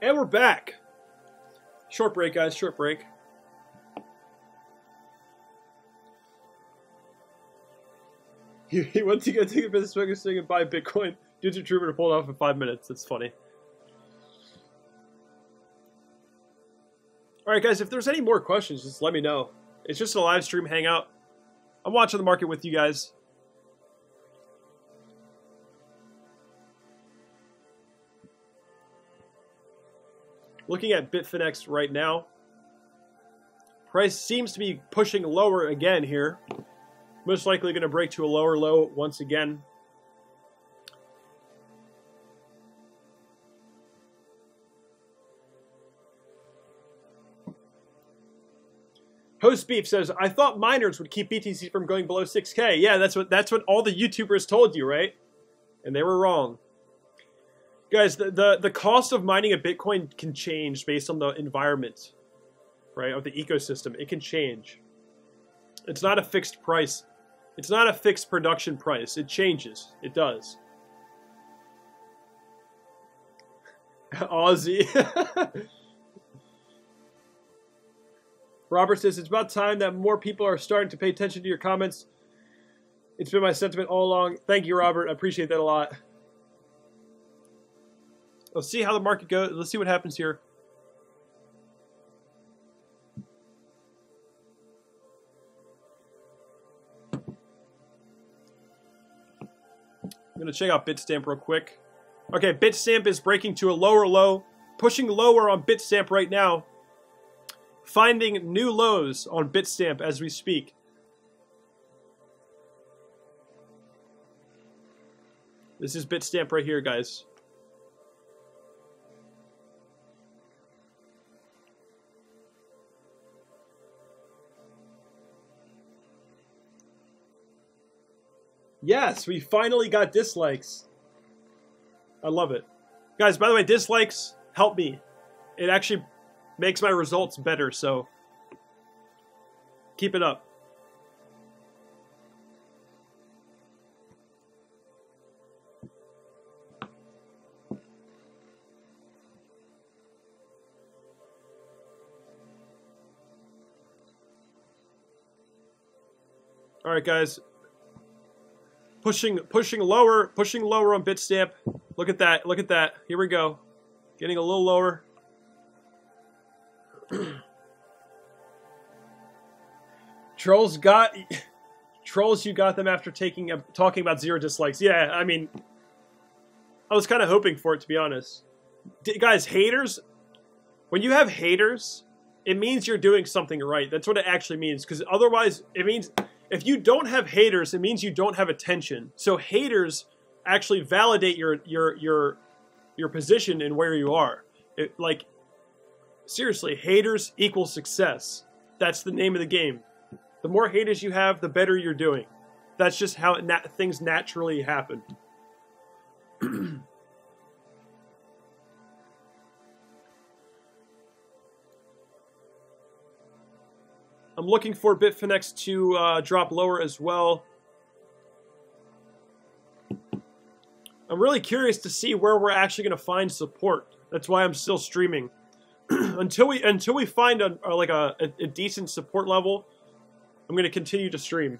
And we're back. Short break, guys. Short break. He went to go take a business focusing and buy Bitcoin. Dude's a trooper to pull it off in 5 minutes. That's funny. Alright, guys, if there's any more questions, just let me know. It's just a live stream hangout. I'm watching the market with you guys. Looking at Bitfinex right now. Price seems to be pushing lower again here. Most likely going to break to a lower low once again. Host Beef says, I thought miners would keep BTC from going below 6K. Yeah, that's what all the YouTubers told you, right? And they were wrong. Guys, the cost of mining a Bitcoin can change based on the environment, right, of the ecosystem. It can change. It's not a fixed price. It's not a fixed production price. It changes. It does. Aussie. Robert says, it's about time that more people are starting to pay attention to your comments. It's been my sentiment all along. Thank you, Robert. I appreciate that a lot. Let's see how the market goes. Let's see what happens here. I'm going to check out Bitstamp real quick. Okay, Bitstamp is breaking to a lower low. Pushing lower on Bitstamp right now. Finding new lows on Bitstamp as we speak. This is Bitstamp right here, guys. Yes, we finally got dislikes. I love it. Guys, by the way, dislikes help me. It actually makes my results better, so keep it up. All right, guys. Pushing lower on Bitstamp. Look at that. Look at that. Here we go. Getting a little lower. Trolls, you got them after talking about 0 dislikes. Yeah, I mean, I was kind of hoping for it, to be honest. Guys, haters, when you have haters, it means you're doing something right. That's what it actually means, because otherwise, it means if you don't have haters, it means you don't have attention. So haters actually validate your position and where you are. Like, seriously, haters equal success. That's the name of the game. The more haters you have, the better you're doing. That's just how things naturally happen. I'm looking for Bitfinex to drop lower as well. I'm really curious to see where we're actually going to find support. That's why I'm still streaming. until we find a decent support level, I'm going to continue to stream.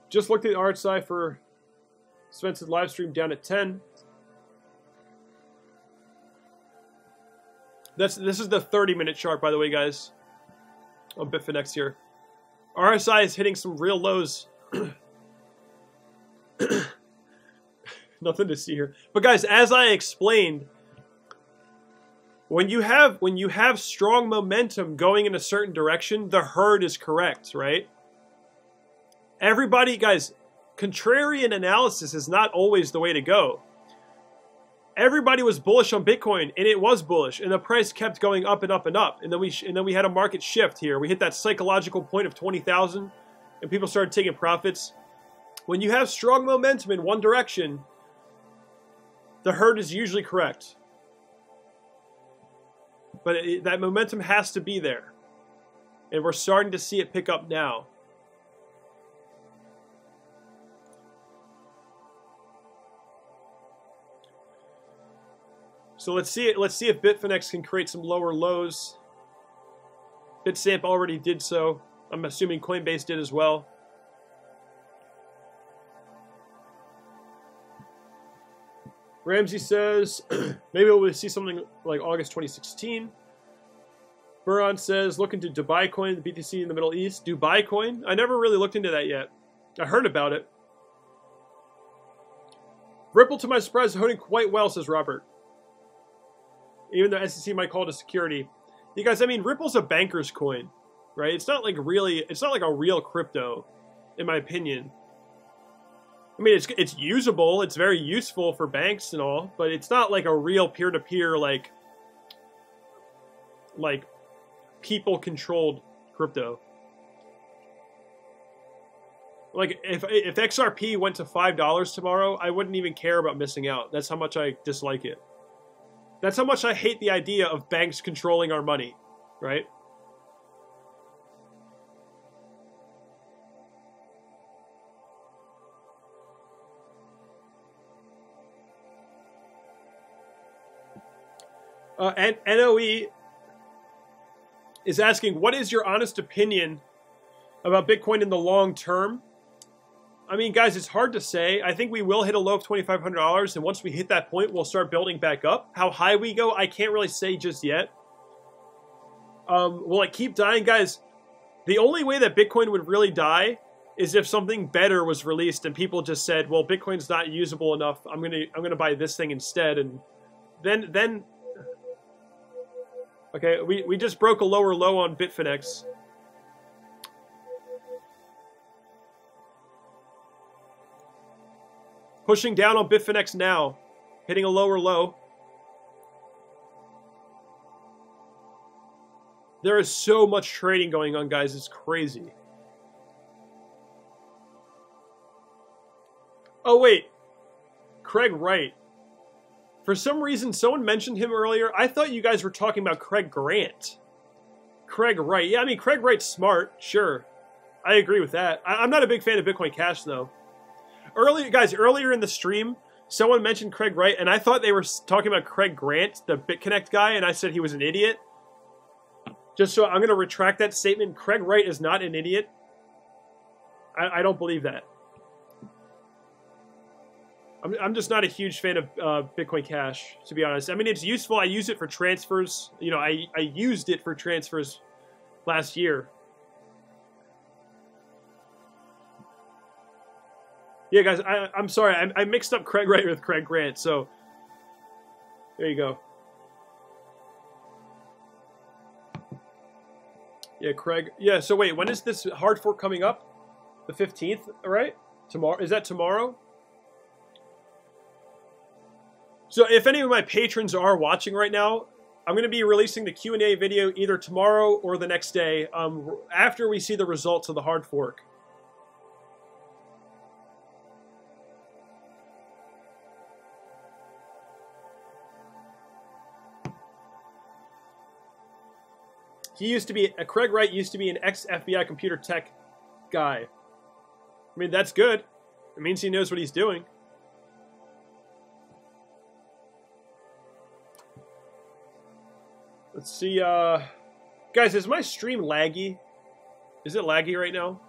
Just looked at the RSI for Svenson Livestream down at 10. This is the 30-minute chart, by the way, guys, on Bitfinex here. RSI is hitting some real lows. Nothing to see here. But guys, as I explained, when you have strong momentum going in a certain direction, the herd is correct, right? Everybody, guys, contrarian analysis is not always the way to go. everybody was bullish on Bitcoin, and it was bullish, and the price kept going up and up and up. And then we had a market shift here. We hit that psychological point of 20,000, and people started taking profits. When you have strong momentum in one direction, the herd is usually correct. But that momentum has to be there. And we're starting to see it pick up now. So let's see if Bitfinex can create some lower lows. Bitstamp already did so. I'm assuming Coinbase did as well. Ramsey says, maybe we'll see something like August 2016. Buron says, look into Dubai Coin, the BTC in the Middle East. Dubai Coin? I never really looked into that yet. I heard about it. Ripple, to my surprise, is holding quite well, says Robert. Even though SEC might call it a security. You guys, I mean, Ripple's a banker's coin, right? It's not like a real crypto, in my opinion. I mean, it's usable, it's very useful for banks and all, but it's not like a real peer-to-peer, like people-controlled crypto. Like, if XRP went to $5 tomorrow, I wouldn't even care about missing out. That's how much I dislike it. That's how much I hate the idea of banks controlling our money, right? And NOE is asking, what is your honest opinion about Bitcoin in the long term? I mean, guys, it's hard to say. I think we will hit a low of $2,500, and once we hit that point, we'll start building back up. How high we go, I can't really say just yet. Will it keep dying? Guys, the only way that Bitcoin would really die is if something better was released and people just said, well, Bitcoin's not usable enough. I'm gonna buy this thing instead. And then okay, we just broke a lower low on Bitfinex. Pushing down on Bitfinex now, hitting a lower low. There is so much trading going on, guys. It's crazy. Oh, wait. Craig Wright. For some reason, someone mentioned him earlier. I thought you guys were talking about Craig Grant. Craig Wright. Yeah, I mean, Craig Wright's smart. Sure. I agree with that. I'm not a big fan of Bitcoin Cash, though. Earlier in the stream, someone mentioned Craig Wright, and I thought they were talking about Craig Grant, the BitConnect guy, and I said he was an idiot. Just so I'm going to retract that statement. Craig Wright is not an idiot. I don't believe that. I'm just not a huge fan of Bitcoin Cash, to be honest. I mean, it's useful. I use it for transfers. You know, I used it for transfers last year. Yeah, guys, I'm sorry. I mixed up Craig Wright with Craig Grant, so there you go. Yeah, Craig. Yeah, so wait, when is this hard fork coming up? The 15th, right? Tomorrow? Is that tomorrow? So if any of my patrons are watching right now, I'm going to be releasing the Q&A video either tomorrow or the next day after we see the results of the hard fork. Craig Wright used to be an ex-FBI computer tech guy. I mean, that's good. It means he knows what he's doing. Let's see, guys, is my stream laggy? Is it laggy right now?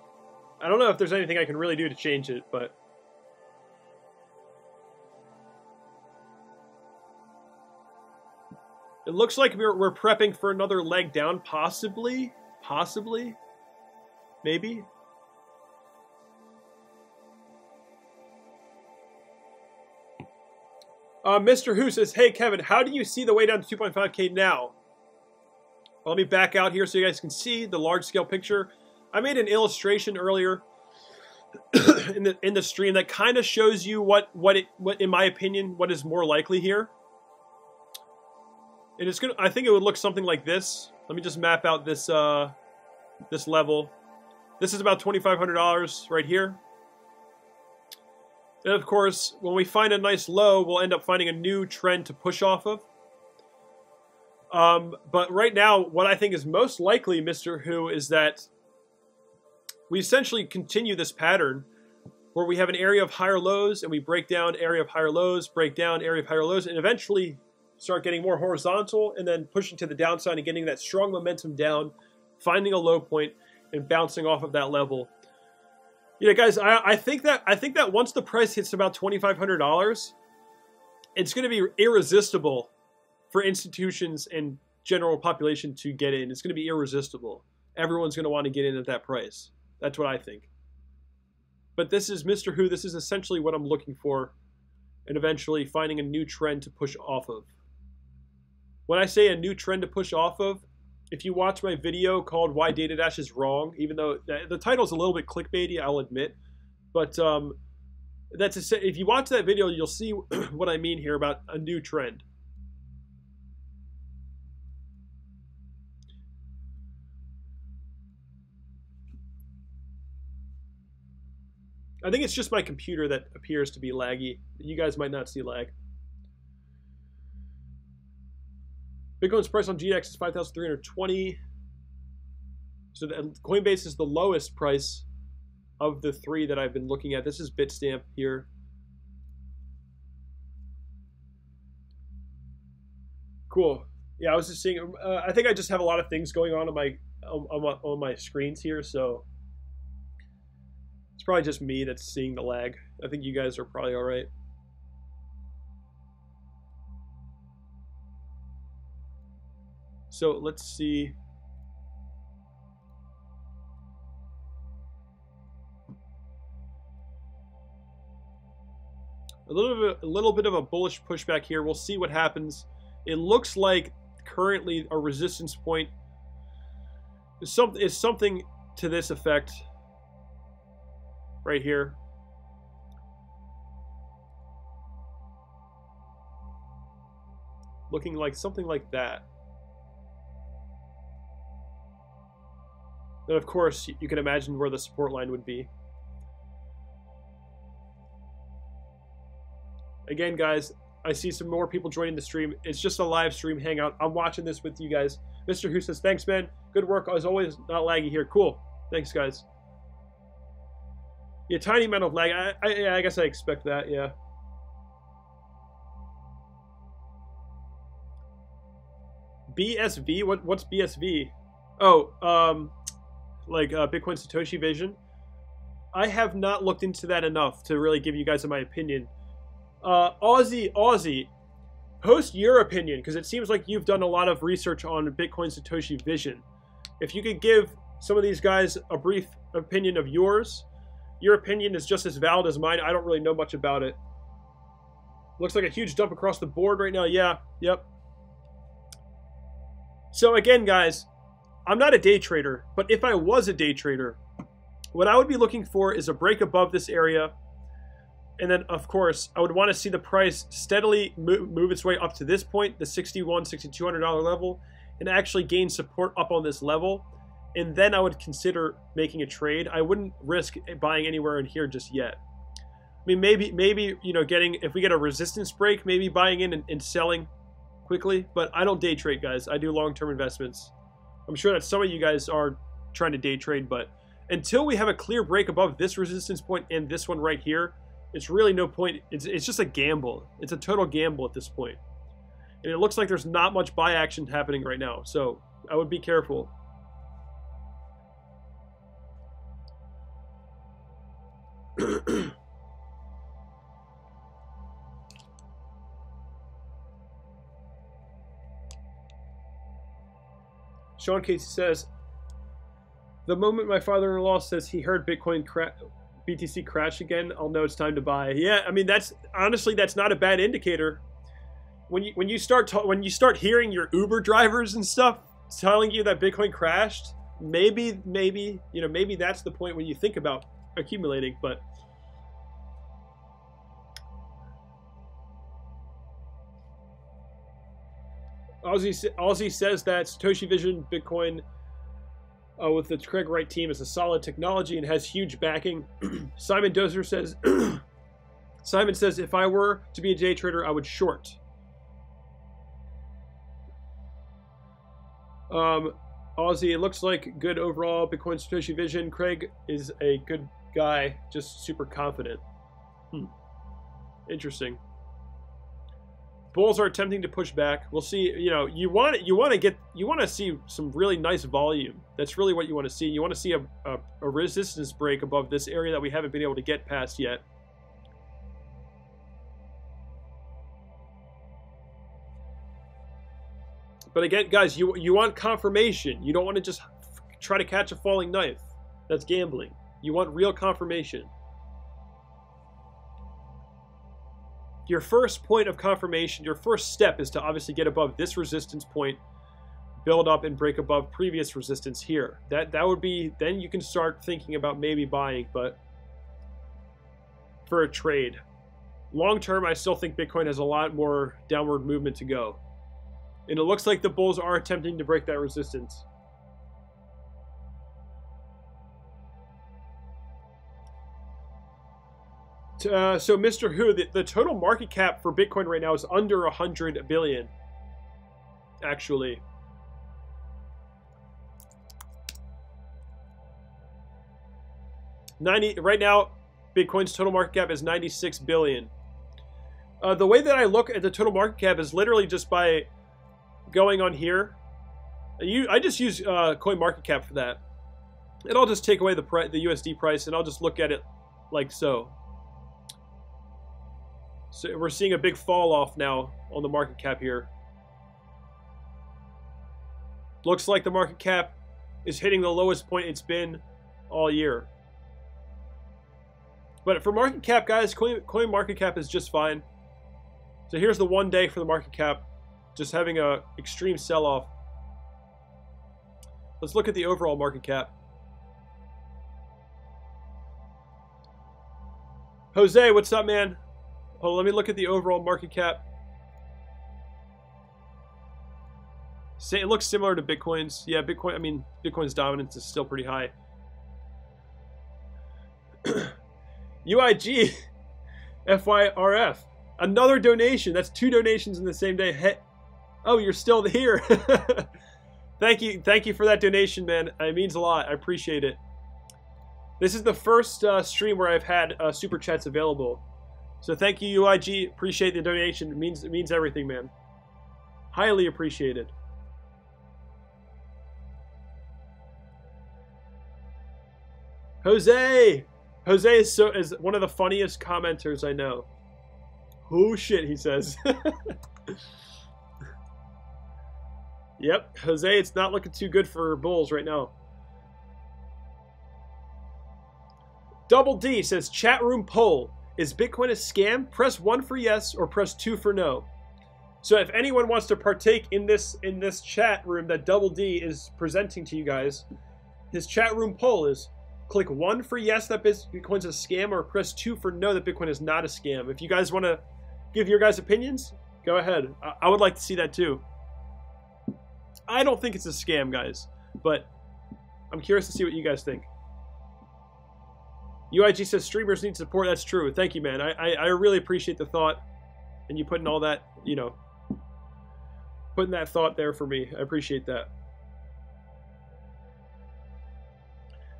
I don't know if there's anything I can really do to change it, but... It looks like we're prepping for another leg down, possibly. Possibly. Maybe. Mr. Who says, hey, Kevin, how do you see the way down to 2.5K now? Well, let me back out here so you guys can see the large-scale picture. I made an illustration earlier in the stream that kind of shows you what in my opinion what is more likely here. And it's gonna, I think it would look something like this. Let me just map out this this level. This is about $2,500 right here. And of course, when we find a nice low, we'll end up finding a new trend to push off of. But right now, what I think is most likely, Mr. Who, is that we essentially continue this pattern where we have an area of higher lows and we break down, area of higher lows, break down, area of higher lows, and eventually start getting more horizontal and then pushing to the downside and getting that strong momentum down, finding a low point and bouncing off of that level. Yeah, guys, I think that once the price hits about $2,500, it's going to be irresistible for institutions and general population to get in. It's going to be irresistible. Everyone's going to want to get in at that price. That's what I think. But this is Mr. Who. This is essentially what I'm looking for, and eventually finding a new trend to push off of. When I say a new trend to push off of, if you watch my video called Why Data Dash is Wrong, even though the title is a little bit clickbaity, I'll admit, but if you watch that video, you'll see what I mean here about a new trend. I think it's just my computer that appears to be laggy. You guys might not see lag. Bitcoin's price on GX is 5,320. So the Coinbase is the lowest price of the three that I've been looking at. This is Bitstamp here. Cool. Yeah, I was just seeing. I think I just have a lot of things going on my screens here, so it's probably just me that's seeing the lag. I think you guys are probably all right. So let's see. A little bit of a bullish pushback here. We'll see what happens. It looks like currently a resistance point is something to this effect right here. Looking like something like that. And of course, you can imagine where the support line would be. Again, guys, I see some more people joining the stream. It's just a live stream hangout. I'm watching this with you guys. Mr. Who says, thanks, man. Good work. As always, not laggy here. Cool. Thanks, guys. Yeah, tiny amount of lag. I guess I expect that, yeah. BSV? What's BSV? Oh, like Bitcoin Satoshi Vision. I have not looked into that enough to really give you guys my opinion. Aussie, post your opinion, because it seems like you've done a lot of research on Bitcoin Satoshi Vision. If you could give some of these guys a brief opinion of yours. Your opinion is just as valid as mine. I don't really know much about it. Looks like a huge dump across the board right now. Yeah, yep. So again, guys, I'm not a day trader, but if I was a day trader, what I would be looking for is a break above this area. And then, of course, I would want to see the price steadily move its way up to this point, the $6,100, $6,200 level, and actually gain support up on this level. And then I would consider making a trade. I wouldn't risk buying anywhere in here just yet. I mean, maybe you know, if we get a resistance break, maybe buying in and selling quickly. But I don't day trade, guys. I do long-term investments. I'm sure that some of you guys are trying to day trade, but until we have a clear break above this resistance point and this one right here, it's really no point. It's just a gamble. It's a total gamble at this point. And it looks like there's not much buy action happening right now. So I would be careful. Sean Casey says, the moment my father-in-law says he heard BTC crash again, I'll know it's time to buy. Yeah, I mean, that's honestly, that's not a bad indicator. When you start hearing your Uber drivers and stuff telling you that Bitcoin crashed, maybe that's the point when you think about accumulating, but Aussie says that Satoshi Vision Bitcoin with the Craig Wright team is a solid technology and has huge backing. Simon Dozer says, Simon says, if I were to be a day trader, I would short. Aussie, it looks like good overall Bitcoin Satoshi Vision. Craig is a good guy, just super confident. Interesting. Bulls are attempting to push back. We'll see. You know, you want to see some really nice volume. That's really what you want to see. You want to see a resistance break above this area that we haven't been able to get past yet. But again, guys, you want confirmation. You don't want to just try to catch a falling knife. That's gambling. You want real confirmation. Your first point of confirmation, your first step is to obviously get above this resistance point, build up and break above previous resistance here. That would be, then you can start thinking about maybe buying, but for a trade. Long term, I still think Bitcoin has a lot more downward movement to go. And it looks like the bulls are attempting to break that resistance. So Mr. Who, the total market cap for Bitcoin right now is under 100 billion, actually. Right now, Bitcoin's total market cap is 96 billion. The way that I look at the total market cap is literally just by going on here. I just use coin market cap for that. And I'll just take away the USD price and I'll just look at it like so. So we're seeing a big fall off now on the market cap here. Looks like the market cap is hitting the lowest point it's been all year. But for market cap, guys, coin market cap is just fine. So here's the 1 day for the market cap, just having a extreme sell-off. Let's look at the overall market cap. Jose, what's up, man? Oh, let me look at the overall market cap. Say it looks similar to Bitcoin's. Yeah, Bitcoin. I mean, Bitcoin's dominance is still pretty high. UIG, FYRF, another donation. That's 2 donations in the same day. Hey, oh, you're still here. Thank you for that donation, man. It means a lot. I appreciate it. This is the first stream where I've had super chats available. So thank you, UIG. Appreciate the donation. It means everything, man. Highly appreciated. Jose is one of the funniest commenters I know. Oh shit, he says. Yep, Jose, it's not looking too good for bulls right now. Double D says, chat room poll. Is Bitcoin a scam? Press 1 for yes or press 2 for no. So if anyone wants to partake in this chat room that Double D is presenting to you guys, his chat room poll is click 1 for yes that Bitcoin's a scam, or press 2 for no that Bitcoin is not a scam. If you guys want to give your guys' opinions, go ahead. I would like to see that too. I don't think it's a scam, guys, but I'm curious to see what you guys think. UIG says streamers need support. That's true. Thank you, man. I really appreciate the thought and you putting all that, you know, putting that thought there for me. I appreciate that.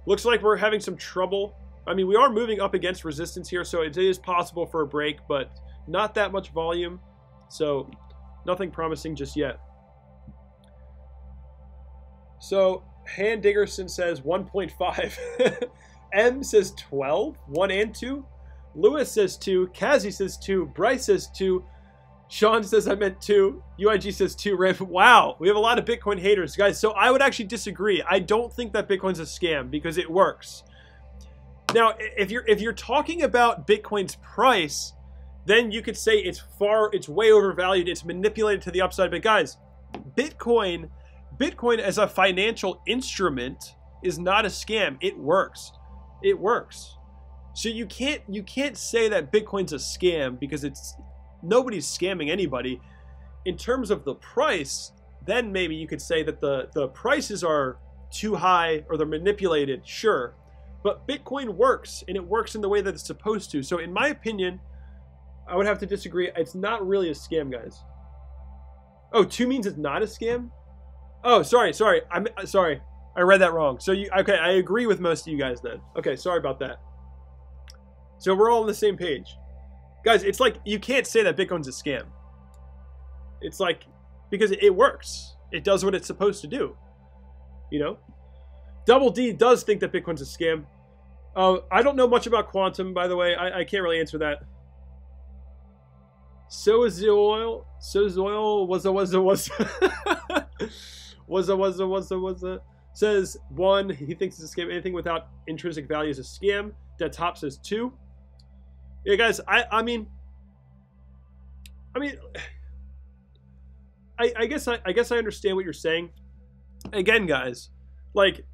Looks like we're having some trouble. I mean, we are moving up against resistance here, so it is possible for a break, but not that much volume. So nothing promising just yet. So Han Diggerson says 1.5. M says 12, 1 and 2. Lewis says 2. Kazi says 2. Bryce says 2. Sean says I meant 2. UIG says 2. Wow, we have a lot of Bitcoin haters, guys. So I would actually disagree. I don't think that Bitcoin's a scam because it works. Now, if you're talking about Bitcoin's price, then you could say it's way overvalued. It's manipulated to the upside. But guys, Bitcoin as a financial instrument is not a scam. It works. It works. So you can't say that Bitcoin's a scam because nobody's scamming anybody. In terms of the price, then maybe you could say that the prices are too high or they're manipulated, sure. But Bitcoin works, and it works in the way that it's supposed to. So in my opinion, I would have to disagree. It's not really a scam, guys. Oh, 2 means it's not a scam? Oh, sorry. I'm sorry. I read that wrong. So okay, I agree with most of you guys then. Okay, sorry about that. So we're all on the same page. Guys, it's like you can't say that Bitcoin's a scam. It's like, because it works. It does what it's supposed to do. You know? Double D does think that Bitcoin's a scam. I don't know much about quantum, by the way. I can't really answer that. So is the oil. So is oil. Was Says 1, he thinks it's a scam. Anything without intrinsic value is a scam. Dead Top says 2. Yeah, guys, I mean, I guess I understand what you're saying. Again, guys, like,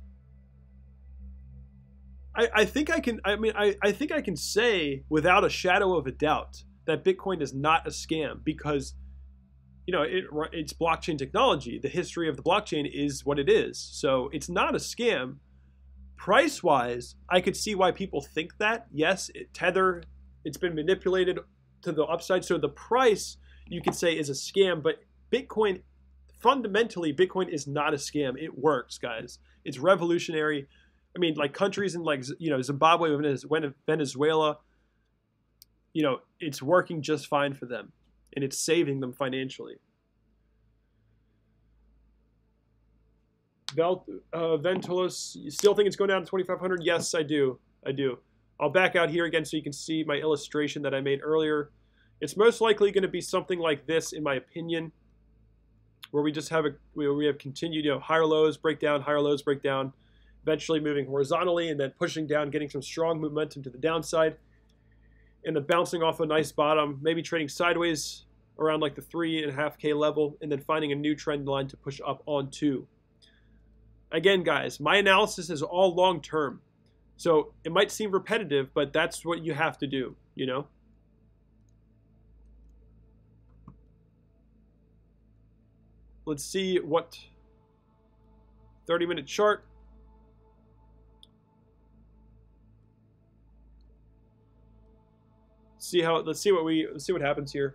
I think I can say without a shadow of a doubt that Bitcoin is not a scam because, you know, it's blockchain technology. The history of the blockchain is what it is. So it's not a scam. Price-wise, I could see why people think that. Yes, Tether, it's been manipulated to the upside. So the price, you could say, is a scam. But Bitcoin, fundamentally, Bitcoin is not a scam. It works, guys. It's revolutionary. I mean, like countries in, like, you know, Zimbabwe, Venezuela, you know, it's working just fine for them. And it's saving them financially. Ventulos, you still think it's going down to 2,500? Yes, I do. I'll back out here again so you can see my illustration that I made earlier. It's most likely going to be something like this, in my opinion, where we just have we have continued, you know, higher lows, break down, higher lows, break down, eventually moving horizontally and then pushing down, getting some strong momentum to the downside, and then bouncing off a nice bottom, maybe trading sideways around like the 3.5K level, and then finding a new trend line to push up onto. Again, guys, my analysis is all long term. So it might seem repetitive, but that's what you have to do, you know? Let's see what 30-minute chart. Let's see what happens here.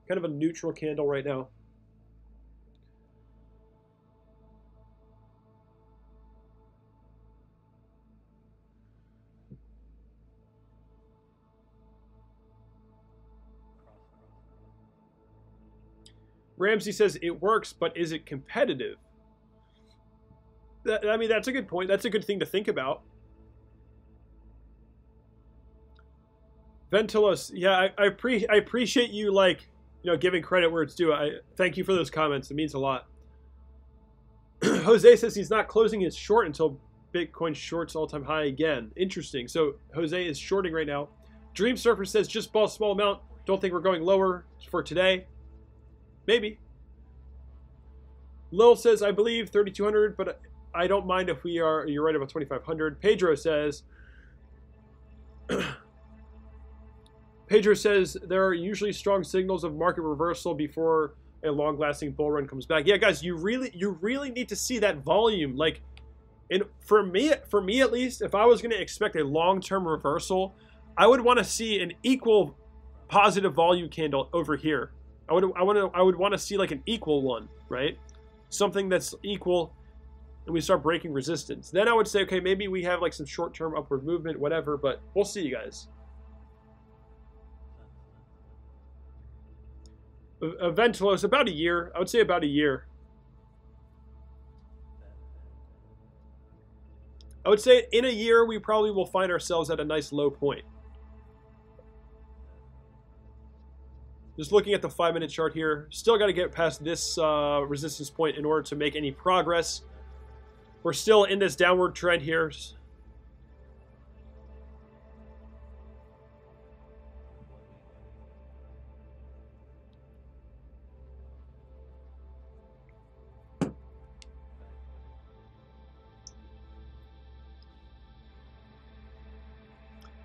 Kind of a neutral candle right now. Ramsey says it works, but is it competitive? I mean, that's a good point. That's a good thing to think about. Ventulos, yeah, I appreciate you, like, you know, giving credit where it's due. I thank you for those comments. It means a lot. Jose says he's not closing his short until Bitcoin shorts all-time high again. Interesting. So Jose is shorting right now. Dream Surfer says just bought a small amount. Don't think we're going lower for today. Maybe. Lil says, I believe 3,200, but I don't mind if you're right about 2,500. Pedro says there are usually strong signals of market reversal before a long-lasting bull run comes back. Yeah, guys, you really need to see that volume. Like, and for me at least, if I was going to expect a long-term reversal, I would want to see an equal positive volume candle over here. I would want to see like an equal one, right? Something that's equal, and we start breaking resistance. Then I would say, okay, maybe we have like some short-term upward movement, whatever. But we'll see, you guys. Ventulos, about a year. I would say about a year. I would say in a year we probably will find ourselves at a nice low point. Just looking at the 5-minute chart here, still got to get past this resistance point in order to make any progress. We're still in this downward trend here.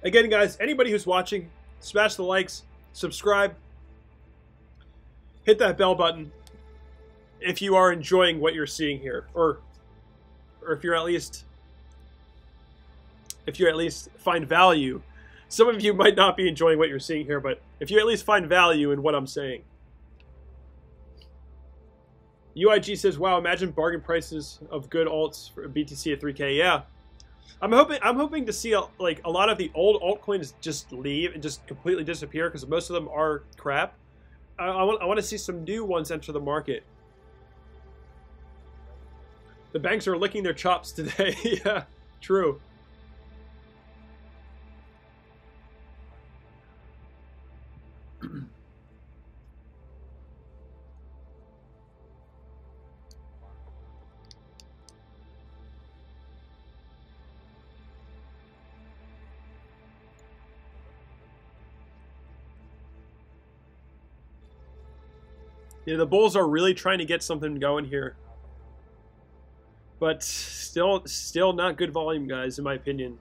Again, guys, anybody who's watching, smash the likes, subscribe, hit that bell button if you are enjoying what you're seeing here, or if you're at least find value. Some of you might not be enjoying what you're seeing here, but if you at least find value in what I'm saying. UIG says, "Wow, imagine bargain prices of good alts for BTC at 3K." Yeah, I'm hoping to see a lot of the old altcoins just leave and just completely disappear because most of them are crap. I want to see some new ones enter the market. The banks are licking their chops today. Yeah, true. Yeah, the bulls are really trying to get something going here. But still not good volume, guys, in my opinion.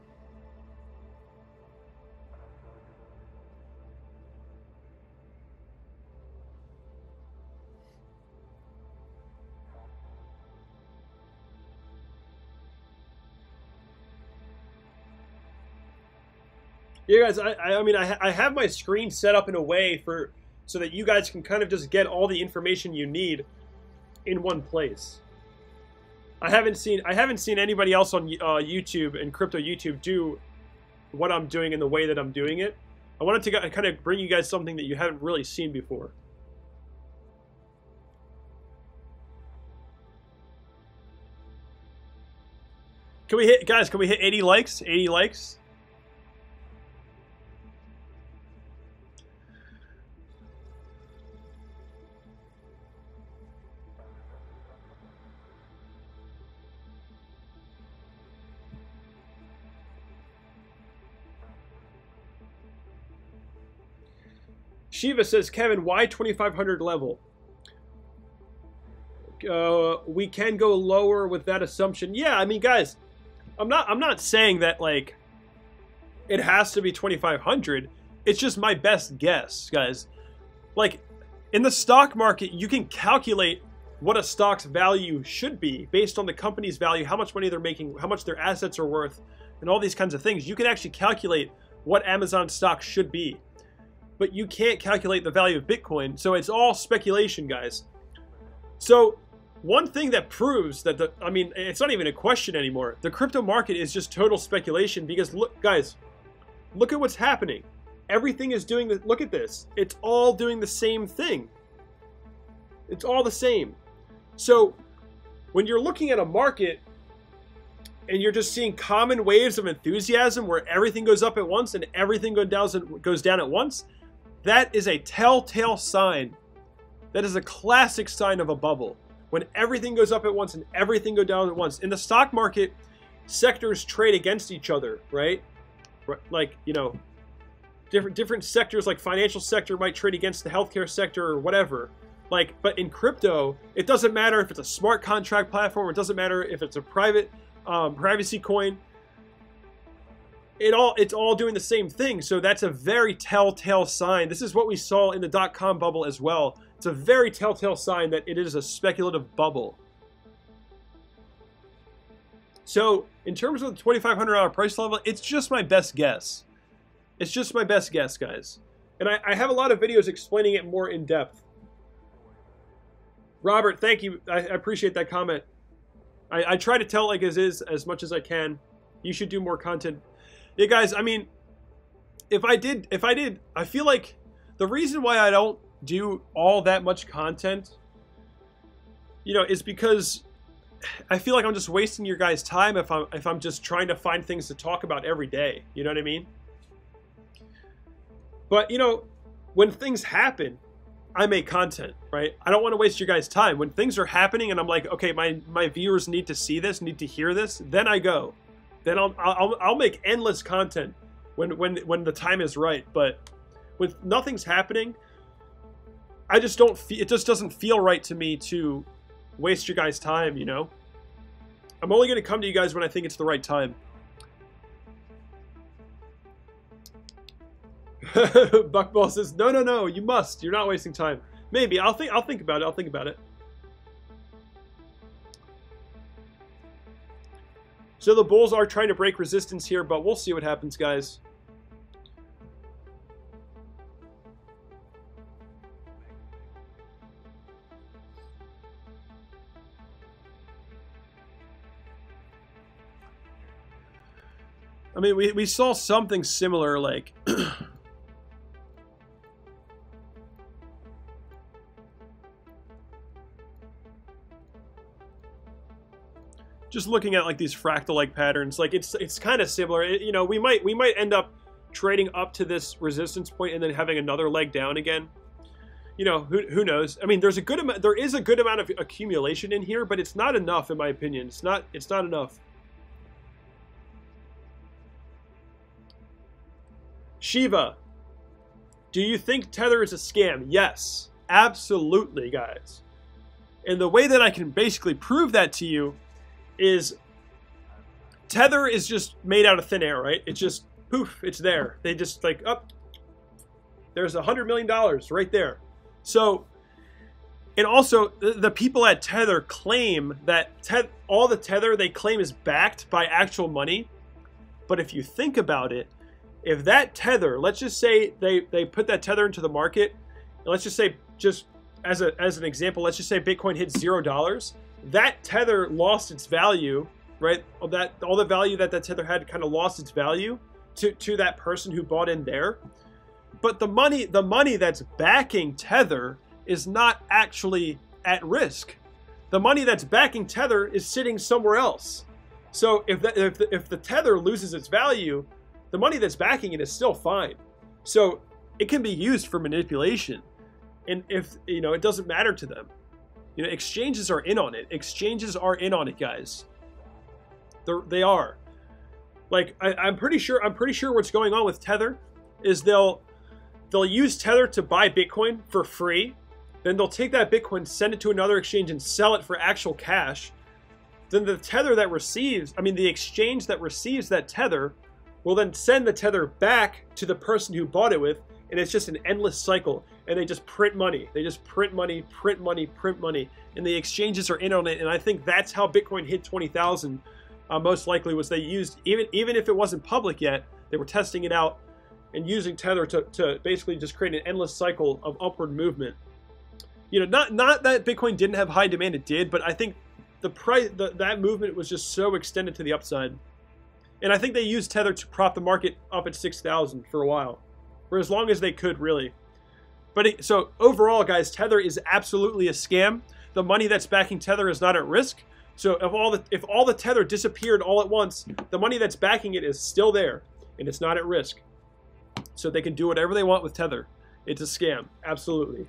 Yeah, guys, I mean, I have my screen set up in a way so that you guys can kind of just get all the information you need in one place. I haven't seen anybody else on YouTube and crypto YouTube do what I'm doing in the way that I'm doing it. I wanted to kind of bring you guys something that you haven't really seen before. Can we hit 80 likes? 80 likes? Shiva says, "Kevin, why 2,500 level? We can go lower with that assumption." Yeah, I mean, guys, I'm not saying that like it has to be 2,500. It's just my best guess, guys. Like in the stock market, you can calculate what a stock's value should be based on the company's value, how much money they're making, how much their assets are worth, and all these kinds of things. You can actually calculate what Amazon stock should be. But you can't calculate the value of Bitcoin, so it's all speculation, guys. So one thing that proves that I mean, it's not even a question anymore. The crypto market is just total speculation because look, guys, look at what's happening. Everything is doing the, look at this. It's all doing the same thing. It's all the same. So when you're looking at a market and you're just seeing common waves of enthusiasm where everything goes up at once and everything goes down at once, that is a telltale sign. That is a classic sign of a bubble. When everything goes up at once and everything goes down at once. In the stock market, sectors trade against each other, right? Like, you know, different sectors, like financial sector might trade against the healthcare sector or whatever. Like, but in crypto, it doesn't matter if it's a smart contract platform. It doesn't matter if it's a private privacy coin. It's all doing the same thing. So that's a very telltale sign. This is what we saw in the .com bubble as well. It's a very telltale sign that it is a speculative bubble. So in terms of the $2,500 price level, it's just my best guess. It's just my best guess, guys. And I have a lot of videos explaining it more in depth. Robert, thank you. I appreciate that comment. I try to tell it like as much as I can. You should do more content. Yeah, guys, I mean, if I did, I feel like the reason why I don't do all that much content, you know, is because I feel like I'm just wasting your guys' time if I'm just trying to find things to talk about every day. You know what I mean? But, you know, when things happen, I make content, right? I don't want to waste your guys' time. When things are happening and I'm like, okay, my viewers need to see this, need to hear this, then I go. Then I'll make endless content when the time is right. But when nothing's happening, I just don't feel, it just doesn't feel right to me to waste your guys' time, you know? I'm only going to come to you guys when I think it's the right time. Buckball says, no, you must. You're not wasting time. Maybe. I'll think about it. I'll think about it. So the bulls are trying to break resistance here, but we'll see what happens, guys. I mean, we saw something similar, like... just looking at like these fractal-like patterns, like it's kind of similar. You know, we might end up trading up to this resistance point and then having another leg down again. You know, who knows? I mean, there is a good amount of accumulation in here, but it's not enough, in my opinion. It's not enough. Shiva, do you think Tether is a scam? Yes, absolutely, guys. And the way that I can basically prove that to you is Tether is just made out of thin air, right? It's just poof, it's there. They just like, oh, there's $100 million right there. So, and also the people at Tether claim that all the Tether they claim is backed by actual money. But if you think about it, if that Tether, let's just say they put that Tether into the market, and let's just say, just as an example, let's just say Bitcoin hits $0. That Tether lost its value, right? All the value that Tether had kind of lost its value to that person who bought in there. But the money that's backing Tether is not actually at risk. The money that's backing Tether is sitting somewhere else. So if the Tether loses its value, the money that's backing it is still fine. So it can be used for manipulation, and if you know, it doesn't matter to them. You know, exchanges are in on it. Exchanges are in on it, guys. They are. Like I'm pretty sure what's going on with Tether is they'll use Tether to buy Bitcoin for free. Then they'll take that Bitcoin, send it to another exchange, and sell it for actual cash. Then the Tether that receives, the exchange that receives that Tether will then send the Tether back to the person who bought it with, and it's just an endless cycle. And they just print money. They just print money, print money, print money. And the exchanges are in on it. And I think that's how Bitcoin hit 20,000. Most likely was they used, even if it wasn't public yet, they were testing it out and using Tether to basically just create an endless cycle of upward movement. You know, not that Bitcoin didn't have high demand, it did, but I think that movement was just so extended to the upside. And I think they used Tether to prop the market up at 6,000 for a while, for as long as they could, really. But so overall, guys, Tether is absolutely a scam. The money that's backing Tether is not at risk. So if all the Tether disappeared all at once, the money that's backing it is still there, and it's not at risk. So they can do whatever they want with Tether. It's a scam, absolutely.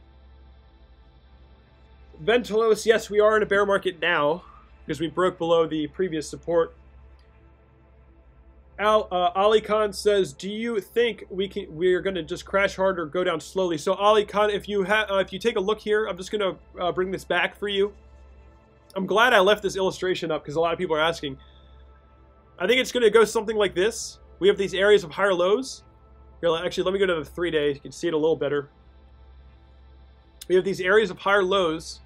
Ventilos, yes, we are in a bear market now because we broke below the previous support. Ali Khan says, do you think we're going to just crash hard or go down slowly? So Ali Khan, if you take a look here, I'm just going to bring this back for you. I'm glad I left this illustration up because a lot of people are asking. I think it's going to go something like this. We have these areas of higher lows. Here, actually, let me go to the 3-day. You can see it a little better. We have these areas of higher lows.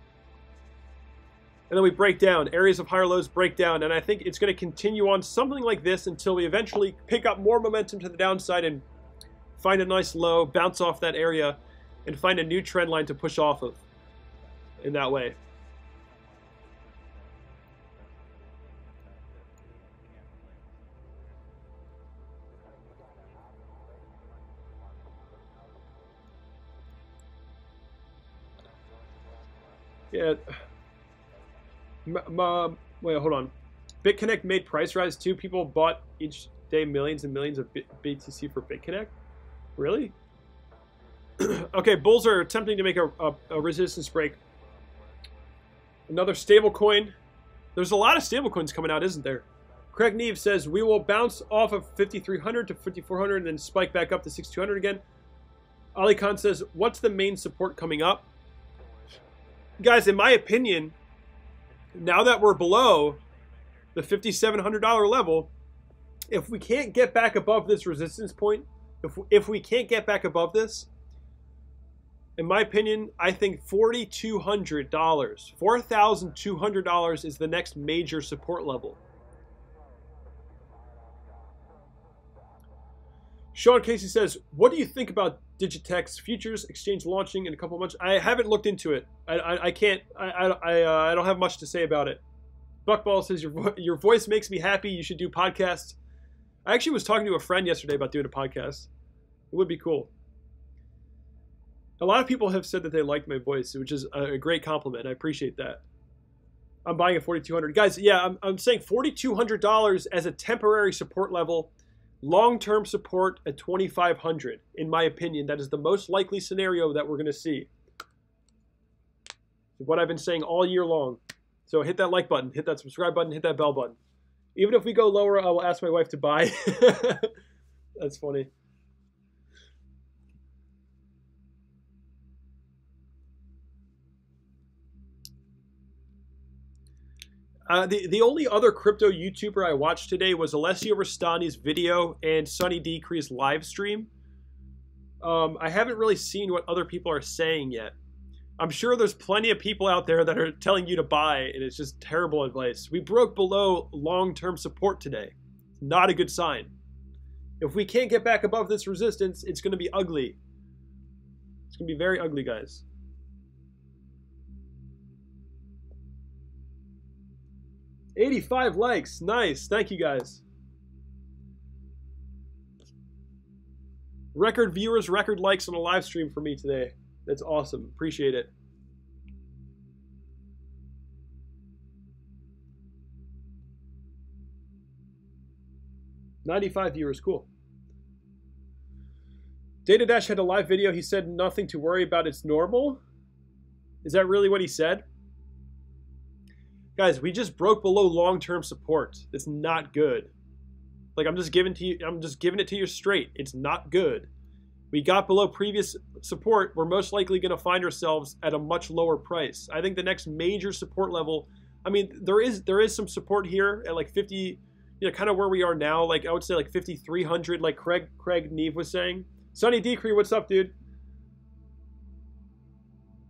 And then we break down. Areas of higher lows break down. And I think it's going to continue on something like this until we eventually pick up more momentum to the downside and find a nice low, bounce off that area, and find a new trend line to push off of in that way. Yeah. Wait, hold on. BitConnect made price rise too. People bought each day millions and millions of BTC for BitConnect. Really? Okay, bulls are attempting to make a resistance break. Another stable coin. There's a lot of stable coins coming out, isn't there? Craig Neve says we will bounce off of 5,300 to 5,400 and then spike back up to 6,200 again. Ali Khan says, what's the main support coming up? Guys, in my opinion, now that we're below the $5,700 level, if we can't get back above this resistance point If we can't get back above this, in my opinion, I think $4,200, $4,200 is the next major support level. Sean Casey says, what do you think about Digitech's futures exchange launching in a couple months? I haven't looked into it. I can't, I don't have much to say about it. Buckball says, your voice makes me happy. You should do podcasts. I actually was talking to a friend yesterday about doing a podcast. It would be cool. A lot of people have said that they liked my voice, which is a great compliment. I appreciate that. I'm buying at $4,200. Guys, yeah, I'm saying $4,200 as a temporary support level. Long-term support at $2,500. In my opinion, that is the most likely scenario that we're going to see. What I've been saying all year long. So hit that like button, hit that subscribe button, hit that bell button. Even if we go lower, I will ask my wife to buy. That's funny. The only other crypto YouTuber I watched today was Alessio Rastani's video and Sunny Decree's live stream. I haven't really seen what other people are saying yet. I'm sure there's plenty of people out there that are telling you to buy, and it's just terrible advice. We broke below long-term support today. Not a good sign. If we can't get back above this resistance, it's going to be ugly. It's going to be very ugly, guys. $85 likes. Nice. Thank you, guys. Record viewers, record likes on a live stream for me today. That's awesome. Appreciate it. $95 viewers. Cool. Data Dash had a live video. He said nothing to worry about. It's normal. Is that really what he said? Guys, we just broke below long-term support. It's not good. Like, I'm just giving it to you straight. It's not good. We got below previous support. We're most likely going to find ourselves at a much lower price. I think the next major support level, I mean, there is some support here at like 50, you know, kind of where we are now. Like, I would say like 5,300, like Craig Neve was saying. Sunny Decree, what's up, dude?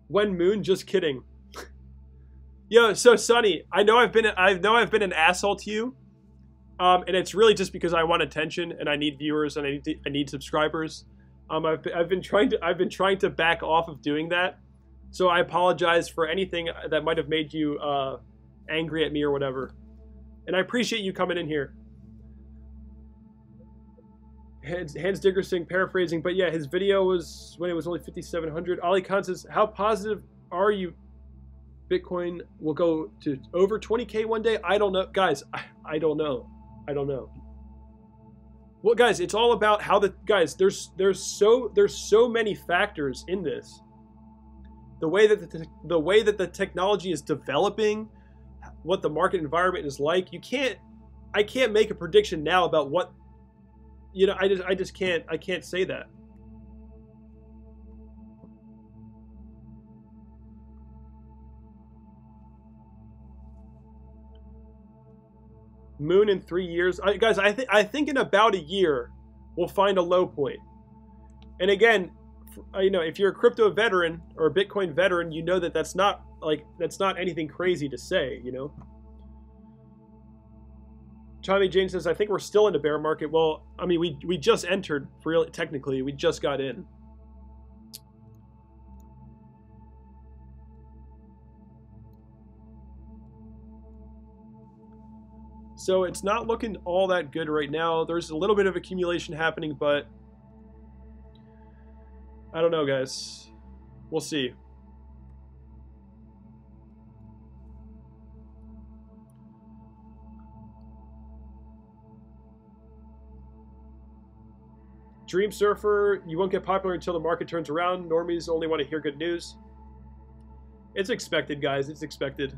When Moon, just kidding. Yo, so Sunny, I know I've been an asshole to you, and it's really just because I want attention and I need viewers and I need subscribers. I've been trying to back off of doing that, so I apologize for anything that might have made you angry at me or whatever. And I appreciate you coming in here. Hans Dickerson paraphrasing, but yeah, his video was when it was only 5,700. Ali Khan says, "How positive are you? Bitcoin will go to over 20K one day." I don't know, guys. I don't know. I don't know. Well, guys, it's all about how guys. There's so many factors in this. The way that the technology is developing, what the market environment is like. I can't make a prediction now about what. You know, I just can't. I can't say that. Moon in 3 years, guys. I think in about a year we'll find a low point. And again, you know, if you're a crypto veteran or a Bitcoin veteran, you know that that's not anything crazy to say. You know. Tommy Jane says, "I think we're still in a bear market." Well, I mean, we just entered. Really, technically, we just got in. So it's not looking all that good right now. There's a little bit of accumulation happening, but I don't know, guys. We'll see. Dream Surfer, you won't get popular until the market turns around. Normies only want to hear good news. It's expected, guys. It's expected.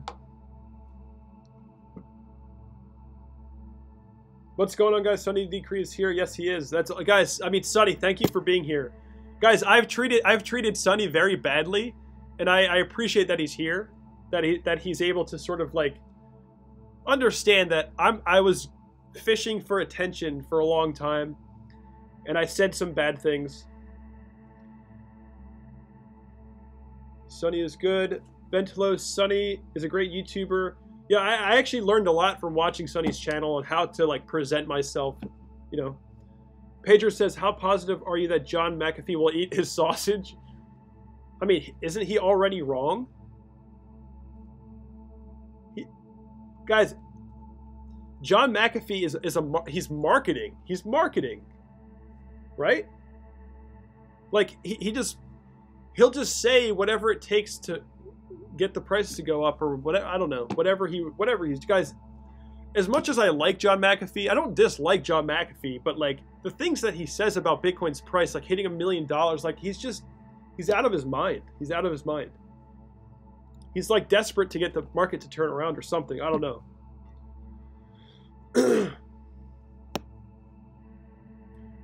What's going on, guys? Sunny Decree is here. Yes, he is. That's guys. I mean, Sunny, thank you for being here, guys. I've treated Sunny very badly, and I appreciate that he's here, that he's able to sort of like understand that I was fishing for attention for a long time, and I said some bad things. Sunny is good. Ventilo, Sunny is a great YouTuber. Yeah, I actually learned a lot from watching Sunny's channel on how to like present myself, you know. Pedro says, how positive are you that John McAfee will eat his sausage? I mean, isn't he already wrong? Guys, John McAfee he's marketing. He's marketing, right? Like he'll just say whatever it takes to get the prices to go up or whatever. I don't know. Whatever he's guys. As much as I like John McAfee, I don't dislike John McAfee, but like the things that he says about Bitcoin's price, like hitting $1 million, like he's out of his mind. He's out of his mind. He's like desperate to get the market to turn around or something. I don't know.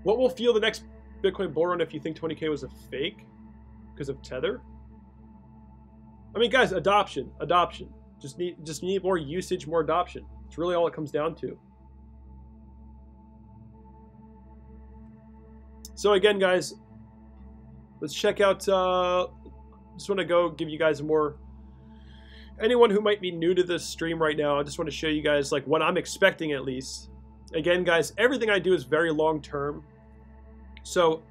What will fuel the next Bitcoin bull run if you think 20K was a fake because of Tether? I mean, guys, adoption. Just need more usage, more adoption. It's really all it comes down to. So again, guys, let's check out. Just want to go give you guys more. Anyone who might be new to this stream right now, I just want to show you guys like what I'm expecting at least. Again, guys, everything I do is very long term, so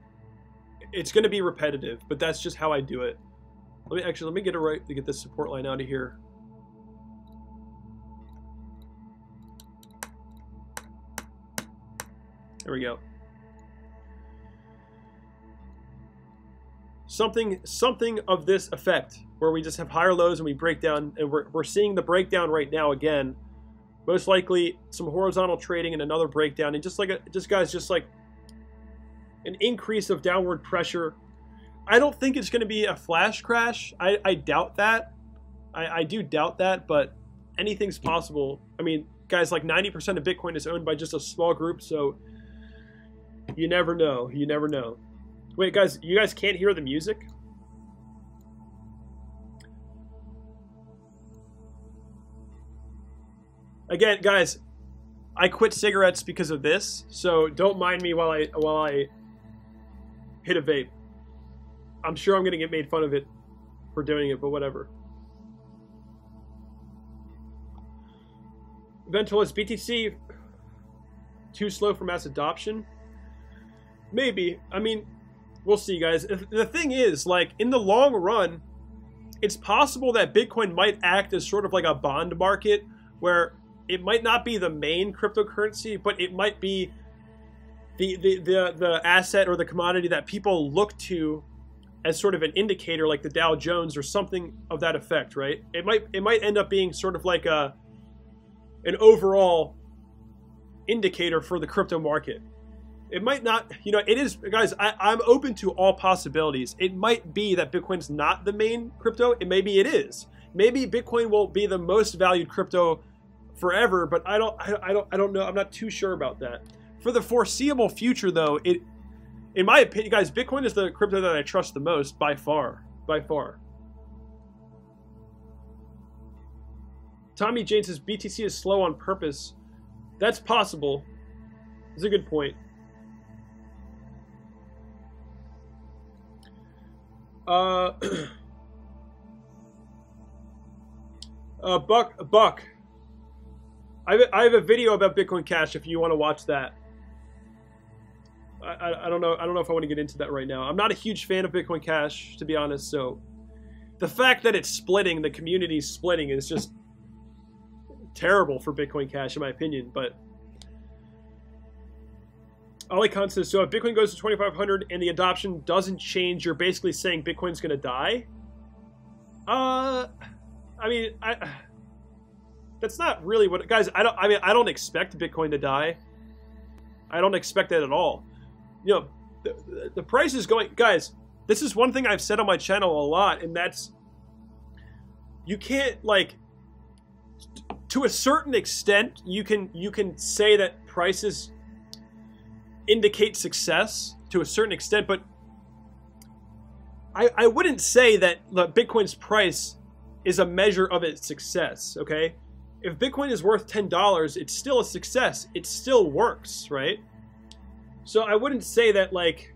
it's going to be repetitive, but that's just how I do it. Let me get it right to get this support line out of here. There we go. Something of this effect, where we just have higher lows and we break down, and we're seeing the breakdown right now again. Most likely some horizontal trading and another breakdown, and just like an increase of downward pressure. I don't think it's going to be a flash crash. I doubt that. I do doubt that, but anything's possible. I mean, guys, like 90% of Bitcoin is owned by just a small group, so you never know. You never know. Wait, guys, you guys can't hear the music? Again, guys, I quit cigarettes because of this, so don't mind me while I hit a vape. I'm sure I'm gonna get made fun of it for doing it, but whatever. Ventilus, BTC too slow for mass adoption? Maybe. I mean, we'll see, guys. The thing is, like, in the long run, it's possible that Bitcoin might act as sort of like a bond market, where it might not be the main cryptocurrency, but it might be the asset or the commodity that people look to as sort of an indicator, like the Dow Jones or something of that effect, right? It might end up being sort of like an overall indicator for the crypto market. It might not, you know, it is, guys, I'm open to all possibilities. It might be that Bitcoin's not the main crypto. Maybe it is. Maybe Bitcoin will be the most valued crypto forever, but I don't know. I'm not too sure about that. For the foreseeable future, though, in my opinion, guys, Bitcoin is the crypto that I trust the most by far. By far. Tommy Jane says BTC is slow on purpose. That's possible. That's a good point. Buck. I have a video about Bitcoin Cash if you want to watch that. I don't know if I want to get into that right now. I'm not a huge fan of Bitcoin Cash, to be honest, so the fact that it's splitting, the community's splitting, is just terrible for Bitcoin Cash, in my opinion. But Alicon says, so if Bitcoin goes to 2,500 and the adoption doesn't change, you're basically saying Bitcoin's gonna die? I mean, that's not really what, guys. I don't expect Bitcoin to die. I don't expect that at all. You know, the price is going, guys. This is one thing I've said on my channel a lot, and that's, you can't, like, to a certain extent, you can say that prices indicate success to a certain extent, but I wouldn't say that Bitcoin's price is a measure of its success, okay? If Bitcoin is worth $10, it's still a success. It still works, right? So I wouldn't say that, like,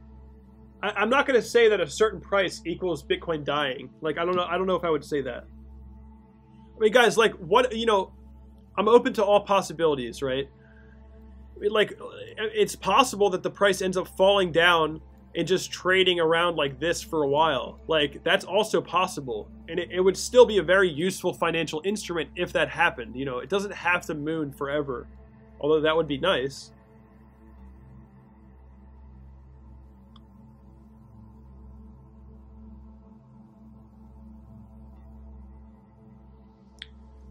I'm not going to say that a certain price equals Bitcoin dying. Like, I don't know if I would say that. I mean, guys, like, what, you know, I'm open to all possibilities, right? I mean, like, it's possible that the price ends up falling down and just trading around like this for a while. Like, that's also possible. And it would still be a very useful financial instrument if that happened. You know, it doesn't have to moon forever, although that would be nice.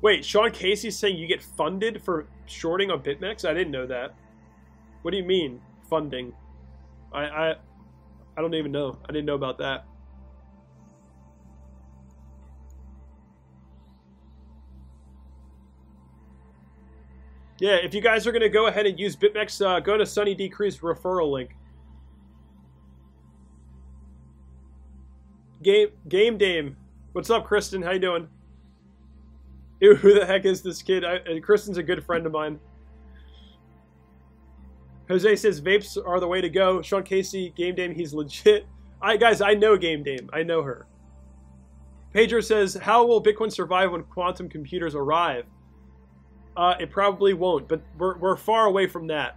Wait, Sean Casey's saying you get funded for shorting on BitMEX? I didn't know that. What do you mean, funding? I don't even know. I didn't know about that. Yeah, if you guys are going to go ahead and use BitMEX, go to Sunny D. Crew's referral link. Game Dame. What's up, Kristen? How you doing? Ew, who the heck is this kid? Kristen's a good friend of mine. Jose says vapes are the way to go. Sean Casey, Game Dame, he's legit. Guys, I know Game Dame. I know her. Pedro says, how will Bitcoin survive when quantum computers arrive? It probably won't, but we're far away from that.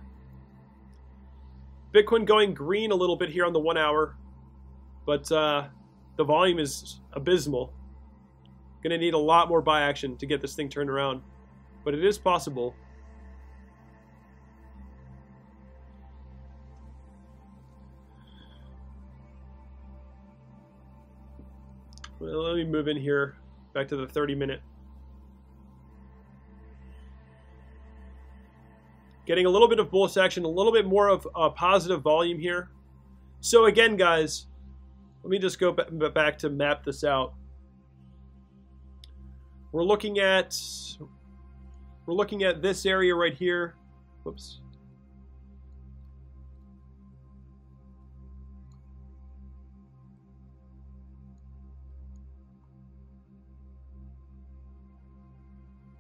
Bitcoin going green a little bit here on the 1 hour, but the volume is abysmal. Gonna need a lot more buy action to get this thing turned around, but it is possible. Well, let me move in here back to the 30-minute. Getting a little bit of bullish action, a little bit more of positive volume here. So again, guys, let me just go back to map this out. We're looking at this area right here. Whoops.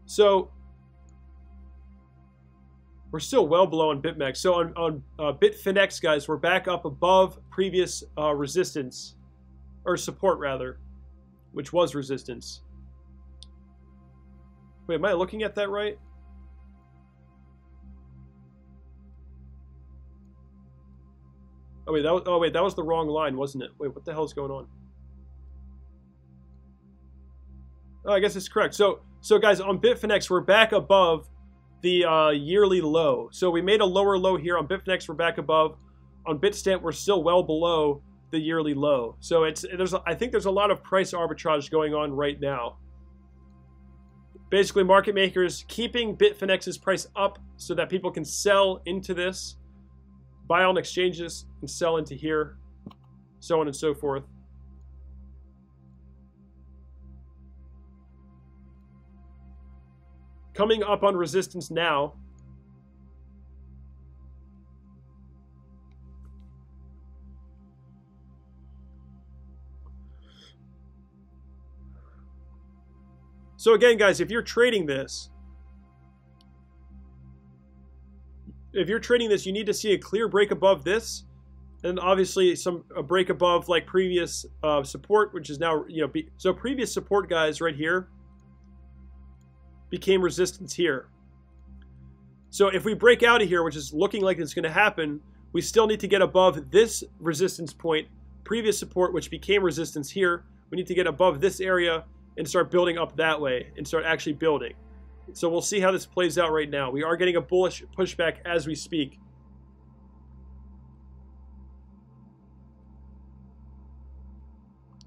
So we're still well below on BitMEX. So on Bitfinex, guys, we're back up above previous resistance, or support rather, which was resistance. Wait, am I looking at that right? Oh wait, that was the wrong line, wasn't it? Wait, what the hell is going on? Oh, I guess it's correct. So guys, on Bitfinex, we're back above the yearly low. So we made a lower low here on Bitfinex. We're back above. On Bitstamp, we're still well below the yearly low. So I think there's a lot of price arbitrage going on right now. Basically, market makers keeping Bitfinex's price up so that people can sell into this, buy on exchanges, and sell into here, so on and so forth. Coming up on resistance now. So again, guys, if you're trading this, you need to see a clear break above this, and obviously a break above like previous support, which is now, you know, so previous support, guys, right here became resistance here. So if we break out of here, which is looking like it's going to happen, we still need to get above this resistance point, previous support, which became resistance here. We need to get above this area and start building up that way and start actually building. So we'll see how this plays out right now. We are getting a bullish pushback as we speak.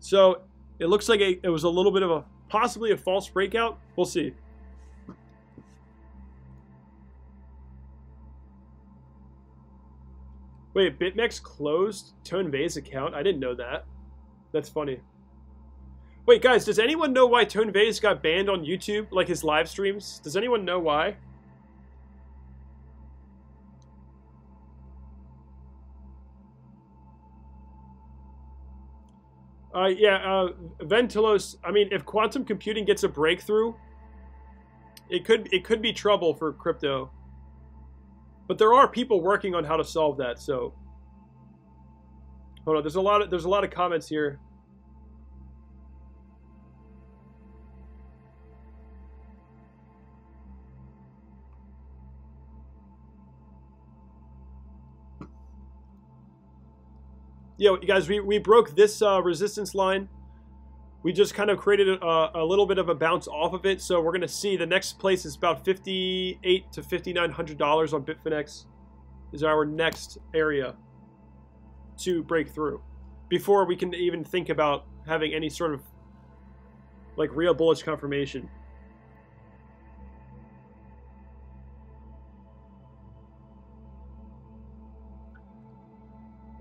So it looks like it was a little bit of possibly a false breakout. We'll see. Wait, BitMEX closed Tone Vei's account? I didn't know that. That's funny. Wait, guys, does anyone know why Tone Vei's got banned on YouTube, like his live streams? Does anyone know why? Ventilos, I mean, if quantum computing gets a breakthrough, it could be trouble for crypto. But there are people working on how to solve that. So hold on, there's a lot of comments here. Yo, you guys, we broke this resistance line. We just kind of created a little bit of a bounce off of it. So we're going to see the next place is about $5,800 to $5,900 on Bitfinex is our next area to break through before we can even think about having any sort of like real bullish confirmation.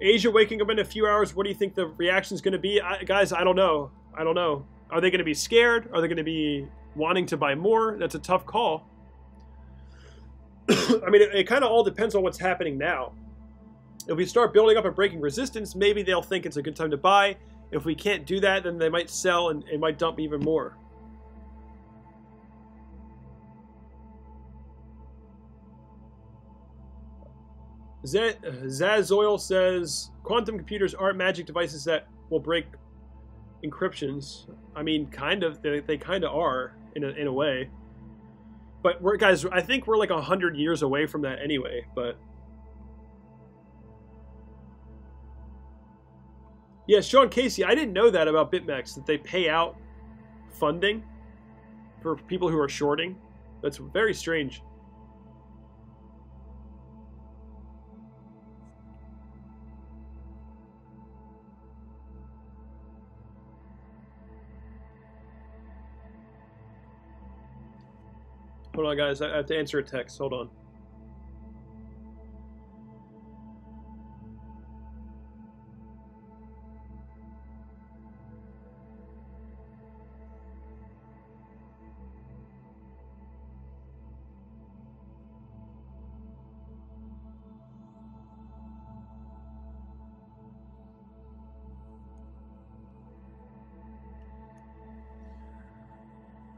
Asia waking up in a few hours. What do you think the reaction is going to be? Guys, I don't know. I don't know. Are they going to be scared? Are they going to be wanting to buy more? That's a tough call. I mean, it kind of all depends on what's happening now. If we start building up and breaking resistance, maybe they'll think it's a good time to buy. If we can't do that, then they might sell and it might dump even more. Zazoil says, quantum computers aren't magic devices that will break encryptions. I mean, kind of. They kind of are, in a way. But, guys, I think we're like 100 years away from that anyway, but... Yeah, Sean Casey, I didn't know that about BitMEX, that they pay out funding for people who are shorting. That's very strange. Hold on, guys. I have to answer a text. Hold on.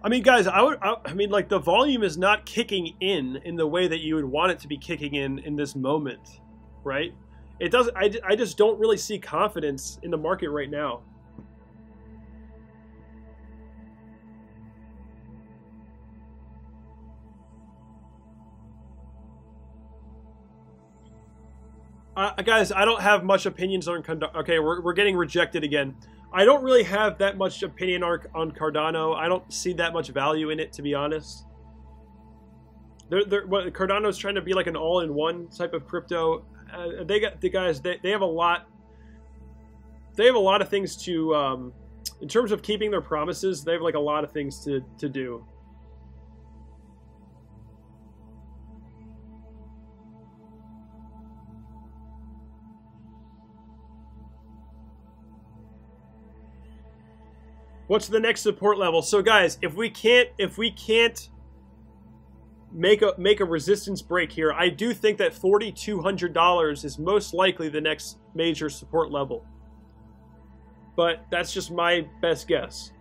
I mean, guys, I mean, like, the volume is not kicking in the way that you would want it to be kicking in this moment, right? It doesn't. I just don't really see confidence in the market right now. Guys, I don't have much opinions on Cardano. Okay, we're getting rejected again. I don't really have that much opinion on Cardano. I don't see that much value in it, to be honest. Cardano's trying to be like an all-in-one type of crypto. They have a lot. They have a lot of things to, in terms of keeping their promises. They have like a lot of things to do. What's the next support level? So guys, if we can't make a resistance break here, I do think that $4,200 is most likely the next major support level. But that's just my best guess.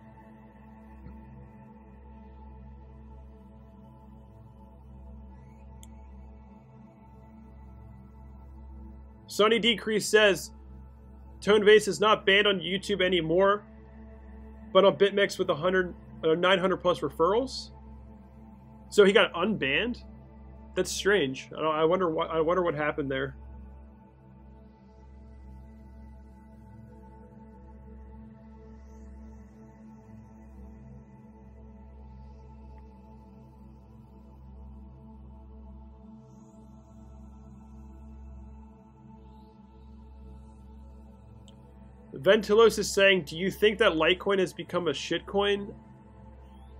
Sonny Decrease says, Tone Vase is not banned on YouTube anymore, but on BitMEX with 900 plus referrals. So he got unbanned? That's strange. I wonder what happened there. Ventilos is saying, do you think that Litecoin has become a shitcoin?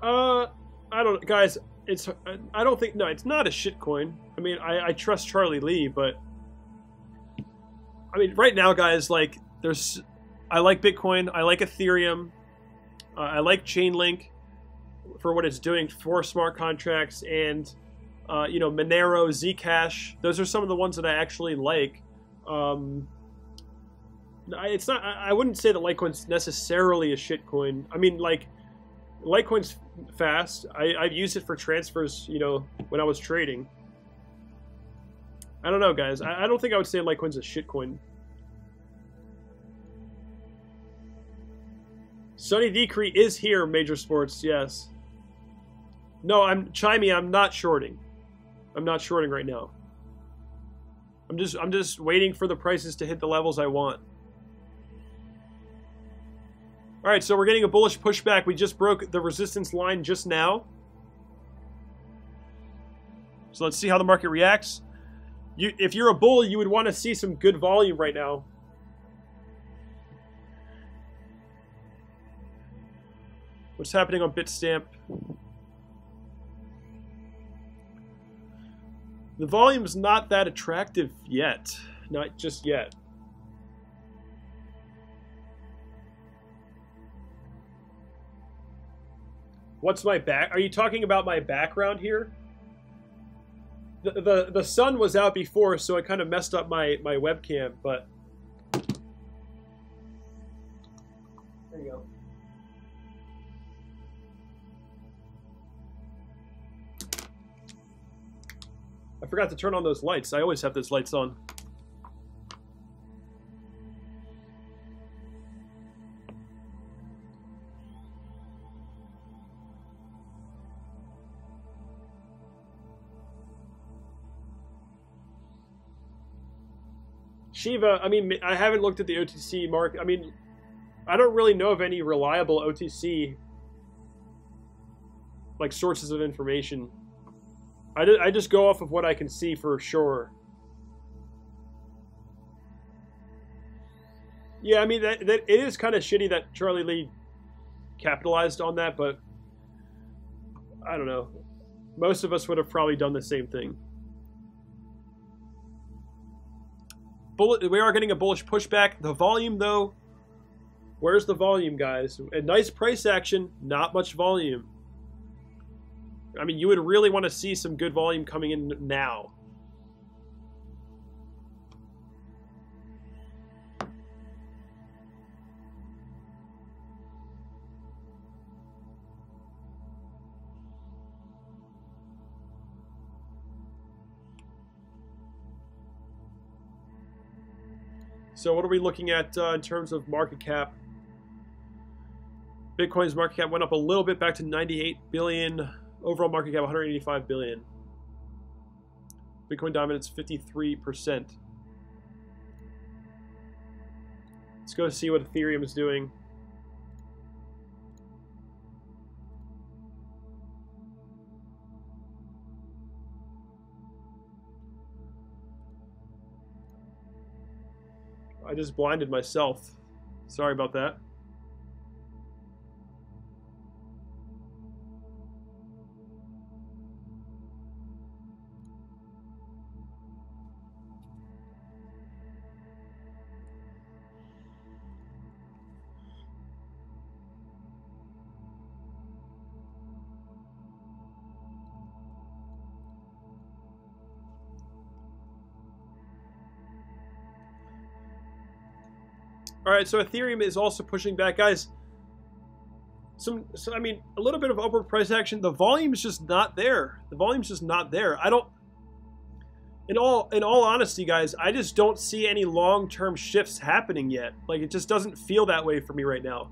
I don't, guys, I don't think, no, it's not a shitcoin. I mean, I trust Charlie Lee, but I mean, right now, guys, like, I like Bitcoin, I like Ethereum, I like Chainlink for what it's doing for smart contracts, and, you know, Monero, Zcash, those are some of the ones that I actually like. It's not. I wouldn't say that Litecoin's necessarily a shitcoin. I mean, like, Litecoin's fast. I've used it for transfers, you know, when I was trading. I don't know, guys. I don't think I would say Litecoin's a shitcoin. Sunny Decree is here, Major Sports, yes. No, Chimey, I'm not shorting. I'm not shorting right now. I'm just waiting for the prices to hit the levels I want. Alright, so we're getting a bullish pushback. We just broke the resistance line just now. So let's see how the market reacts. If you're a bull, you would want to see some good volume right now. What's happening on Bitstamp? The volume's not that attractive yet. Not just yet. What's my back? Are you talking about my background here? The sun was out before, so it kind of messed up my webcam, but there you go. I forgot to turn on those lights. I always have those lights on. Shiva, I mean, I haven't looked at the OTC market. I mean, I don't really know of any reliable OTC like sources of information. I just go off of what I can see for sure. Yeah, I mean, that it is kind of shitty that Charlie Lee capitalized on that, but I don't know. Most of us would have probably done the same thing. We are getting a bullish pushback. The volume, though, where's the volume, guys? A nice price action, not much volume. I mean, you would really want to see some good volume coming in now. So what are we looking at in terms of market cap? Bitcoin's market cap went up a little bit back to 98 billion. Overall market cap 185 billion. Bitcoin dominance 53%. Let's go see what Ethereum is doing. I just blinded myself. Sorry about that. All right, so Ethereum is also pushing back, guys. I mean, a little bit of upward price action. The volume is just not there. The volume's just not there. I don't. In all honesty, guys, I just don't see any long-term shifts happening yet. Like, it just doesn't feel that way for me right now.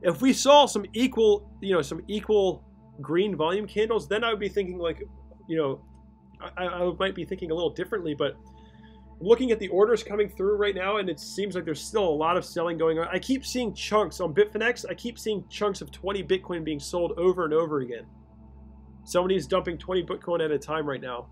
If we saw some equal, some equal green volume candles, then I would be thinking like, I might be thinking a little differently, but. Looking at the orders coming through right now, and it seems like there's still a lot of selling going on. I keep seeing chunks on Bitfinex. I keep seeing chunks of 20 Bitcoin being sold over and over again. Somebody's dumping 20 Bitcoin at a time right now.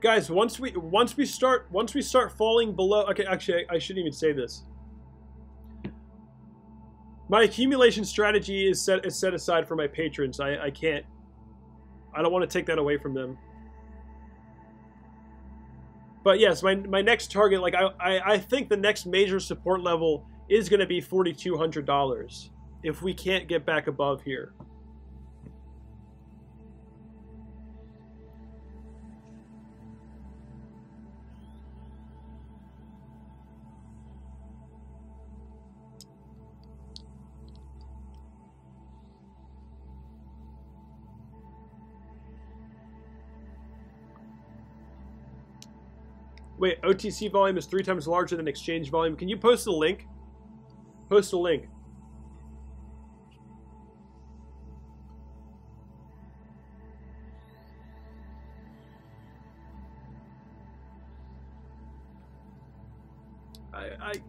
Guys, once we start falling below. Okay, actually, I shouldn't even say this. My accumulation strategy is set aside for my patrons. I don't want to take that away from them. But yes, my next target, like I think the next major support level is going to be $4,200 if we can't get back above here. Wait, OTC volume is 3 times larger than exchange volume. Can you post a link? Post a link.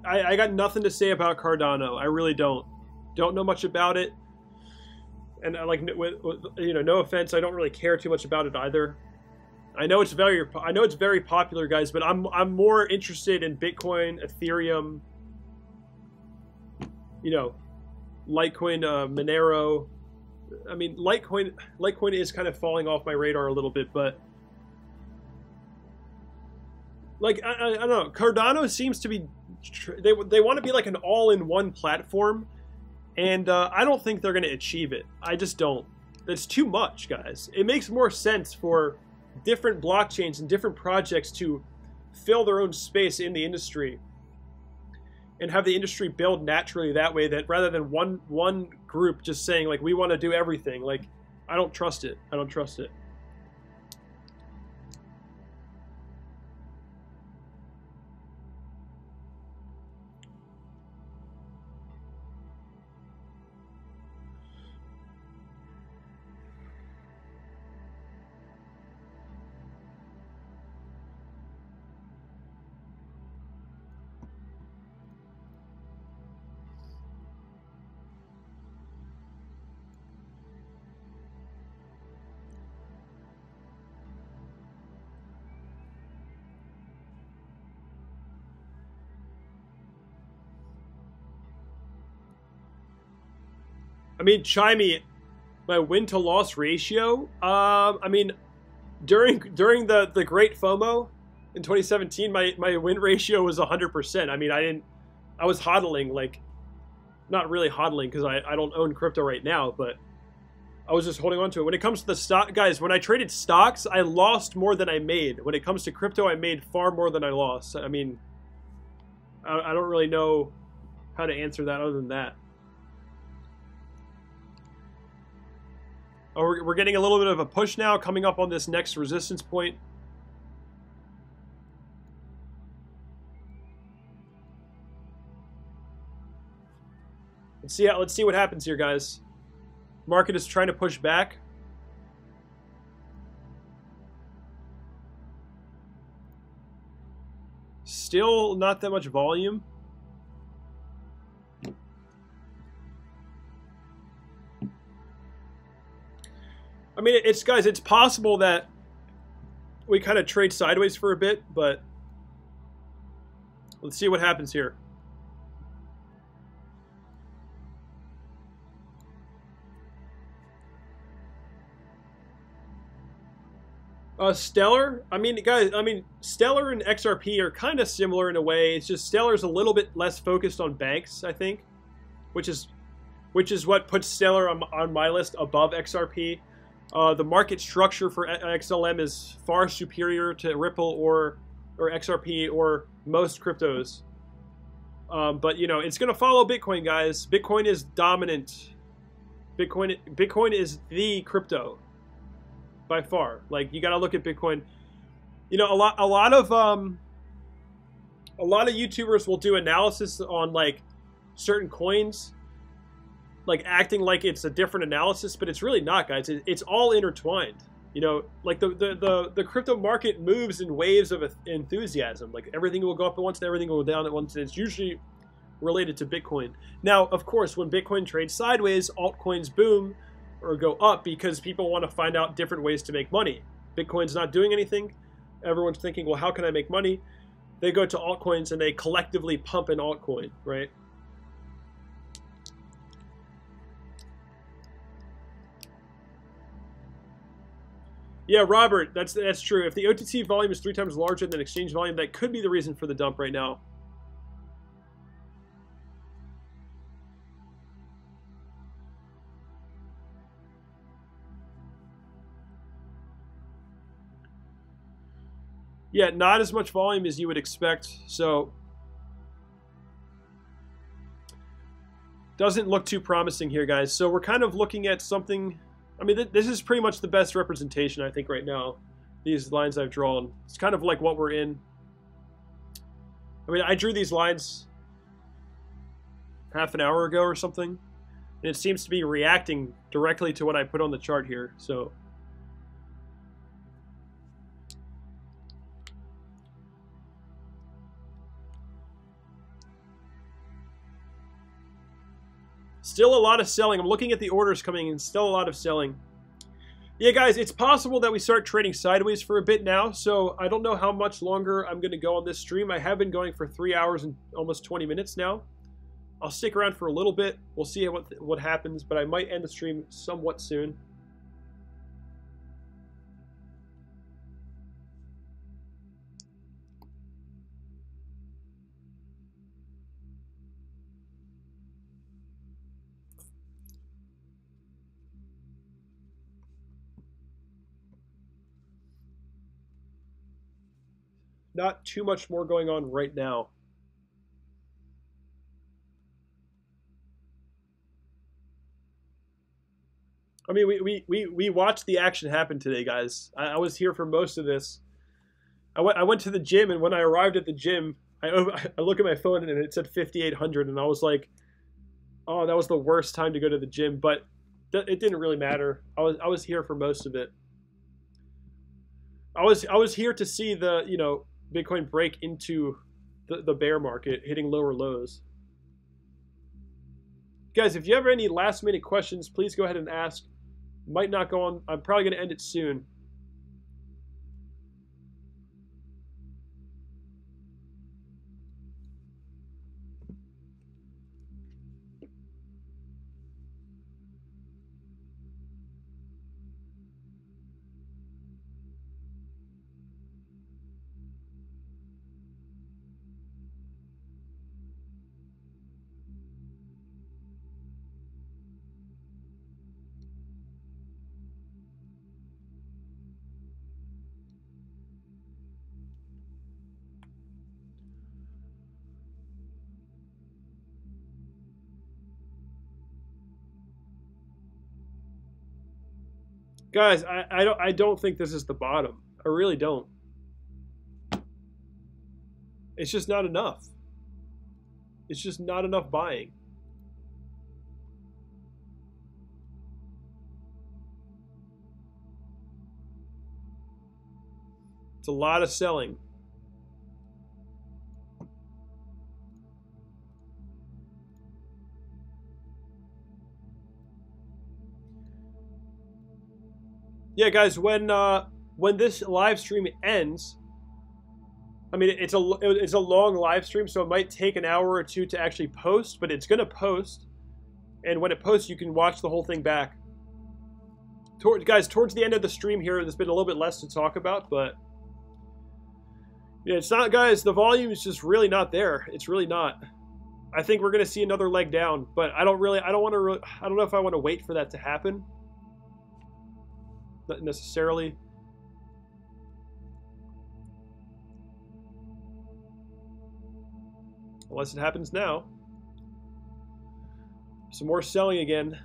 I got nothing to say about Cardano. I really don't. Don't know much about it. And like, you know, no offense, I don't really care too much about it either. I know it's very popular, guys, but I'm more interested in Bitcoin, Ethereum, you know, Litecoin, Monero. I mean, Litecoin is kind of falling off my radar a little bit, but like I don't know. Cardano seems to be they want to be like an all-in-one platform, and I don't think they're going to achieve it. I just don't. That's too much, guys. It makes more sense for different blockchains and different projects to fill their own space in the industry and have the industry build naturally that way, that rather than one group just saying like, we want to do everything. Like, I don't trust it. I don't trust it. I mean, Chimey, my win to loss ratio. I mean, during the Great FOMO in 2017, my win ratio was 100%. I mean, I was hodling, like, not really hodling because I don't own crypto right now, but I was just holding on to it. When it comes to the stock, guys, when I traded stocks, I lost more than I made. When it comes to crypto, I made far more than I lost. I mean, I don't really know how to answer that other than that. Oh, we're getting a little bit of a push now, coming up on this next resistance point. Let's see what happens here, guys. Market is trying to push back. Still not that much volume. I mean, guys, it's possible that we kind of trade sideways for a bit, but let's see what happens here. Stellar, I mean, guys, Stellar and XRP are kind of similar in a way. It's just Stellar's a little bit less focused on banks, I think, which is what puts Stellar on my list above XRP. The market structure for XLM is far superior to Ripple or XRP or most cryptos. But you know, it's going to follow Bitcoin, guys. Bitcoin is dominant. Bitcoin is the crypto by far. Like, you got to look at Bitcoin. You know, a lot of YouTubers will do analysis on like certain coins, like acting like it's a different analysis, but it's really not, guys. It's all intertwined. You know, like the crypto market moves in waves of enthusiasm. Like, everything will go up at once and everything will go down at once, and it's usually related to Bitcoin. Now, of course, when Bitcoin trades sideways, altcoins boom or go up because people want to find out different ways to make money. Bitcoin's not doing anything. Everyone's thinking, well, how can I make money? They go to altcoins and they collectively pump an altcoin, right? Yeah, Robert, that's true. If the OTC volume is 3 times larger than exchange volume, that could be the reason for the dump right now. Yeah, not as much volume as you would expect, so doesn't look too promising here, guys. So we're kind of looking at something. I mean, this is pretty much the best representation, I think, right now. These lines I've drawn. It's kind of like what we're in. I mean, I drew these lines half an hour ago or something, and it seems to be reacting directly to what I put on the chart here, so... Still a lot of selling. I'm looking at the orders coming in. Still a lot of selling. Yeah, guys, it's possible that we start trading sideways for a bit now, so I don't know how much longer I'm going to go on this stream. I have been going for 3 hours and almost 20 minutes now. I'll stick around for a little bit. We'll see what happens, but I might end the stream somewhat soon. Not too much more going on right now. I mean, we watched the action happen today, guys. I was here for most of this. I went to the gym, and when I arrived at the gym, I look at my phone, and it said 5,800, and I was like, oh, that was the worst time to go to the gym, but it didn't really matter. I was here for most of it. I was here to see the, you know, Bitcoin break into the bear market, hitting lower lows. Guys, if you have any last minute questions, please go ahead and ask. Might not go on. I'm probably going to end it soon. Guys, I don't think this is the bottom. I really don't. It's just not enough. It's just not enough buying. It's a lot of selling. Yeah, guys, when this live stream ends, I mean, it's a long live stream, so it might take an hour or two to actually post, but it's gonna post, and when it posts, you can watch the whole thing back. Guys, towards the end of the stream here, there's been a little bit less to talk about, but yeah, it's not, guys. The volume is just really not there. It's really not. I think we're gonna see another leg down, but I don't know if I want to wait for that to happen. Not necessarily. Unless it happens now. Some more selling again.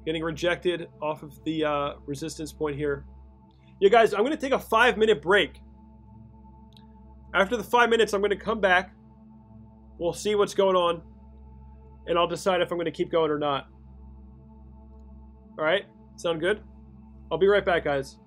Getting rejected off of the resistance point here. Yeah, guys, I'm going to take a 5-minute break. After the 5 minutes, I'm going to come back. We'll see what's going on. And I'll decide if I'm going to keep going or not. Alright? Sound good? I'll be right back, guys.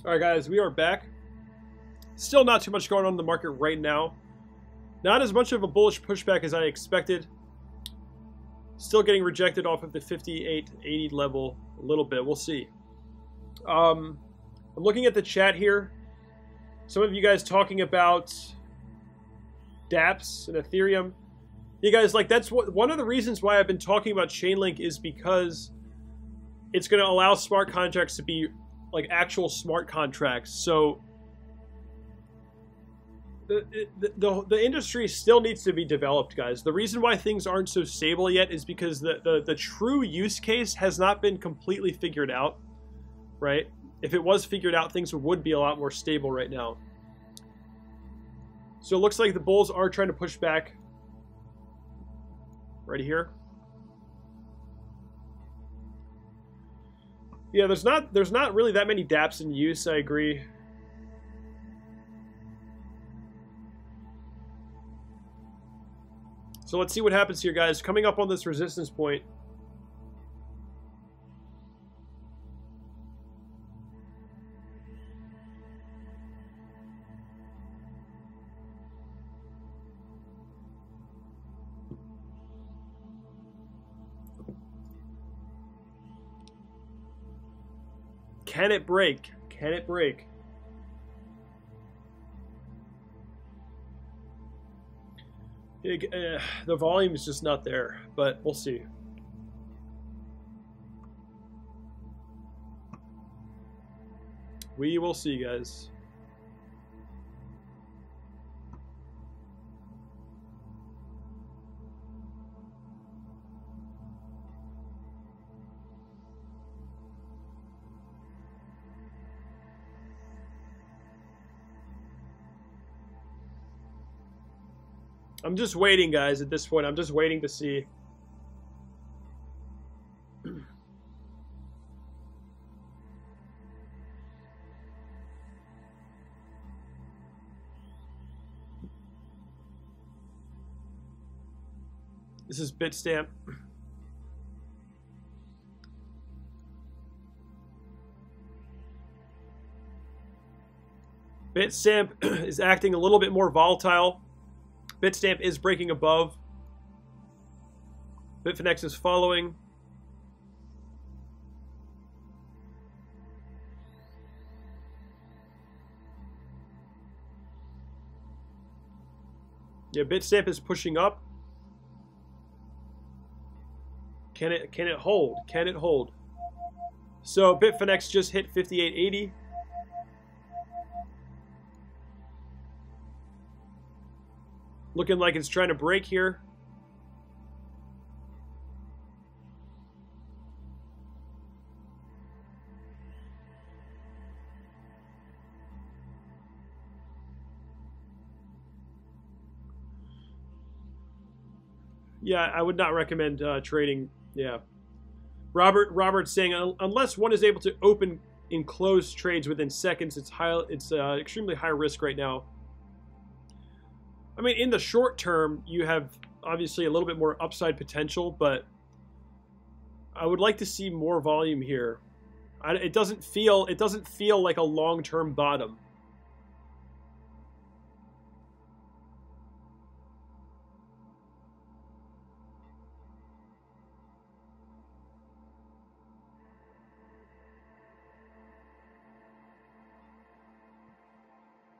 All right, guys, we are back. Still not too much going on in the market right now. Not as much of a bullish pushback as I expected. Still getting rejected off of the 58.80 level a little bit. We'll see. I'm looking at the chat here. Some of you guys talking about dApps and Ethereum. You guys, like, that's one of the reasons why I've been talking about Chainlink is because it's going to allow smart contracts to be like actual smart contracts. So the industry still needs to be developed, guys. The reason why things aren't so stable yet is because the true use case has not been completely figured out, right? If it was figured out, things would be a lot more stable right now. So it looks like the bulls are trying to push back right here. Yeah, there's not really that many dApps in use, I agree. So let's see what happens here, guys. Coming up on this resistance point. Can it break? Can it break? The volume is just not there, but we'll see. We will see, guys. I'm just waiting, guys, at this point. I'm just waiting to see. This is Bitstamp. Bitstamp is acting a little bit more volatile. Bitstamp is breaking above. Bitfinex is following. Yeah, Bitstamp is pushing up. Can it hold? Can it hold? So Bitfinex just hit 58.80. Looking like it's trying to break here. Yeah, I would not recommend trading. Yeah, Robert's saying unless one is able to open and close trades within seconds, it's extremely high risk right now. I mean, in the short term, you have obviously a little bit more upside potential, but I would like to see more volume here. It doesn't feel like a long-term bottom.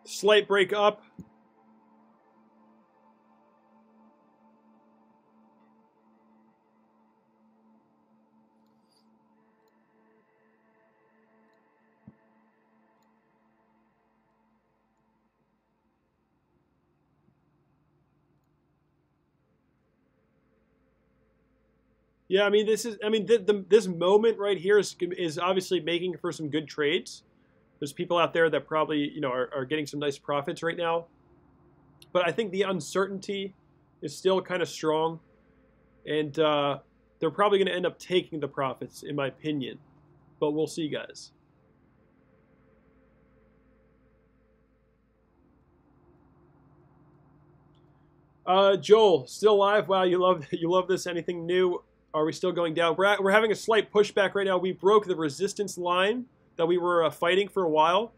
Slight break up. Yeah, I mean, this moment right here is obviously making for some good trades. There's people out there that probably, you know, are getting some nice profits right now. But I think the uncertainty is still kind of strong. And they're probably going to end up taking the profits, in my opinion. But we'll see, guys. Joel, still live? Wow, you love this. Anything new? Are we still going down? We're having a slight pushback right now. We broke the resistance line that we were fighting for a while.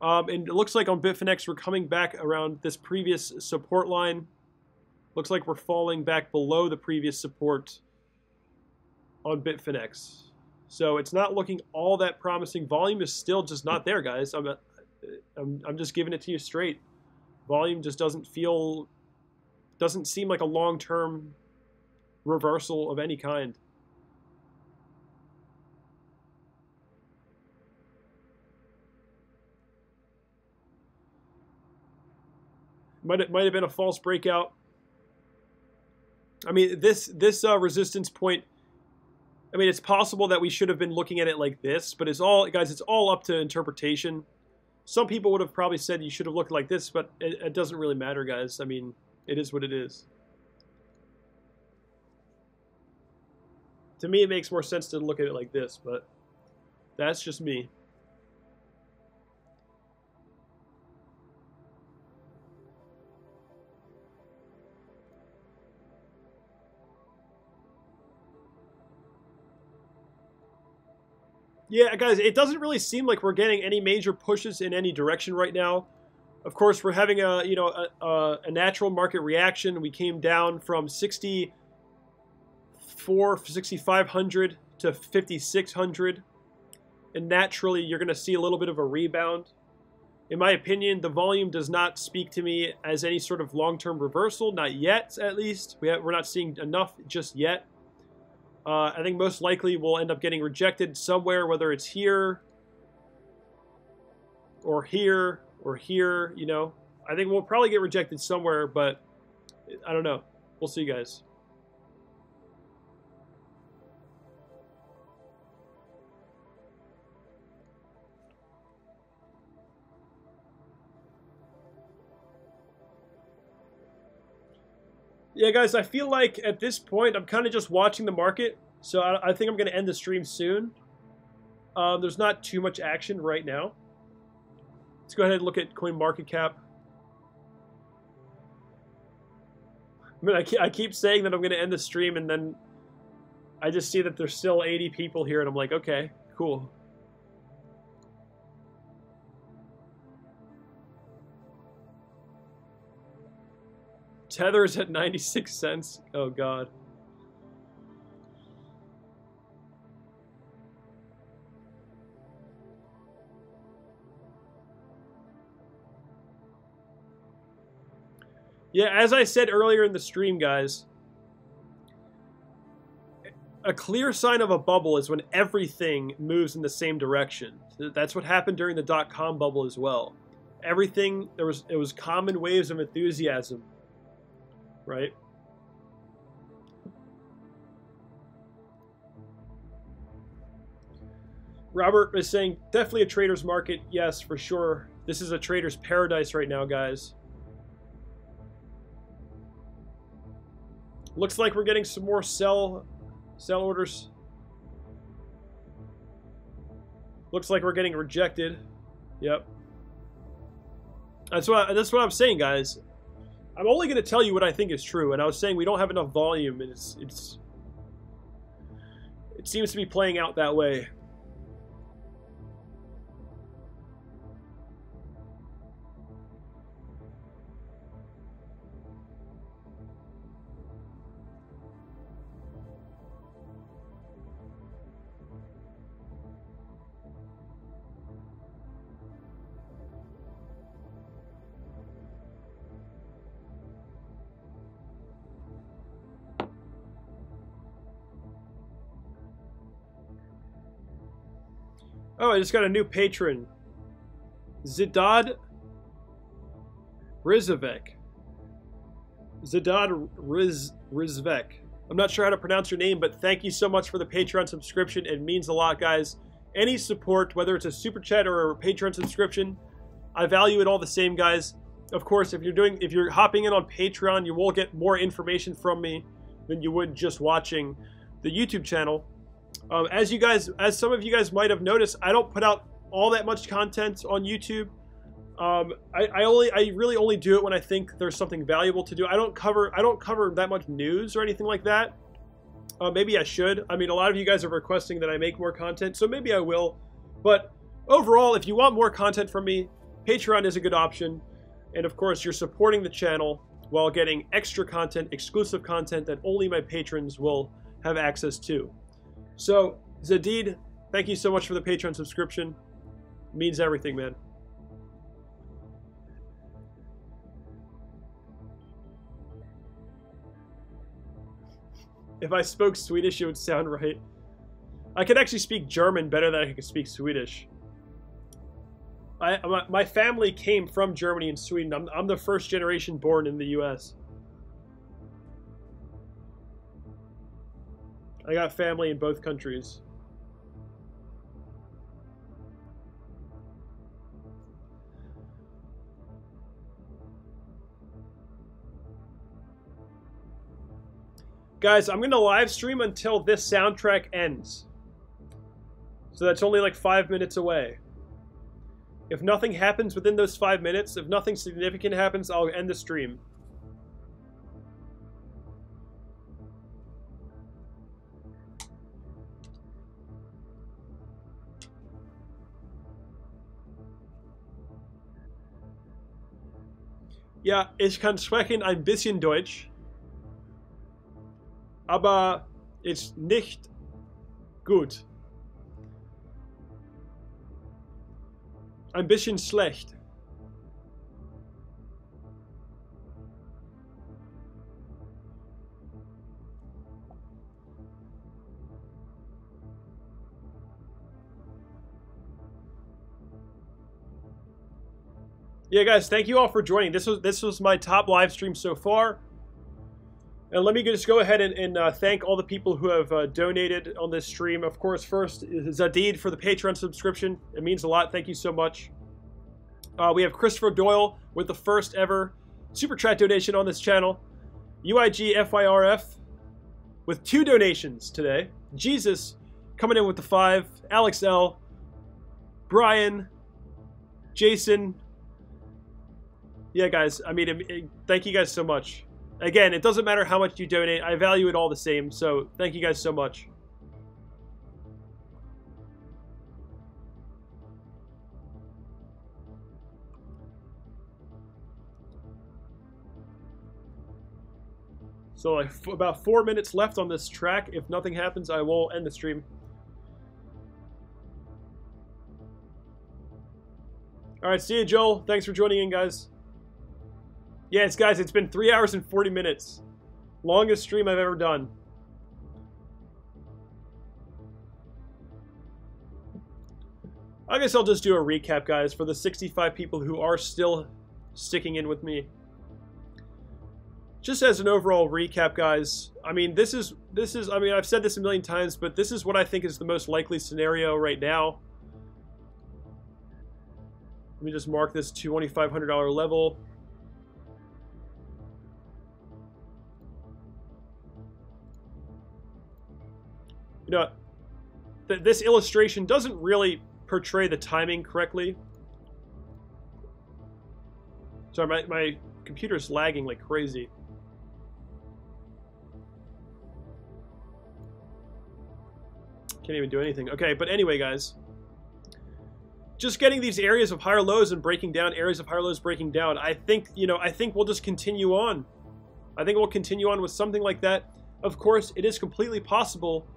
And it looks like on Bitfinex we're coming back around this previous support line. Looks like we're falling back below the previous support on Bitfinex. So it's not looking all that promising. Volume is still just not there, guys. I'm just giving it to you straight. Volume just doesn't seem like a long-term reversal of any kind. Might have been a false breakout. I mean, this resistance point, I mean, it's possible that we should have been looking at it like this, but it's all, guys, it's all up to interpretation. Some people would have probably said you should have looked like this, but it doesn't really matter, guys. I mean, it is what it is. To me, it makes more sense to look at it like this, but that's just me. Yeah, guys, it doesn't really seem like we're getting any major pushes in any direction right now. Of course, we're having a natural market reaction. We came down from 6,500 to 5,600, and naturally, you're going to see a little bit of a rebound. In my opinion, the volume does not speak to me as any sort of long-term reversal, not yet, at least. We're not seeing enough just yet. I think most likely we'll end up getting rejected somewhere, whether it's here or here or here, you know. I think we'll probably get rejected somewhere, but I don't know. We'll see, guys. Yeah, guys, I feel like at this point I'm kind of just watching the market, so I think I'm going to end the stream soon. There's not too much action right now. Let's go ahead and look at CoinMarketCap. I mean, I keep saying that I'm going to end the stream, and then I just see that there's still 80 people here, and I'm like, okay, cool. Tether is at 96 cents. Oh, God. Yeah, as I said earlier in the stream, guys, a clear sign of a bubble is when everything moves in the same direction. That's what happened during the .com bubble as well. Everything, it was common waves of enthusiasm. Right? Robert is saying, definitely a trader's market. Yes, for sure. This is a trader's paradise right now, guys. Looks like we're getting some more sell orders. Looks like we're getting rejected. Yep. That's what I'm saying, guys. I'm only going to tell you what I think is true, and I was saying we don't have enough volume, and it seems to be playing out that way. Oh, I just got a new patron. Zidad Rizavek. Zidad Rizvek. I'm not sure how to pronounce your name, but thank you so much for the Patreon subscription. It means a lot, guys. Any support, whether it's a super chat or a Patreon subscription, I value it all the same, guys. Of course, if you're hopping in on Patreon, you will get more information from me than you would just watching the YouTube channel. As some of you guys might have noticed, I don't put out all that much content on YouTube. I really only do it when I think there's something valuable to do. I don't cover that much news or anything like that. Maybe I should. I mean, a lot of you guys are requesting that I make more content, so maybe I will. But overall, if you want more content from me, Patreon is a good option. And of course, you're supporting the channel while getting extra content, exclusive content that only my patrons will have access to. So, Zadid, thank you so much for the Patreon subscription. It means everything, man. If I spoke Swedish, it would sound right. I could actually speak German better than I could speak Swedish. My family came from Germany and Sweden. I'm the first generation born in the US. I got family in both countries. Guys, I'm going to live stream until this soundtrack ends. So that's only like 5 minutes away. If nothing happens within those 5 minutes, if nothing significant happens, I'll end the stream. Ja, ich kann sprechen ein bisschen Deutsch. Aber ist nicht gut. Ein bisschen schlecht. Yeah, guys, thank you all for joining. This was my top live stream so far. And let me just go ahead and thank all the people who have donated on this stream. Of course, first, Zadid for the Patreon subscription. It means a lot. Thank you so much. We have Christopher Doyle with the first ever Super Chat donation on this channel. UIGFIRF with 2 donations today. Jesus coming in with the 5. Alex L. Brian. Jason. Yeah, guys. I mean, thank you guys so much. Again, it doesn't matter how much you donate. I value it all the same, so thank you guys so much. So like about 4 minutes left on this track. If nothing happens, I will end the stream. Alright, see you, Joel. Thanks for joining in, guys. Yes, guys, it's been 3 hours and 40 minutes. Longest stream I've ever done. I guess I'll just do a recap, guys, for the 65 people who are still sticking in with me. Just as an overall recap, guys, I mean, this is, I mean, I've said this a million times, but this is what I think is the most likely scenario right now. Let me just mark this $2,500 level. You know, this illustration doesn't really portray the timing correctly. Sorry, my computer's lagging like crazy. Can't even do anything. Okay, but anyway, guys. Just getting these areas of higher lows and breaking down, areas of higher lows breaking down. I think, you know, I think we'll just continue on. I think we'll continue on with something like that. Of course, it is completely possible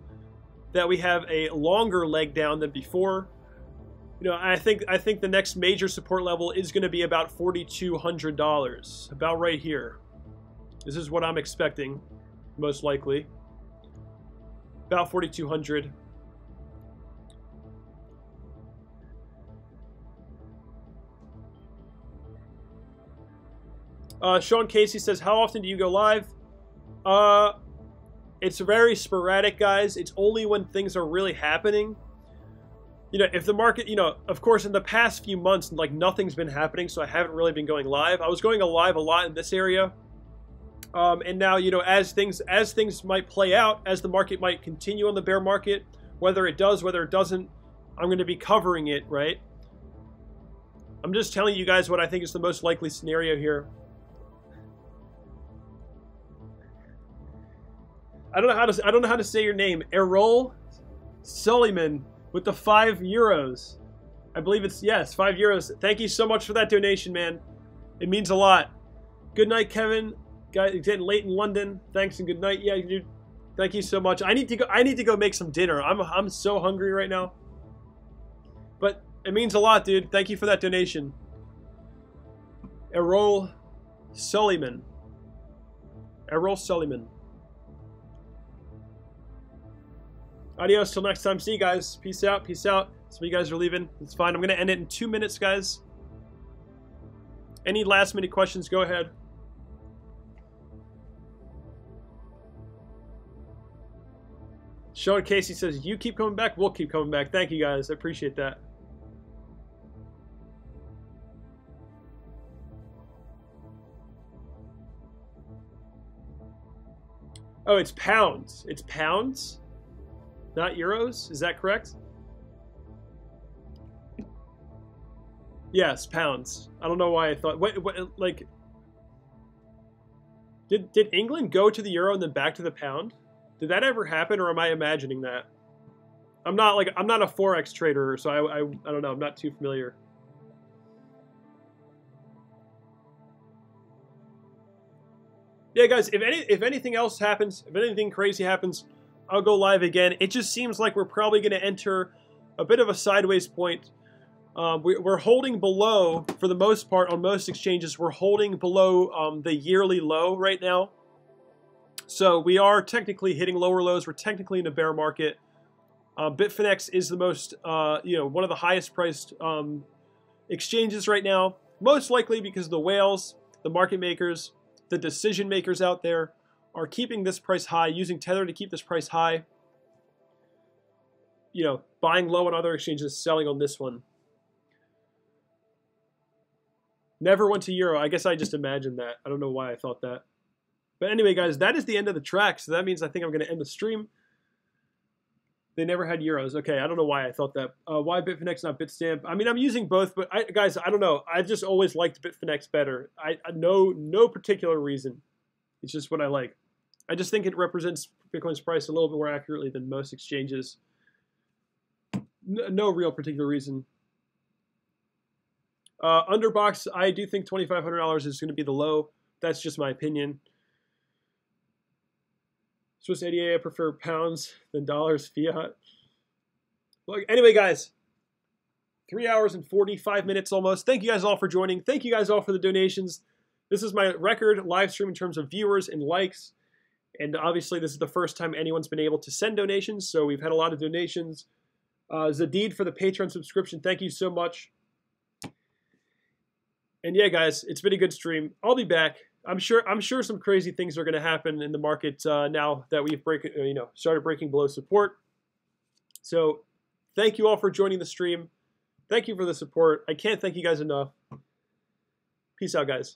that we have a longer leg down than before. You know, I think the next major support level is going to be about $4,200, about right here. This is what I'm expecting, most likely. About 4,200. Sean Casey says, how often do you go live? It's very sporadic, guys. It's only when things are really happening. You know, if the market, you know, of course, in the past few months, like, nothing's been happening, so I haven't really been going live. I was going live a lot in this area. And now, you know, as things might play out, as the market might continue on the bear market, whether it does, whether it doesn't, I'm going to be covering it, right? I'm just telling you guys what I think is the most likely scenario here. I don't know how to say your name. Errol Suleiman with the €5. I believe it's, yes, €5. Thank you so much for that donation, man. It means a lot. Good night, Kevin. Guys, getting late in London. Thanks and good night. Yeah, dude. Thank you so much. I need to go make some dinner. I'm so hungry right now. But it means a lot, dude. Thank you for that donation. Errol Suleiman. Errol Suleiman. Adios till next time. See you guys. Peace out. Peace out. Some of you guys are leaving. It's fine. I'm going to end it in 2 minutes, guys. Any last minute questions, go ahead. Sean Casey says, you keep coming back, we'll keep coming back. Thank you guys. I appreciate that. Oh, it's pounds. It's pounds, not euros. Is that correct? Yes, pounds. I don't know why I thought. What like? Did England go to the euro and then back to the pound? Did that ever happen, or am I imagining that? I'm not a forex trader, so I don't know. I'm not too familiar. Yeah, guys. If anything else happens, if anything crazy happens, I'll go live again. It just seems like we're probably going to enter a bit of a sideways point. We're holding below, for the most part, on most exchanges, we're holding below the yearly low right now. So we are technically hitting lower lows. We're technically in a bear market. Bitfinex is the most, one of the highest priced exchanges right now. Most likely because the whales, the market makers, the decision makers out there are keeping this price high, using Tether to keep this price high. You know, buying low on other exchanges, selling on this one. Never went to euro. I guess I just imagined that. I don't know why I thought that. But anyway, guys, that is the end of the track. So that means I think I'm going to end the stream. They never had euros. Okay, I don't know why I thought that. Why Bitfinex, not Bitstamp? I mean, I'm using both, but guys, I don't know. I've just always liked Bitfinex better. I no particular reason. It's just what I like. I just think it represents Bitcoin's price a little bit more accurately than most exchanges. No real particular reason. Underbox, I do think $2,500 is going to be the low. That's just my opinion. Swiss ADA, I prefer pounds than dollars, fiat. Well, anyway, guys, 3 hours and 45 minutes almost. Thank you guys all for joining. Thank you guys all for the donations. This is my record live stream in terms of viewers and likes. And obviously, this is the first time anyone's been able to send donations. So we've had a lot of donations. Zadid for the Patreon subscription. Thank you so much. And yeah, guys, it's been a good stream. I'll be back. I'm sure some crazy things are going to happen in the market now that we've started breaking below support. So thank you all for joining the stream. Thank you for the support. I can't thank you guys enough. Peace out, guys.